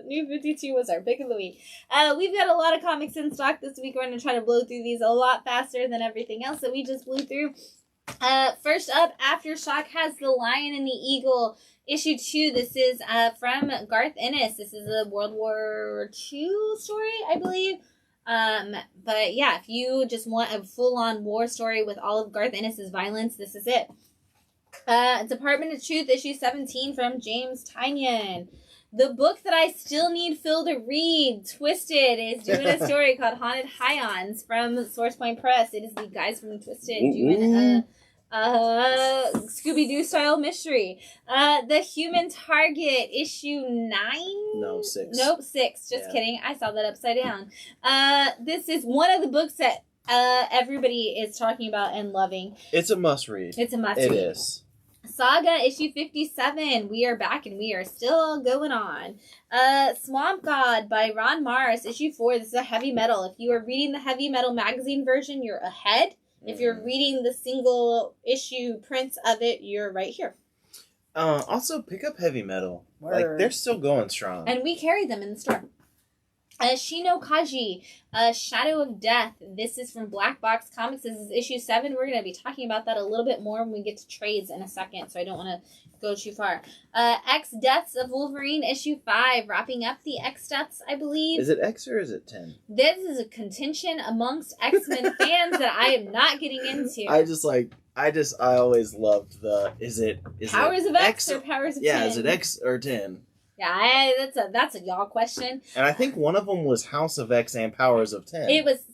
New 52 was our pick of the week. We've got a lot of comics in stock this week. We're going to try to blow through these a lot faster than everything else that we just blew through. First up, Aftershock has The Lion and the Eagle, issue 2. This is from Garth Ennis. This is a World War II story, I believe. But yeah, if you just want a full-on war story with all of Garth Ennis's violence, this is it. Department of Truth, issue 17 from James Tynion. The book that I still need Phil to read, Twisted, is doing a story called Haunted Highons from SourcePoint Press. It is the guys from Twisted doing a Scooby-Doo style mystery. The Human Target, issue 9? No, 6. Nope, 6. Just Yeah. kidding. I saw that upside down. This is one of the books that everybody is talking about and loving. It's a must read. It's a must It read. is. Saga, issue 57. We are back and we are still going on. Swamp God by Ron Mars, issue 4. This is a heavy metal. If you are reading the heavy metal magazine version, you're ahead. If you're reading the single issue prints of it, you're right here. Also, pick up heavy metal. Word. Like, they're still going strong. And we carry them in the store. Shino Kaji, Shadow of Death. This is from Black Box Comics. This is issue 7. We're going to be talking about that a little bit more when we get to trades in a second, so I don't want to go too far. X Deaths of Wolverine, issue 5. Wrapping up the X Deaths, I believe. Is it X or is it 10? This is a contention amongst X-Men fans that I am not getting into. I always loved the, is it Powers of X or Powers of 10? Yeah, is it X or 10? Yeah, that's a y'all question. And I think one of them was House of X and Powers of 10.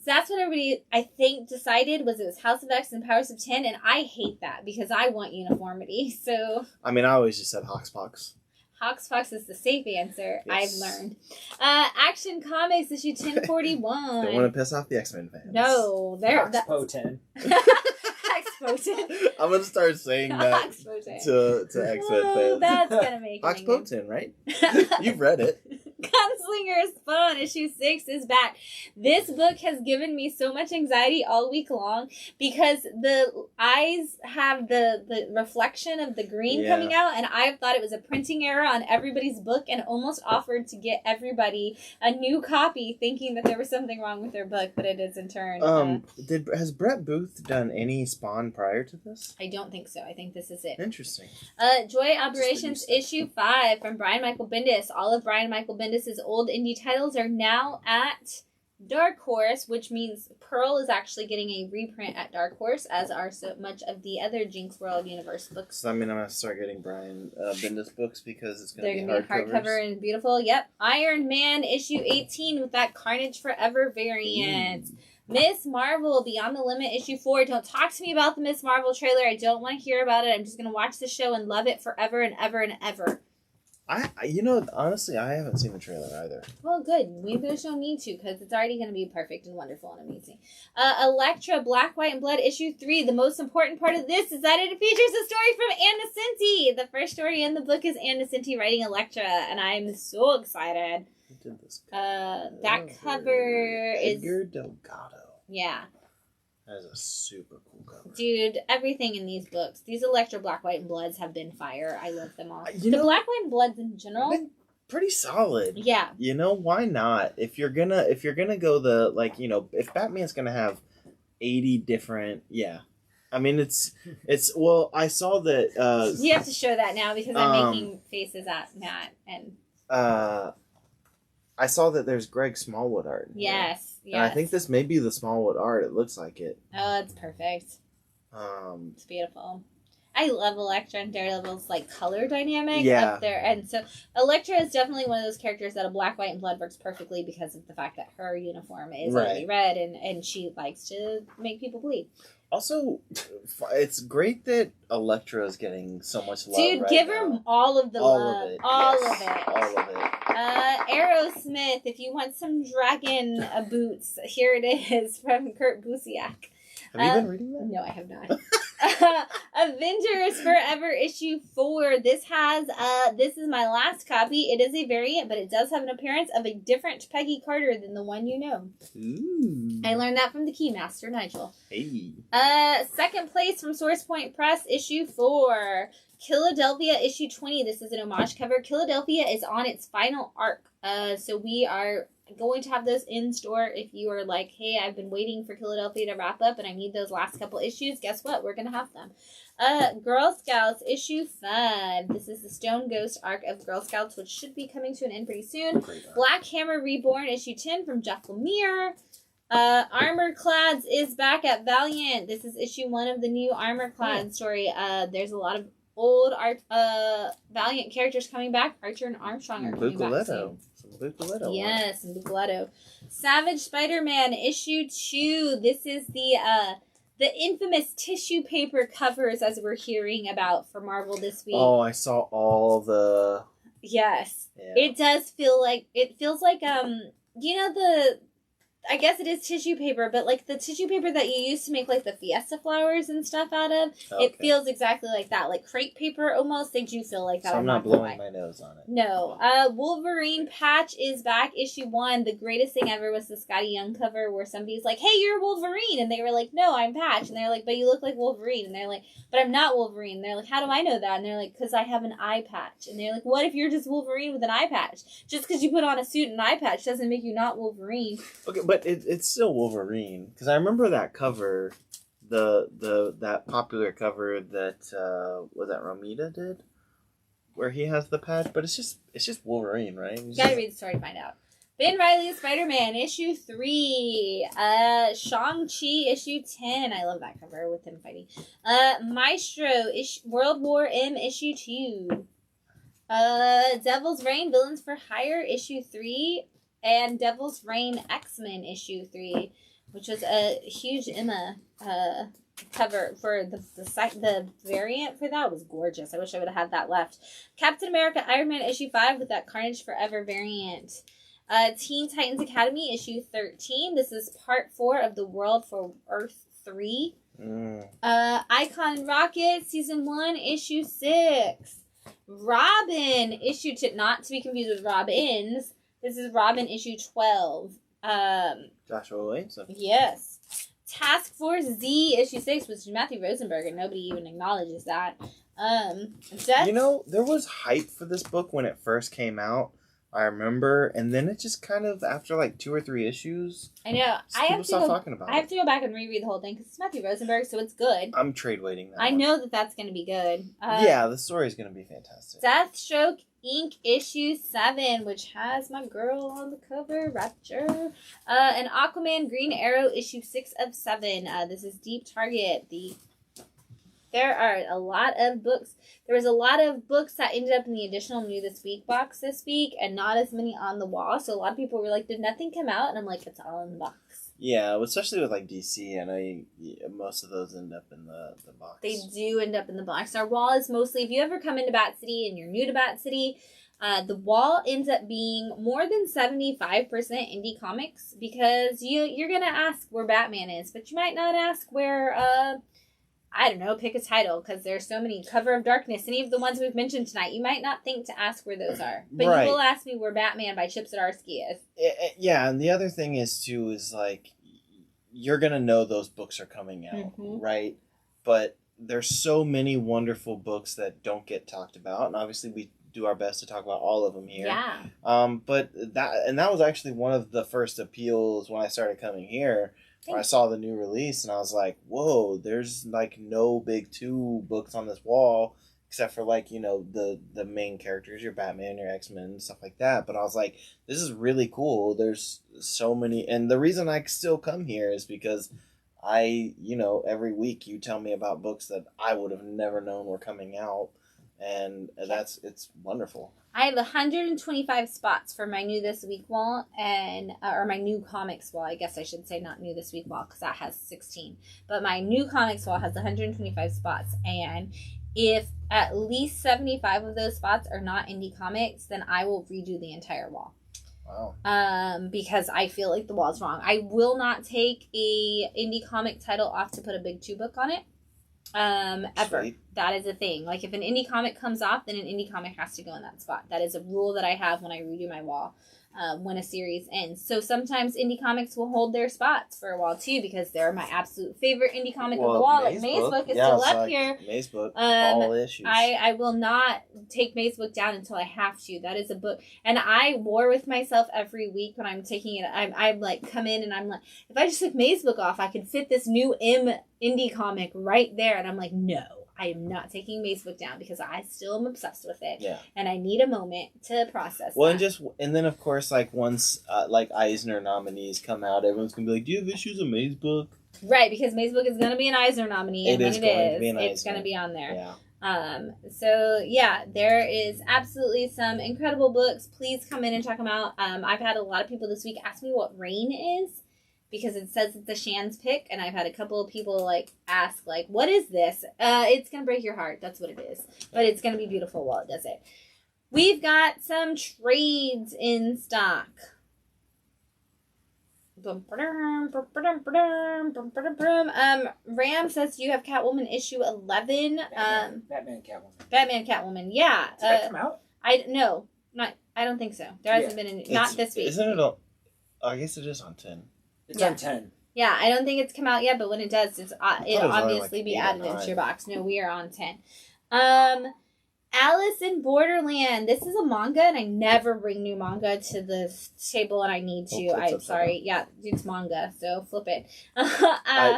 That's what everybody, I think, decided was it was House of X and Powers of 10, and I hate that because I want uniformity, so... I mean, I always just said Hoxpox. Hoxpox is the safe answer, Yes. I've learned. Action Comics, issue 1041. Don't want to piss off the X-Men fans. No, they're... Oxpoten. Expotent. I'm going to start saying that Oxpotent. to X-Men Oh, fans. that's gonna make it. Oxpoten, right? You've read it. Guns Gunslinger Spawn issue 6 is back. This book has given me so much anxiety all week long because the eyes have the reflection of the green coming out, and I thought it was a printing error on everybody's book and almost offered to get everybody a new copy thinking that there was something wrong with their book, but it is in turn. Has Brett Booth done any Spawn prior to this? I don't think so. I think this is it. Interesting. Joy Operations issue 5 from Brian Michael Bendis. All of Brian Michael Bendis' old indie titles are now at Dark Horse, which means Pearl is actually getting a reprint at Dark Horse, as are so much of the other Jinx World Universe books. So I mean, I'm going to start getting Brian Bendis books because it's They're going going to to be hardcover and beautiful. Yep. Iron Man issue 18 with that Carnage Forever variant. Miss Marvel, Beyond the Limit, issue 4. Don't talk to me about the Miss Marvel trailer. I don't want to hear about it. I'm just going to watch the show and love it forever and ever and ever. Honestly, I haven't seen the trailer either. Well, good. We just don't need to because it's already going to be perfect and wonderful and amazing. Elektra, Black, White, and Blood, issue 3. The most important part of this is that it features a story from Ann Nocenti. The first story in the book is Ann Nocenti writing Elektra, and I'm so excited. Who did this? That cover is Edgar Delgado. Yeah. That is a super cool cover. Dude, everything in these books. These Elektra Black, White, and Bloods have been fire. I love them all. You know, Black, White, and Bloods in general. Pretty solid. Yeah. You know, why not? If you're gonna go the, like, you know, if Batman's gonna have 80 different, I mean, it's well, I saw that you have to show that now because I'm making faces at Matt and I saw that there's Greg Smallwood art. Yes. And I think this may be the Smallwood art. It looks like it. Oh, it's perfect. It's beautiful. I love Elektra and Daredevil's like color dynamic up there. And so Elektra is definitely one of those characters that a Black, White, and Blood works perfectly because of the fact that her uniform is only red and she likes to make people bleed. Also, it's great that Elektra is getting so much love. Dude, right give now. her all of the love. Of it. All yes. of it. All of it. Aerosmith, if you want some dragon boots, here it is from Kurt Busiek. Have you been reading that? No, I have not. Avengers Forever issue 4. This is my last copy. It is a variant, but it does have an appearance of a different Peggy Carter than the one you know. Ooh. I learned that from the Keymaster, Nigel. Hey. Second place from Source Point Press, issue 4. Philadelphia, issue 20. This is an homage cover. Philadelphia is on its final arc. So we are going to have those in store. If you are like, hey, I've been waiting for Philadelphia to wrap up and I need those last couple issues, guess what? We're going to have them. Girl Scouts, issue 5. This is the Stone Ghost arc of Girl Scouts, which should be coming to an end pretty soon. Black Hammer Reborn, issue 10 from Jeff Lemire. Armor Clads is back at Valiant. This is issue 1 of the new Armor Clad story. There's a lot of old Valiant characters coming back. Archer and Armstrong are coming back soon. Bucoletto. Yes, and Bucoletto. Savage Spider-Man issue 2. This is the infamous tissue paper covers, as we're hearing about for Marvel this week. Oh, I saw all the. Yes, yeah. It feels like you know I guess it is tissue paper, but like the tissue paper that you used to make like the Fiesta flowers and stuff out of, It feels exactly like that. Like crepe paper almost. They do feel like that. So I'm not blowing my nose on it. No. Wolverine patch is back, issue 1. The greatest thing ever was the Scotty Young cover where somebody's like, hey, you're Wolverine. And they were like, no, I'm Patch. And they're like, but you look like Wolverine. And they're like, but I'm not Wolverine. And they're like, how do I know that? And they're like, because I have an eye patch. And they're like, what if you're just Wolverine with an eye patch? Just because you put on a suit and an eye patch doesn't make you not Wolverine. Okay, but it's still Wolverine. Because I remember that cover, that popular cover that, was that Romita did? Where he has the patch, but it's just Wolverine, right? You gotta read the story to find out. Ben Reilly's Spider-Man, issue 3. Shang-Chi, issue 10. I love that cover with him fighting. Maestro, World War M, issue 2. Devil's Reign, Villains for Hire, issue 3. And Devil's Reign, X-Men, issue 3. Which was a huge Emma cover for the variant for that was gorgeous. I wish I would have had that left. Captain America Iron Man issue 5 with that Carnage Forever variant. Teen Titans Academy issue 13. This is part 4 of the World for Earth 3. Icon Rocket season 1 issue 6. Robin issue 2, not to be confused with Robins. This is Robin issue 12. Joshua Williamson. Yes. Task Force Z issue 6, which is Matthew Rosenberg, and nobody even acknowledges that. You know, there was hype for this book when it first came out. I remember, and then it just kind of, after like 2 or 3 issues, I know. people stopped talking about it. I have to go back and reread the whole thing, because it's Matthew Rosenberg, so it's good. I'm trade waiting that I one. know that that's going to be good. Yeah, the story's going to be fantastic. Deathstroke Inc. issue 7, which has my girl on the cover, Rapture. And Aquaman Green Arrow issue 6 of 7. This is Deep Target. There are a lot of books. There was a lot of books that ended up in the additional New This Week box this week, and not as many on the wall. So a lot of people were like, did nothing come out? And I'm like, it's all in the box. Yeah, especially with like DC, I know most of those end up in the box. They do end up in the box. Our wall is mostly, if you ever come into Bat City and you're new to Bat City, the wall ends up being more than 75% indie comics, because you're going to ask where Batman is, but you might not ask where... I don't know, pick a title, because there's so many. Cover of Darkness, any of the ones we've mentioned tonight, you might not think to ask where those are. But right. You will ask me where Batman by Chip Zdarsky is. Yeah, and the other thing is, too, is like, you're going to know those books are coming out, right? But there's so many wonderful books that don't get talked about, and obviously we do our best to talk about all of them here. Yeah. But that was actually one of the first appeals when I started coming here. I saw the new release and I was like, whoa, there's like no big 2 books on this wall except for like, you know, the main characters, your Batman, your X-Men, stuff like that. But I was like, this is really cool. There's so many. And the reason I still come here is because every week you tell me about books that I would have never known were coming out. And it's wonderful. I have 125 spots for my New This Week wall, or my new comics wall. I guess I should say not New This Week wall, because that has 16. But my new comics wall has 125 spots. And if at least 75 of those spots are not indie comics, then I will redo the entire wall. Wow. Because I feel like the wall's wrong. I will not take a indie comic title off to put a big 2 book on it. Ever. Sweet. That is a thing. Like, if an indie comic comes off, then an indie comic has to go in that spot. That is a rule that I have when I redo my wall when a series ends. So sometimes indie comics will hold their spots for a while too, because they're my absolute favorite indie comic of the wall. Like Maze Book is still up here. Maze Book, all issues. I will not take Maze Book down until I have to. That is a book, and I war with myself every week when I'm taking it. I'm like, come in and I'm like, if I just took Maze Book off, I could fit this new indie comic right there, and I'm like, no. I am not taking Maze Book down because I still am obsessed with it. Yeah. And I need a moment to process and then of course, like, once like Eisner nominees come out, everyone's gonna be like, do you have issues of Maze Book? Right, because Maze Book is gonna be an Eisner nominee, and when it's gonna be on there. Yeah. So yeah, there is absolutely some incredible books. Please come in and check them out. I've had a lot of people this week ask me what Rain is, because it says it's a Shann's pick, and I've had a couple of people like ask, like, what is this? It's gonna break your heart. That's what it is. But it's gonna be beautiful while it does it. We've got some trades in stock. Ram says you have Catwoman issue 11. Batman Catwoman. Yeah. Did that come out? I don't think so. There hasn't been any. Not this week. Isn't it? I guess it is on 10. It's on 10. Yeah, I don't think it's come out yet, but when it does, it'll obviously be added into your box. No, we are on 10. Alice in Borderland. This is a manga, and I never bring new manga to the table, and I need to. I'm sorry. Yeah, it's manga, so flip it.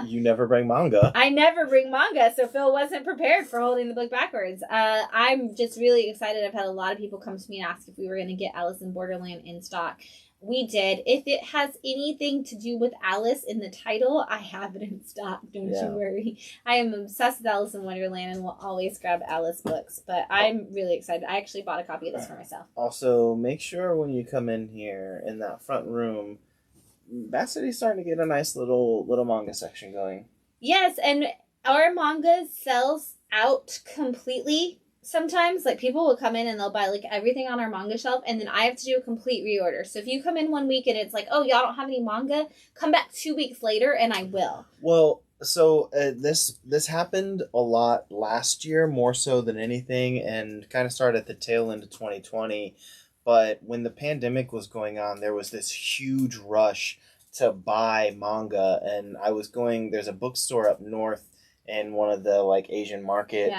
You never bring manga. I never bring manga, so Phil wasn't prepared for holding the book backwards. I'm just really excited. I've had a lot of people come to me and ask if we were going to get Alice in Borderland in stock. We did. If it has anything to do with Alice in the title, I have it in stock. Don't you worry. I am obsessed with Alice in Wonderland and will always grab Alice books. But I'm really excited. I actually bought a copy of this for myself. Also, make sure when you come in here in that front room, Bat City's starting to get a nice little manga section going. Yes, and our manga sells out completely. Sometimes, like, people will come in and they'll buy, like, everything on our manga shelf, and then I have to do a complete reorder. So if you come in one week and it's like, oh, y'all don't have any manga, come back 2 weeks later and I will. Well, so this happened a lot last year, more so than anything, and kind of started at the tail end of 2020. But when the pandemic was going on, there was this huge rush to buy manga, and there's a bookstore up north in one of the like Asian market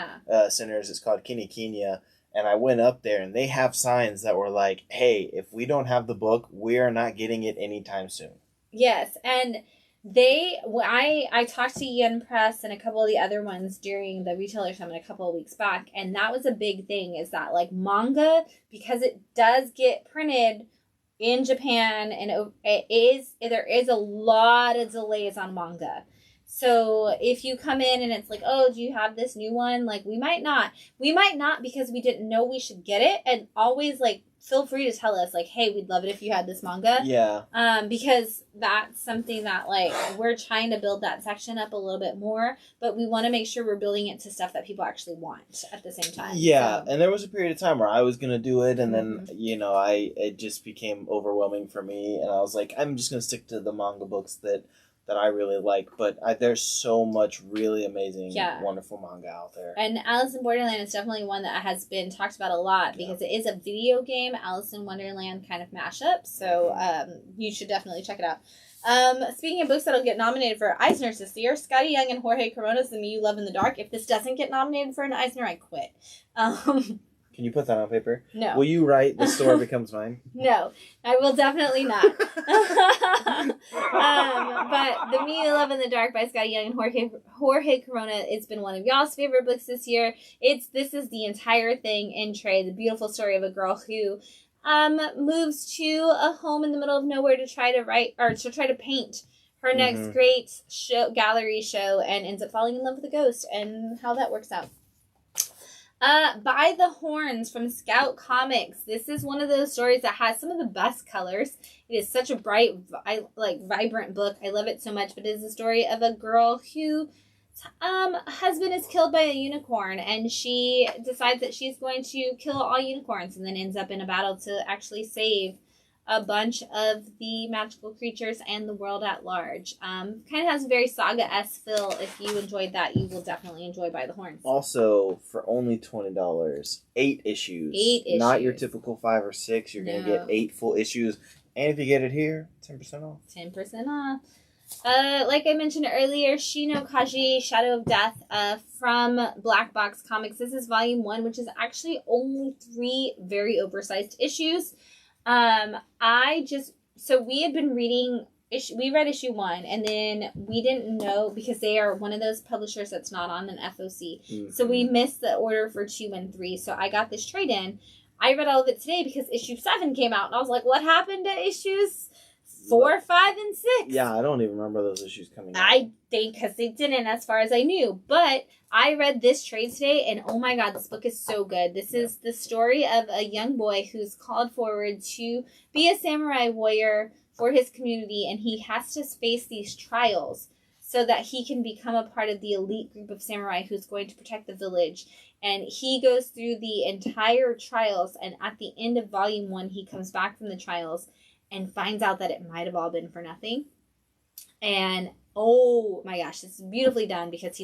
centers. It's called Kinokuniya. And I went up there, and they have signs that were like, hey, if we don't have the book, we are not getting it anytime soon. Yes, and I talked to Yen Press and a couple of the other ones during the retailer summit a couple of weeks back, and that was a big thing, is that like manga, because it does get printed in Japan, and there is a lot of delays on manga. So if you come in and it's like, oh, do you have this new one? Like, we might not because we didn't know we should get it. And always like, feel free to tell us like, hey, we'd love it if you had this manga. Yeah. Because that's something that like, we're trying to build that section up a little bit more, but we want to make sure we're building it to stuff that people actually want at the same time. Yeah. So. And there was a period of time where I was going to do it. And then, it just became overwhelming for me. And I was like, I'm just going to stick to the manga books that I really like, but there's so much really amazing, wonderful manga out there. And Alice in Borderland is definitely one that has been talked about a lot because it is a video game Alice in Wonderland kind of mashup, so you should definitely check it out. Speaking of books that'll get nominated for Eisners this year, Scotty Young and Jorge Corona's The Me You Love in the Dark. If this doesn't get nominated for an Eisner, I quit. Can you put that on paper? No. Will you write The Store Becomes Mine? No, I will definitely not. But The Me You Love in the Dark by Scott Young and Jorge Corona, it's been one of y'all's favorite books this year. This is the entire thing in trade, the beautiful story of a girl who moves to a home in the middle of nowhere to try to paint her next great gallery show, and ends up falling in love with a ghost, and how that works out. By the Horns from Scout Comics. This is one of those stories that has some of the best colors. It is such a bright, vibrant book. I love it so much. But it is the story of a girl who husband is killed by a unicorn, and she decides that she's going to kill all unicorns, and then ends up in a battle to actually save a bunch of the magical creatures and the world at large. Kind of has a very saga-esque feel. If you enjoyed that, you will definitely enjoy By the Horns. Also, for only $20, 8 issues. 8 issues. Not your typical 5 or 6. You're going to get 8 full issues. And if you get it here, 10% off. 10% off. Like I mentioned earlier, Shino Kaji, Shadow of Death, from Black Box Comics. This is volume 1, which is actually only 3 very oversized issues. We had been reading, we read issue 1, and then we didn't know, because they are one of those publishers that's not on an FOC. Mm-hmm. So we missed the order for 2 and 3. So I got this trade in. I read all of it today because issue 7 came out, and I was like, what happened to issues 4, 5, and 6? Yeah, I don't even remember those issues coming out. I think because they didn't, as far as I knew. But I read this trade today, and oh my god, this book is so good. This is the story of a young boy who's called forward to be a samurai warrior for his community, and he has to face these trials so that he can become a part of the elite group of samurai who's going to protect the village. And he goes through the entire trials, and at the end of volume 1, he comes back from the trials and finds out that it might have all been for nothing. And oh my gosh, it's beautifully done because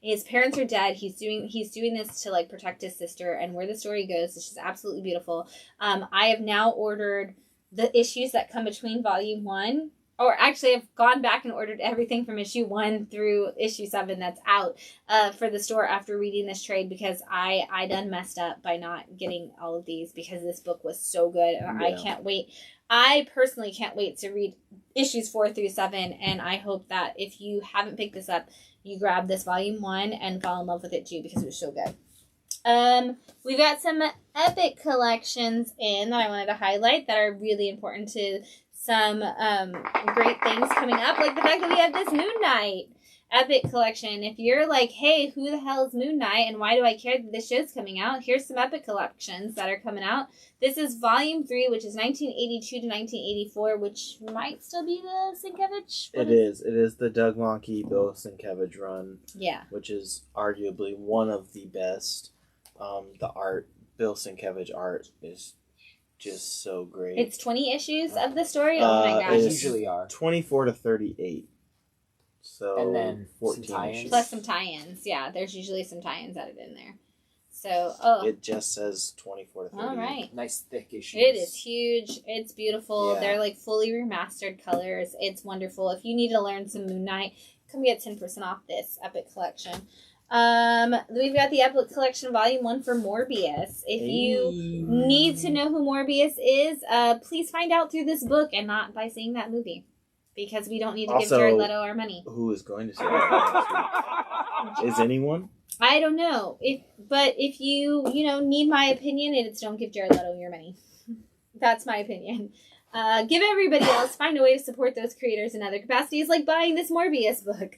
his parents are dead. He's doing this to like protect his sister, and where the story goes, it's just absolutely beautiful. I have now ordered the issues that come between volume 1. Or actually, I've gone back and ordered everything from issue 1 through issue 7 that's out for the store after reading this trade, because I done messed up by not getting all of these because this book was so good. Yeah. I can't wait. I personally can't wait to read issues 4 through 7, and I hope that if you haven't picked this up, you grab this volume 1 and fall in love with it too, because it was so good. We've got some epic collections in that I wanted to highlight that are really important to some great things coming up, like the fact that we have this Moon Knight epic collection. If you're like, hey, who the hell is Moon Knight and why do I care that this show's coming out, here's some epic collections that are coming out. This is volume 3, which is 1982 to 1984, which might still be the Sienkiewicz. It is the Doug Mahnke, Bill Sienkiewicz run. Yeah. Which is arguably one of the best. The art, Bill Sienkiewicz art, is just so great. It's 20 issues of the story. Oh my gosh. Usually are 24 to 38. So and then 14 some tie-ins. Plus some tie-ins. Yeah, there's usually some tie-ins added in there. So, It just says 24 to 30. all right. Nice thick issues. It is huge. It's beautiful. Yeah. They're like fully remastered colors. It's wonderful. If you need to learn some Moon Knight, come get 10% off this Epic Collection. We've got the Epic Collection Volume 1 for Morbius. If you need to know who Morbius is, please find out through this book and not by seeing that movie. Because we don't need to give Also, Jared Leto our money. Who is going to see that next week? Is anyone? I don't know. If you need my opinion, it's don't give Jared Leto your money. That's my opinion. Give everybody else. Find a way to support those creators in other capacities, like buying this Morbius book.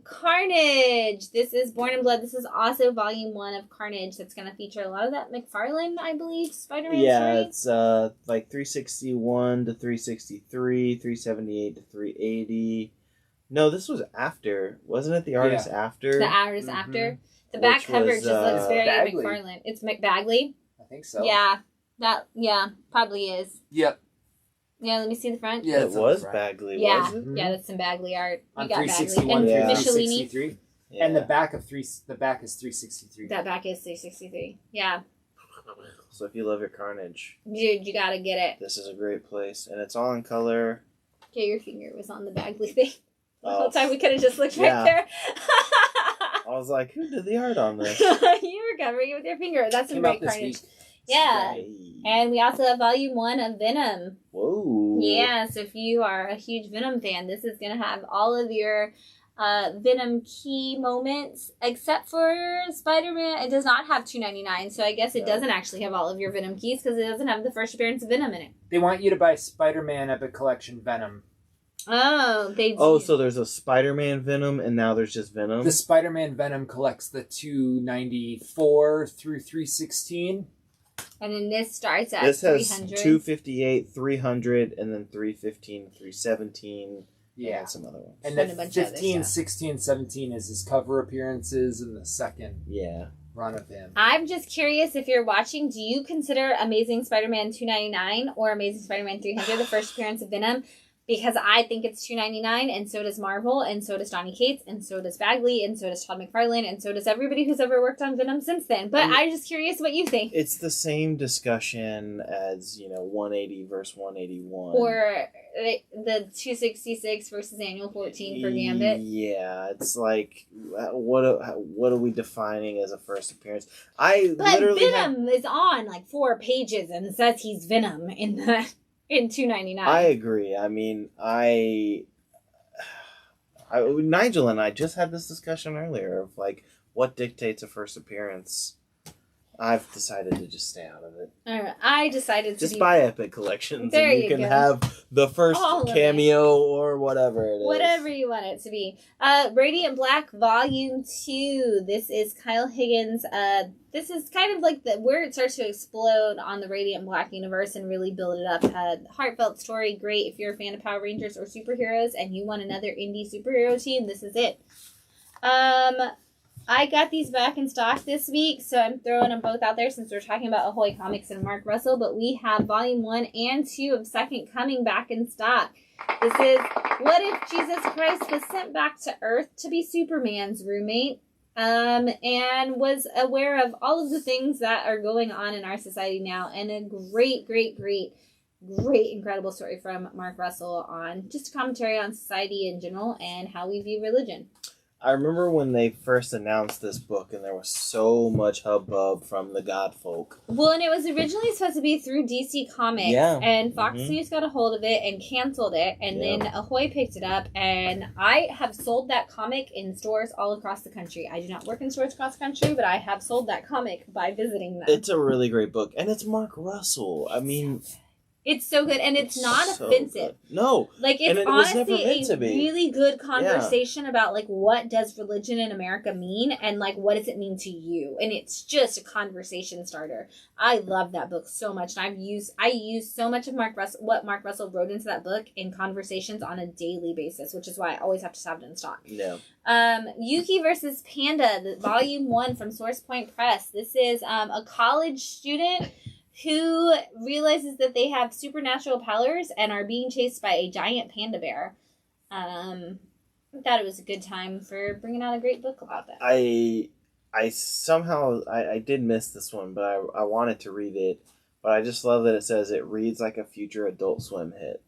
Carnage. This is Born in Blood. This is also Volume 1 of Carnage. That's going to feature a lot of that McFarlane, I believe, Spider-Man story. It's like 361 to 363, 378 to 380. No, this was after. Wasn't it the artist after? The hours after. The back Which cover was, just looks very Bagley. McFarlane. It's McBagley. I think so. Yeah. Probably is. Yep. Yeah, let me see the front. Yeah, It was Bagley, Yeah, was it? yeah, that's some Bagley art. We On got Bagley 361 and through Yeah. Michelini. 363. Yeah. And the back is 363. That back is 363. Yeah, So if you love your Carnage, dude, you gotta get it. this is a great place. And it's all in color. Okay, your finger was on the Bagley thing. The whole Oh. time we could have just looked Yeah. right there. I was like, who did the art on this? You were covering it with your finger. That's some Came great out this Carnage. week. Yeah, Hey. and we also have Volume 1 of Venom. Whoa. Yeah, so if you are a huge Venom fan, this is going to have all of your Venom key moments, except for Spider-Man. It does not have 299, so I guess it No. doesn't actually have all of your Venom keys because it doesn't have the first appearance of Venom in it. They want you to buy Spider-Man Epic Collection Venom. Oh, they do. Oh, so there's a Spider-Man Venom, and now there's just Venom? The Spider-Man Venom collects the 294 through 316. And then this starts at This has 300. 258, 300, and then 315, 317, Yeah. and some other ones. And And a then bunch of others, 15, yeah. 16, 17 is his cover appearances in the second Yeah. run of him. I'm just curious, if you're watching, do you consider Amazing Spider-Man 299 or Amazing Spider-Man 300 the first appearance of Venom? Because I think it's 299, and so does Marvel, and so does Donny Cates, and so does Bagley, and so does Todd McFarlane, and so does everybody who's ever worked on Venom since then. But I'm just curious what you think. It's the same discussion as, 180 versus 181. Or the 266 versus Annual 14 for Gambit. Yeah, it's like, what are we defining as a first appearance? I But literally Venom is on like 4 pages and says he's Venom in 299. I agree. I mean, Nigel and I just had this discussion earlier of like what dictates a first appearance. I've decided to just stay out of it. Alright, I decided to Just be buy Epic Collections There and you you can go. have the first All of it. cameo or whatever it is. whatever you want it to be. Radiant Black Volume 2. This is Kyle Higgins. This is kind of like where it starts to explode on the Radiant Black universe and really build it up. Heartfelt story, great if you're a fan of Power Rangers or superheroes and you want another indie superhero team, this is it. I got these back in stock this week, so I'm throwing them both out there since we're talking about Ahoy Comics and Mark Russell, but we have Volume 1 and 2 of Second Coming back in stock. This is What If Jesus Christ was sent back to Earth to be Superman's roommate, and was aware of all of the things that are going on in our society now, and a great, incredible story from Mark Russell on just a commentary on society in general and how we view religion. I remember when they first announced this book and there was so much hubbub from the God folk. Well, and it was originally supposed to be through DC Comics, Yeah. and Fox Mhm. News got a hold of it and canceled it, and Yeah. then Ahoy picked it up, and I have sold that comic in stores all across the country. I do not work in stores across the country, but I have sold that comic by visiting them. It's a really great book. And it's Mark Russell. I mean, It's so good, and it's not so offensive. good. No. Like, And it's it was never honestly meant a to be. really good conversation about, like, what does religion in America mean, and, like, what does it mean to you? And it's just a conversation starter. I love that book so much, and I use so much of what Mark Russell wrote into that book in conversations on a daily basis, which is why I always have to have it in stock. No. Yuki versus Panda, the Volume 1 from Source Point Press. This is a college student who realizes that they have supernatural powers and are being chased by a giant panda bear. I thought it was a good time for bringing out a great book about that. I I did miss this one, but I wanted to read it. But I just love that it says it reads like a future Adult Swim hit.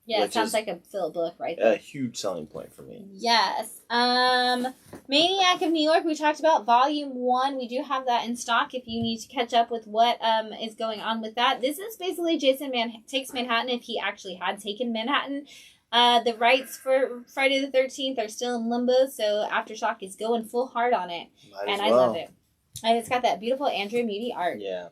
Yeah, it sounds like a Phil book right there. A huge selling point for me. Yes. Maniac of New York, we talked about Volume 1. We do have that in stock if you need to catch up with what is going on with that. This is basically Jason takes Manhattan if he actually had taken Manhattan. The rights for Friday the 13th are still in limbo, so Aftershock is going full hard on it. I love it. And it's got that beautiful Andrea Moody art. Yeah.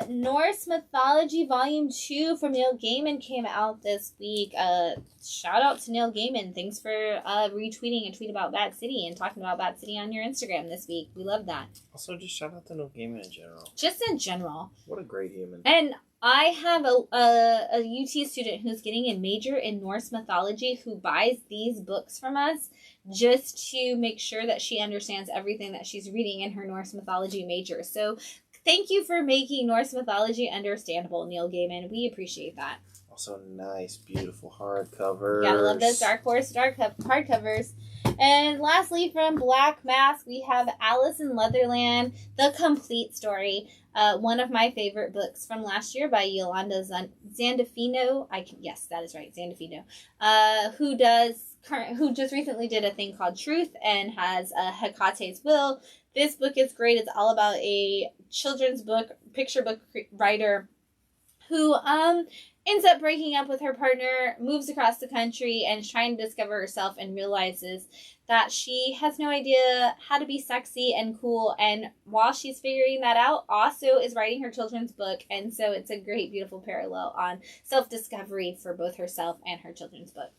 Norse Mythology Volume 2 from Neil Gaiman came out this week. Shout out to Neil Gaiman. Thanks for retweeting a tweet about Bad City and talking about Bad City on your Instagram this week. We love that. Also, just shout out to Neil Gaiman in general. Just in general. What a great human. And I have a UT student who's getting a major in Norse mythology who buys these books from us just to make sure that she understands everything that she's reading in her Norse mythology major. So thank you for making Norse mythology understandable, Neil Gaiman. We appreciate that. Also nice, beautiful hardcovers. Yeah, I love those Dark Horse hardcovers. And lastly, from Black Mask, we have Alice in Leatherland, The Complete Story. One of my favorite books from last year by Yolanda Zandafino. Yes, that is right, Zandafino. Who just recently did a thing called Truth and has Hecate's Will. This book is great. It's all about a children's book, picture book writer who ends up breaking up with her partner, moves across the country, and is trying to discover herself and realizes that she has no idea how to be sexy and cool. And while she's figuring that out, also is writing her children's book. And so it's a great, beautiful parallel on self-discovery for both herself and her children's book.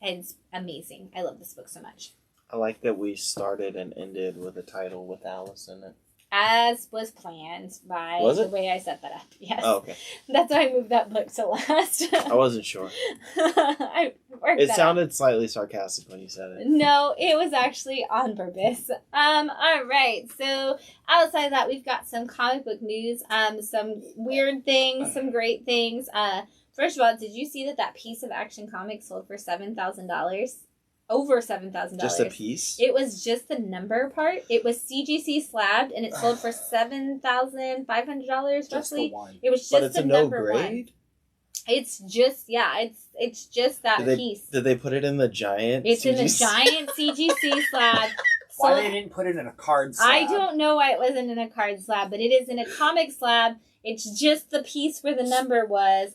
And it's amazing. I love this book so much. I like that we started and ended with a title with Alice in it. As was planned by the way I set that up. Yes. Oh, okay. That's why I moved that book to last. I wasn't sure. It sounded slightly sarcastic when you said it. No, it was actually on purpose. All right. So outside of that, we've got some comic book news. Some weird things, some great things. First of all, did you see that piece of Action Comics sold for $7,000? Over $7,000. Just a piece? It was just the number part. It was CGC slabbed, and it sold for $7,500 roughly. It was just the number one. It's just it's just that piece. Did they put it in the giant? It's in the giant CGC slab. Why they didn't put it in a card slab? I don't know why it wasn't in a card slab, but it is in a comic slab. It's just the piece where the number was.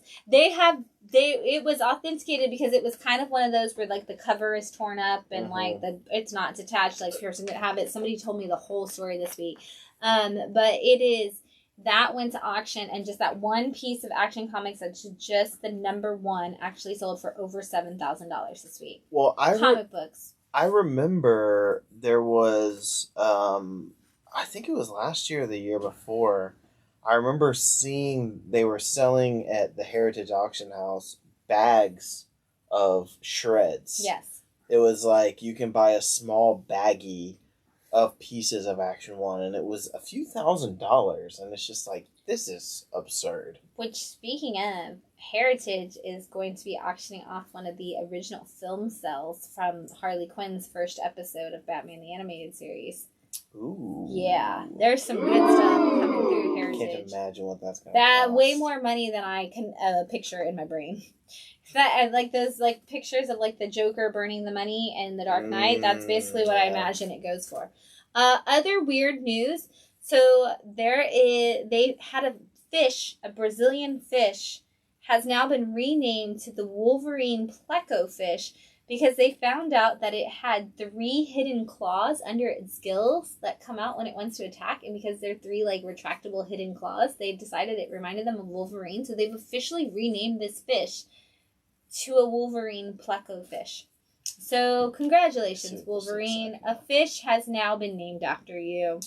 It was authenticated because it was kind of one of those where like the cover is torn up and like it's not detached like the person didn't have it. Somebody told me the whole story this week. But it is that went to auction and just that one piece of Action Comics that's just the number one actually sold for over $7,000 this week. Well, comic books. I remember there was I think it was last year or the year before. I remember seeing they were selling at the Heritage Auction House bags of shreds. Yes. It was like you can buy a small baggie of pieces of Action 1, and it was a few $1,000s, and it's just like, this is absurd. Which, speaking of, Heritage is going to be auctioning off one of the original film cells from Harley Quinn's first episode of Batman the Animated Series. Ooh. Yeah, there's some good stuff coming through Heritage. Can't imagine what that's going to cost. Way more money than I can picture in my brain. That like those like pictures of like the Joker burning the money in The Dark Knight. That's basically what I imagine it goes for. Other weird news. So they had a fish, a Brazilian fish, has now been renamed to the Wolverine pleco fish. Because they found out that it had 3 hidden claws under its gills that come out when it wants to attack. And because they're 3 like retractable hidden claws, they decided it reminded them of Wolverine. So they've officially renamed this fish to a Wolverine pleco fish. So congratulations, Wolverine. A fish has now been named after you.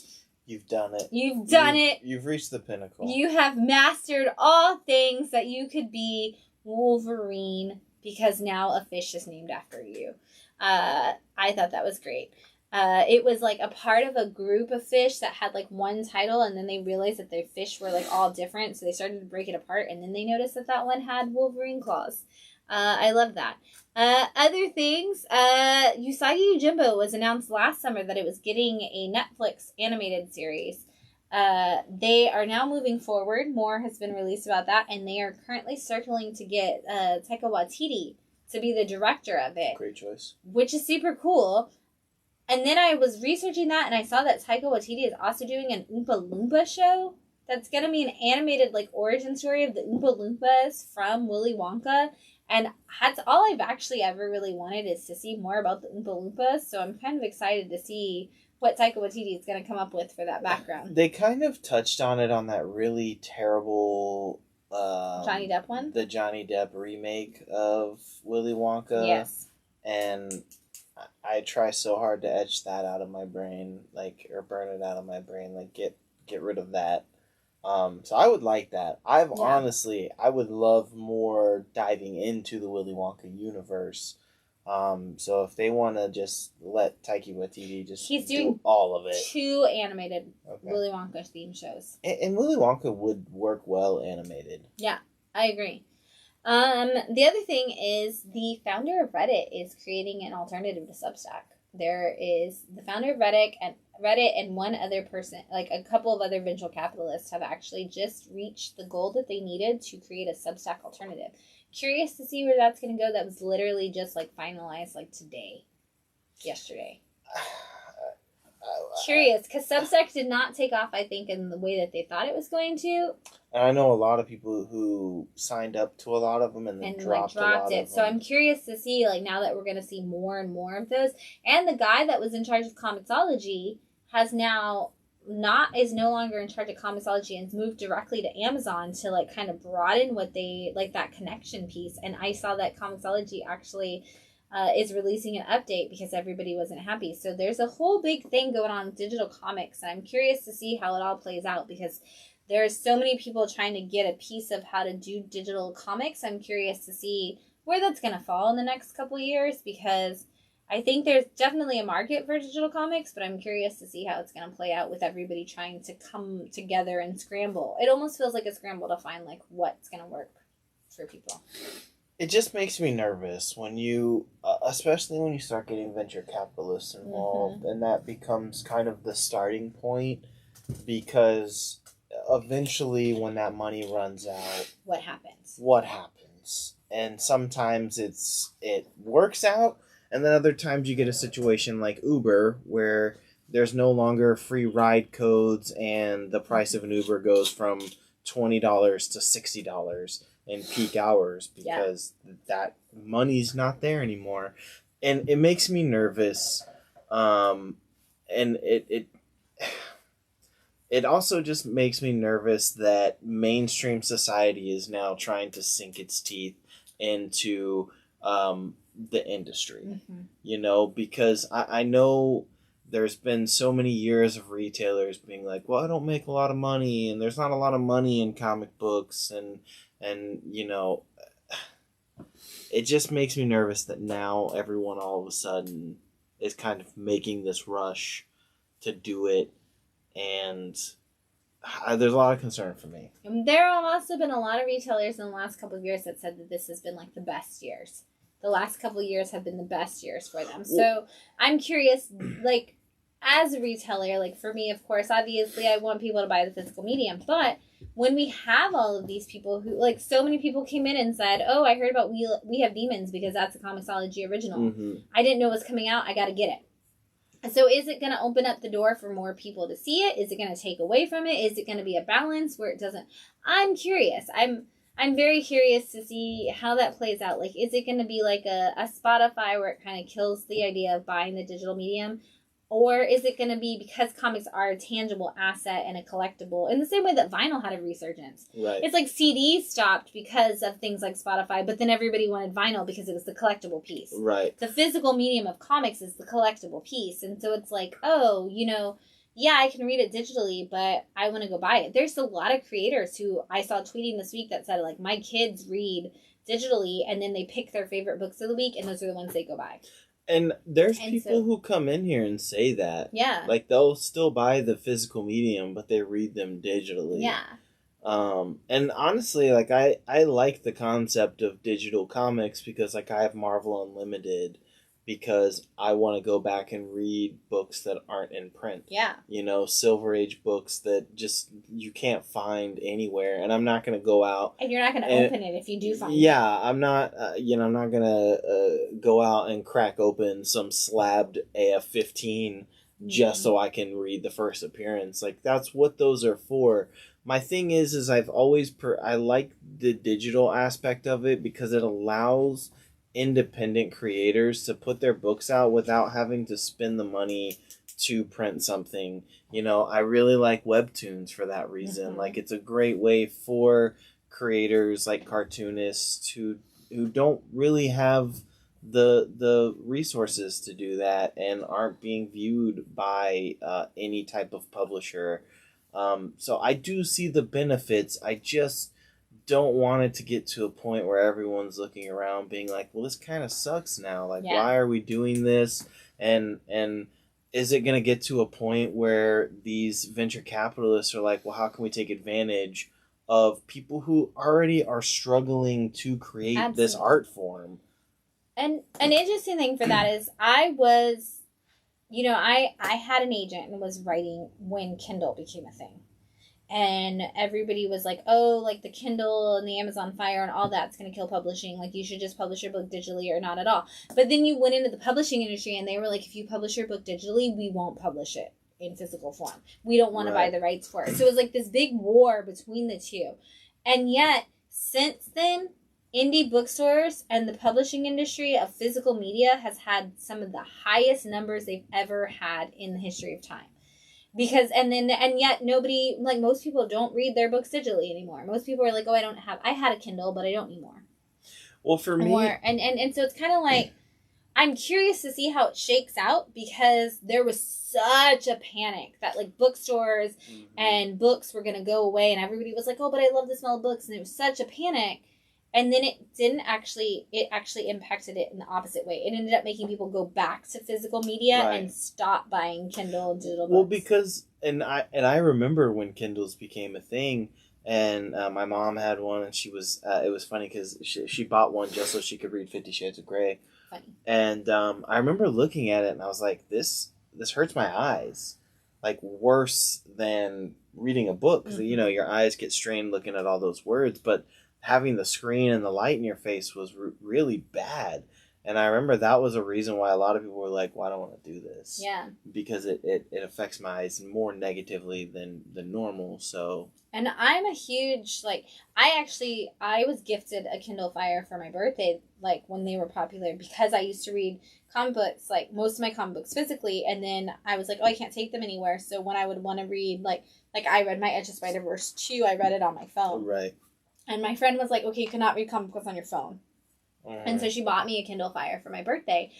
You've done it. You've done it. You've reached the pinnacle. You have mastered all things that you could be, Wolverine. Because now a fish is named after you. I thought that was great. It was like a part of a group of fish that had like one title, and then they realized that their fish were like all different, so they started to break it apart, and then they noticed that that one had Wolverine claws. I love that. Other things, Usagi Yojimbo was announced last summer that it was getting a Netflix animated series. They are now moving forward. More has been released about that, and they are currently circling to get Taika Waititi to be the director of it. Great choice. Which is super cool. And then I was researching that, and I saw that Taika Waititi is also doing an Oompa Loompa show. That's going to be an animated, like, origin story of the Oompa Loompas from Willy Wonka. And that's all I've actually ever really wanted, is to see more about the Oompa Loompas. So I'm kind of excited to see what Taika Waititi is going to come up with for that background. They kind of touched on it on that really terrible... Johnny Depp one? The Johnny Depp remake of Willy Wonka. Yes. And I try so hard to etch that out of my brain, like, or burn it out of my brain, like, get rid of that. So I would like that. Honestly, I would love more diving into the Willy Wonka universe. So if they want to just let Taika Waititi just do all of it. 2 animated Willy Wonka theme shows. And Willy Wonka would work well animated. Yeah, I agree. The other thing is the founder of Reddit is creating an alternative to Substack. There is the founder of Reddit and one other person, like a couple of other venture capitalists, have actually just reached the goal that they needed to create a Substack alternative. Curious to see where that's going to go. That was literally just like finalized like yesterday. Curious, because Substack did not take off, I think, in the way that they thought it was going to. And I know a lot of people who signed up to a lot of them and then dropped it. So I'm curious to see, like, now that we're going to see more and more of those. And the guy that was in charge of Comixology is no longer in charge of Comixology and has moved directly to Amazon to, like, kind of broaden what they, like, that connection piece. And I saw that Comixology actually is releasing an update because everybody wasn't happy. So there's a whole big thing going on with digital comics, and I'm curious to see how it all plays out because there's so many people trying to get a piece of how to do digital comics. I'm curious to see where that's going to fall in the next couple of years because I think there's definitely a market for digital comics, but I'm curious to see how it's going to play out with everybody trying to come together and scramble. It almost feels like a scramble to find like what's going to work for people. It just makes me nervous when you, especially when you start getting venture capitalists involved, and that becomes kind of the starting point because eventually when that money runs out, what happens? And sometimes it works out, and then other times you get a situation like Uber where there's no longer free ride codes and the price of an Uber goes from $20 to $60 in peak hours because that money's not there anymore. And it makes me nervous. And it also just makes me nervous that mainstream society is now trying to sink its teeth into the industry. You know, because I know there's been so many years of retailers being like, well, I don't make a lot of money, and there's not a lot of money in comic books, and you know, it just makes me nervous that now everyone all of a sudden is kind of making this rush to do it, and there's a lot of concern for me. There have also been a lot of retailers in the last couple of years that said that this has been like the best years. The last couple of years have been the best years for them. So I'm curious, like, as a retailer, like for me, of course, obviously I want people to buy the physical medium, but when we have all of these people who, like, so many people came in and said, oh, I heard about We Have Demons because that's a Comixology original. I didn't know it was coming out. I got to get it. So is it going to open up the door for more people to see it? Is it going to take away from it? Is it going to be a balance where it doesn't? I'm curious. I'm very curious to see how that plays out. Like, is it going to be like a Spotify where it kind of kills the idea of buying the digital medium? Or is it going to be because comics are a tangible asset and a collectible in the same way that vinyl had a resurgence? Right. It's like CDs stopped because of things like Spotify, but then everybody wanted vinyl because it was the collectible piece. Right. The physical medium of comics is the collectible piece. And so it's like, oh, you know, yeah, I can read it digitally, but I want to go buy it. There's a lot of creators who I saw tweeting this week that said, like, my kids read digitally and then they pick their favorite books of the week and those are the ones they go buy. And there's And people so- who come in here and say that. Yeah. Like, they'll still buy the physical medium, but they read them digitally. Yeah. And honestly, like, I like the concept of digital comics because, like, I have Marvel Unlimited because I want to go back and read books that aren't in print. Yeah. You know, Silver Age books that just you can't find anywhere. And I'm not going to go out. And you're not going to open it if you do find it. Yeah, I'm not, I'm not going to go out and crack open some slabbed AF-15 just so I can read the first appearance. Like, that's what those are for. My thing is I've always, I like the digital aspect of it because it allows independent creators to put their books out without having to spend the money to print something. You know, I really like webtoons for that reason. Like, it's a great way for creators, like cartoonists who don't really have the resources to do that and aren't being viewed by any type of publisher. So I do see the benefits. I just don't want it to get to a point where everyone's looking around being like, well, this kind of sucks now. Like, why are we doing this? And is it going to get to a point where these venture capitalists are like, well, how can we take advantage of people who already are struggling to create this art form? And an interesting thing for that is I was, I had an agent and was writing when Kindle became a thing. And everybody was like, oh, like the Kindle and the Amazon Fire and all that's going to kill publishing. Like, you should just publish your book digitally or not at all. But then you went into the publishing industry and they were like, if you publish your book digitally, we won't publish it in physical form. We don't want to buy the rights for it. So it was like this big war between the two. And yet, since then, indie bookstores and the publishing industry of physical media has had some of the highest numbers they've ever had in the history of time. Because, and yet nobody, like, most people don't read their books digitally anymore. Most people are like, oh, I had a Kindle, but I don't anymore. Well, for me... And so it's kind of like, I'm curious to see how it shakes out because there was such a panic that, like, bookstores and books were going to go away and everybody was like, oh, but I love the smell of books. And it was such a panic. And then it actually impacted it in the opposite way. It ended up making people go back to physical media and stop buying Kindle and digital books. Well, because, and I remember when Kindles became a thing, and my mom had one, and she was, it was funny because she bought one just so she could read 50 Shades of Grey. Funny. And I remember looking at it, and I was like, this hurts my eyes. Like, worse than reading a book. Because, your eyes get strained looking at all those words, but having the screen and the light in your face was really bad. And I remember that was a reason why a lot of people were like, well, I don't want to do this. Yeah. Because it affects my eyes more negatively than normal, so... And I'm a huge, like, I was gifted a Kindle Fire for my birthday, like, when they were popular, because I used to read comic books, like, most of my comic books physically, and then I was like, oh, I can't take them anywhere, so when I would want to read, like I read my Edge of Spider-Verse 2, I read it on my phone. Right. And my friend was like, okay, you cannot read comic books on your phone. And so she bought me a Kindle Fire for my birthday.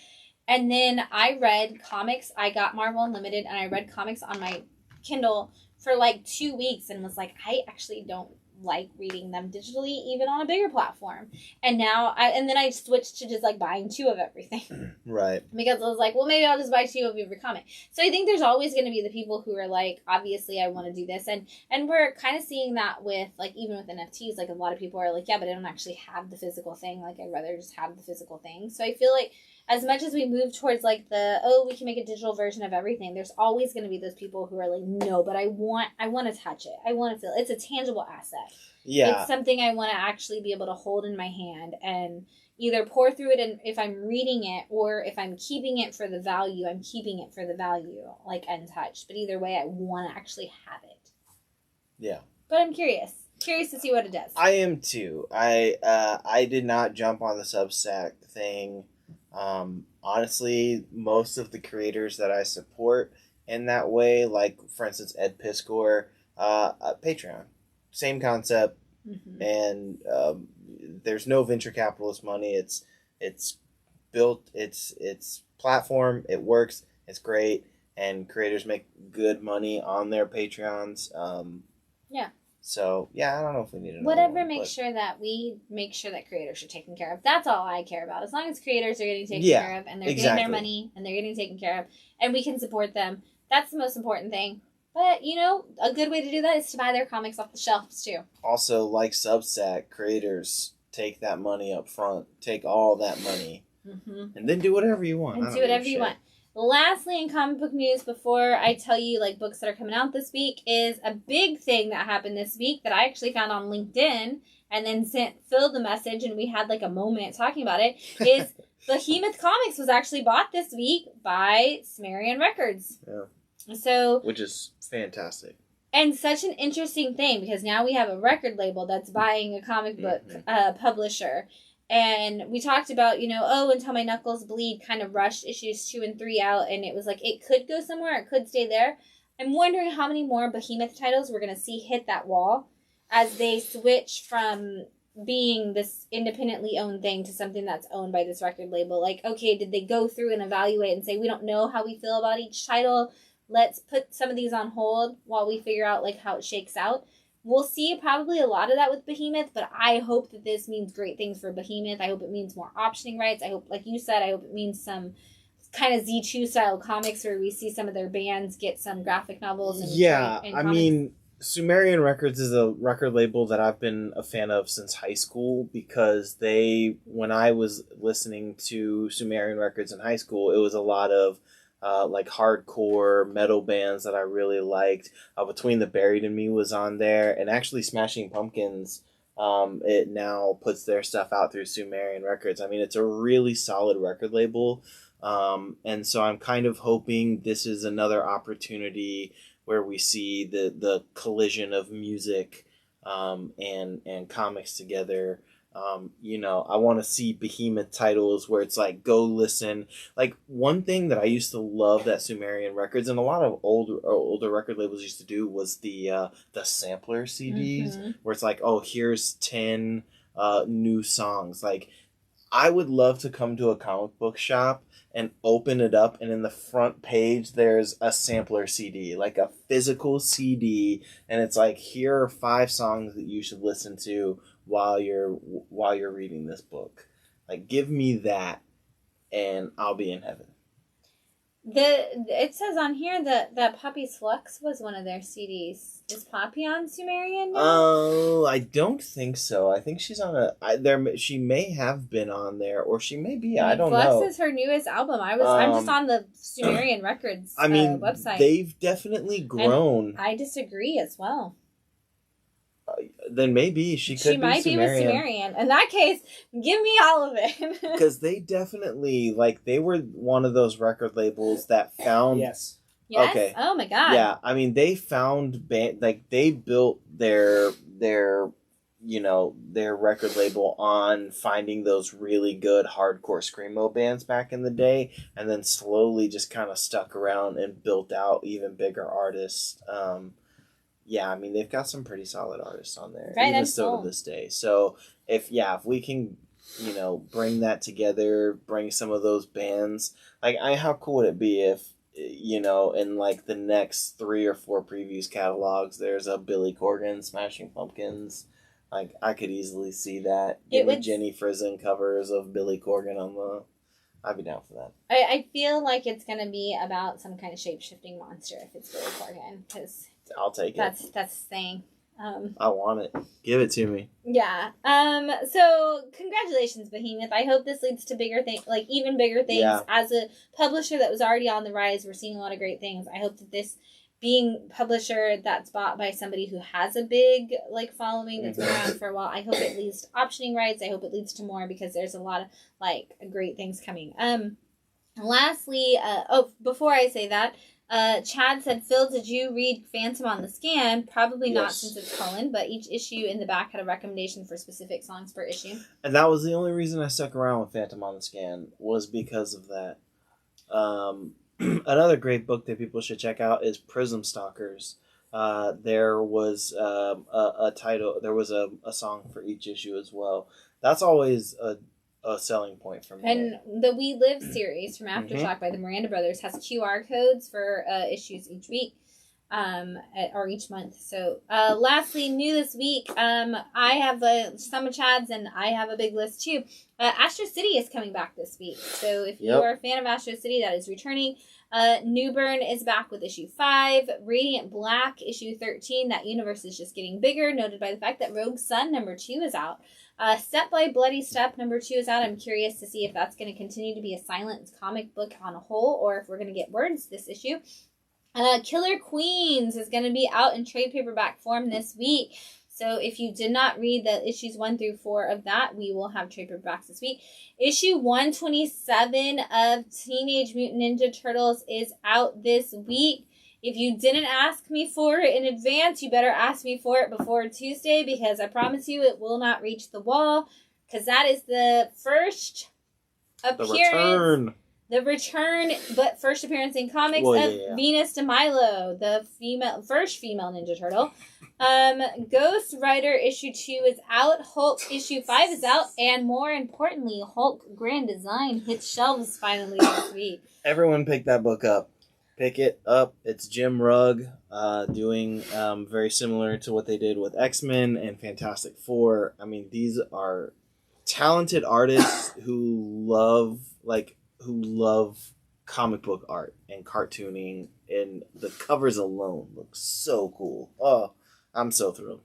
And then I read comics. I got Marvel Unlimited, and I read comics on my Kindle for like 2 weeks and was like, I actually don't like reading them digitally, even on a bigger platform. And then I switched to just like buying 2 of everything. Right. Because I was like, well, maybe I'll just buy 2 of every comic. So I think there's always going to be the people who are like, obviously I want to do this. And we're kind of seeing that with, like, even with NFTs, like a lot of people are like, yeah, but I don't actually have the physical thing. Like, I'd rather just have the physical thing. So I feel like as much as we move towards like we can make a digital version of everything, there's always going to be those people who are like, no, but I want to touch it. I want to feel it. It's a tangible asset. Yeah. It's something I want to actually be able to hold in my hand and either pour through it, and if I'm reading it, or if I'm keeping it for the value, I'm keeping it for the value, like untouched. But either way, I want to actually have it. Yeah. But I'm curious to see what it does. I am too. I did not jump on the Substack thing. Honestly, most of the creators that I support in that way, like for instance Ed Piskor, Patreon, same concept, and there's no venture capitalist money. It's built, it's platform, it works, it's great, and creators make good money on their Patreons. Yeah. So, yeah, I don't know if we need another Whatever one, makes but- sure that we make sure that creators are taken care of. That's all I care about. As long as creators are getting taken Yeah, care of and they're exactly. getting their money and they're getting taken care of and we can support them, that's the most important thing. But, you know, a good way to do that is to buy their comics off the shelves, too. Also, like Substack, creators take that money up front. Take all that money. Mm-hmm. And then do whatever you want. I And don't do give a whatever you shit. want. Lastly, in comic book news, before I tell you like books that are coming out this week, is a big thing that happened this week that I actually found on LinkedIn and then sent Phil the message, and we had like a moment talking about it. Is Behemoth Comics was actually bought this week by Sumerian Records. Yeah. So, which is fantastic. and such an interesting thing because now we have a record label that's buying a comic book publisher. And we talked about, you know, Until My Knuckles Bleed kind of rushed issues 2 and 3 out. And it was like, it could go somewhere. It could stay there. I'm wondering how many more Behemoth titles we're going to see hit that wall as they switch from being this independently owned thing to something that's owned by this record label. Like, okay, did they go through and evaluate and say, we don't know how we feel about each title. Let's put some of these on hold while we figure out like how it shakes out. We'll see probably a lot of that with Behemoth, but I hope that this means great things for Behemoth. I hope it means more optioning rights. I hope, like you said, I hope it means some kind of Z2 style comics where we see some of their bands get some graphic novels. And I comics. mean, Sumerian Records is a record label that I've been a fan of since high school because when I was listening to Sumerian Records in high school, it was a lot of like hardcore metal bands that I really liked. Between the Buried and Me was on there, and actually Smashing Pumpkins, it now puts their stuff out through Sumerian Records. I mean, it's a really solid record label, and so I'm kind of hoping this is another opportunity where we see the collision of music and comics together. You know, I want to see Behemoth titles where it's like, go listen. Like, one thing that I used to love that Sumerian Records and a lot of older record labels used to do was the sampler CDs, where it's like, oh, here's 10 new songs. Like, I would love to come to a comic book shop and open it up, and in the front page there's a sampler CD, like a physical CD, and it's like, here are 5 songs that you should listen to while you're reading this book. Like, give me that and I'll be in heaven. It says on here that Poppy's Flux was one of their CDs. Is Poppy on Sumerian now? Oh, I don't think so. I think she's on she may have been on there, or she may be. I don't Flux know. Flux is her newest album. I'm just on the Sumerian Records website. They've definitely grown. And I disagree as well. Then maybe she could be might Sumerian. be with Sumerian. In that case, give me all of it. Because they definitely, like, they were one of those record labels that found... Yes. Yes? Okay. Oh my god. Yeah, I mean, they found... they built their record label on finding those really good hardcore screamo bands back in the day, and then slowly just kind of stuck around and built out even bigger artists. Yeah, I mean, they've got some pretty solid artists on there, right, even still to this day. So if we can, bring that together, bring some of those bands, like, how cool would it be if, in like the next 3 or 4 previews catalogs, there's a Billy Corgan Smashing Pumpkins. Like, I could easily see that. Give me Jenny Frizen covers of Billy Corgan on the... I'd be down for that. I feel like it's going to be about some kind of shape-shifting monster if it's Billy Corgan, because... I'll take it. That's the thing. I want it. Give it to me. Yeah. So congratulations, Behemoth. I hope this leads to bigger things, like even bigger things. Yeah. As a publisher that was already on the rise, we're seeing a lot of great things. I hope that this being publisher that's bought by somebody who has a big following that's been around for a while, I hope it leads to optioning rights. I hope it leads to more, because there's a lot of great things coming. Lastly, before I say that, Chad said, Phil, did you read Phantom on the Scan? Probably not, since it's Cullen, but each issue in the back had a recommendation for specific songs per issue. And that was the only reason I stuck around with Phantom on the Scan, was because of that. Another great book that people should check out is Prism Stalkers. There was a title, there was a song for each issue as well. That's always a selling point for me. And the We Live series from Aftershock by the Miranda Brothers has QR codes for issues each week. or each month. So, lastly, new this week, I have some of Chad's, and I have a big list too. Astro City is coming back this week. So if you are a fan of Astro City, that is returning. Newburn is back with issue 5. Radiant Black, issue 13. That universe is just getting bigger, noted by the fact that Rogue Sun number 2 is out. Step by Bloody Step number 2 is out. I'm curious to see if that's going to continue to be a silent comic book on a whole, or if we're going to get words this issue. Killer Queens is going to be out in trade paperback form this week. So if you did not read the issues 1 through 4 of that, we will have trade paperbacks this week. Issue 127 of Teenage Mutant Ninja Turtles is out this week. If you didn't ask me for it in advance, you better ask me for it before Tuesday, because I promise you it will not reach the wall, because that is the first appearance. The return, but first appearance in comics of Venus de Milo, the first female Ninja Turtle. Ghost Rider issue 2 is out. Hulk issue 5 is out. And more importantly, Hulk Grand Design hits shelves finally this week. Everyone pick that book up. Pick it up. It's Jim Rugg doing very similar to what they did with X-Men and Fantastic Four. I mean, these are talented artists who love comic book art and cartooning, and the covers alone look so cool. Oh, I'm so thrilled.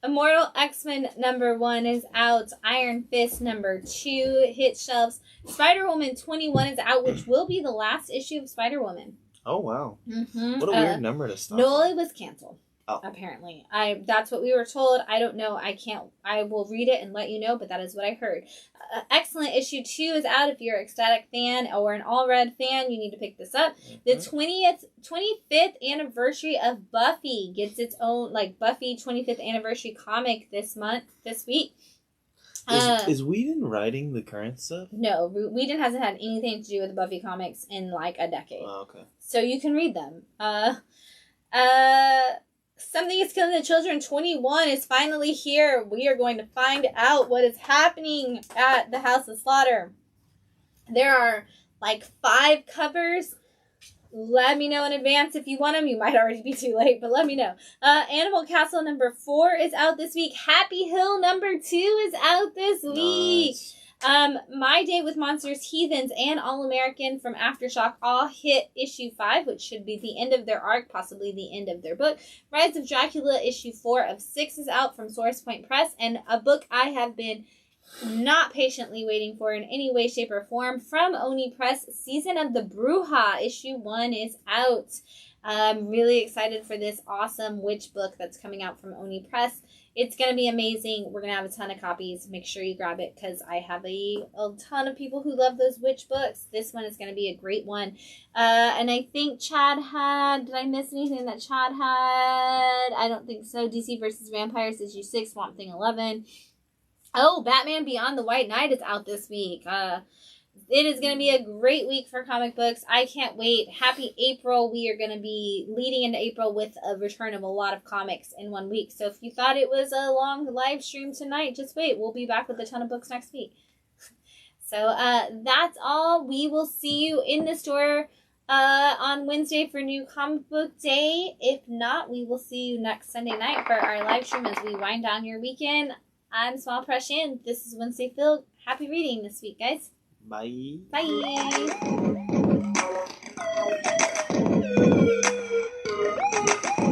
Immortal X-Men number 1 is out. Iron Fist number 2 hit shelves. Spider-Woman 21 is out, which will be the last issue of Spider-Woman. Oh, wow. Mm-hmm. What a weird number to stop. No, it was canceled. Oh. Apparently. That's what we were told. I don't know. I will read it and let you know, but that is what I heard. Excellent issue 2 is out. If you're an Ecstatic fan or an All Red fan, you need to pick this up. Mm-hmm. The 25th anniversary of Buffy gets its own, Buffy 25th anniversary comic this week. Is Whedon writing the current stuff? No, Whedon hasn't had anything to do with Buffy comics in a decade. Oh, okay. So you can read them. Something is Killing the Children 21 is finally here. We are going to find out what is happening at the House of Slaughter. There are 5 covers. Let me know in advance if you want them. You might already be too late, but let me know. Animal Castle number 4 is out this week. Happy Hill number 2 is out this week. Nice. My Day with Monsters, Heathens, and All-American from Aftershock all hit issue 5, which should be the end of their arc, possibly the end of their book. Rise of Dracula issue 4 of 6 is out from Source Point Press, and a book I have been not patiently waiting for in any way, shape, or form from Oni Press, Season of the Bruja issue 1 is out. I'm really excited for this awesome witch book that's coming out from Oni Press. It's going to be amazing. We're going to have a ton of copies. Make sure you grab it, because I have a ton of people who love those witch books. This one is going to be a great one. And I think Chad had... Did I miss anything that Chad had? I don't think so. DC vs. Vampires issue 6, Swamp Thing 11. Oh, Batman Beyond the White Knight is out this week. It is going to be a great week for comic books. I can't wait. Happy April. We are going to be leading into April with a return of a lot of comics in 1 week. So if you thought it was a long live stream tonight, just wait. We'll be back with a ton of books next week. So that's all. We will see you in the store on Wednesday for New Comic Book Day. If not, we will see you next Sunday night for our live stream as we wind down your weekend. I'm Small Press Shann. This is Wednesday Phil. Happy reading this week, guys. Bye. Bye.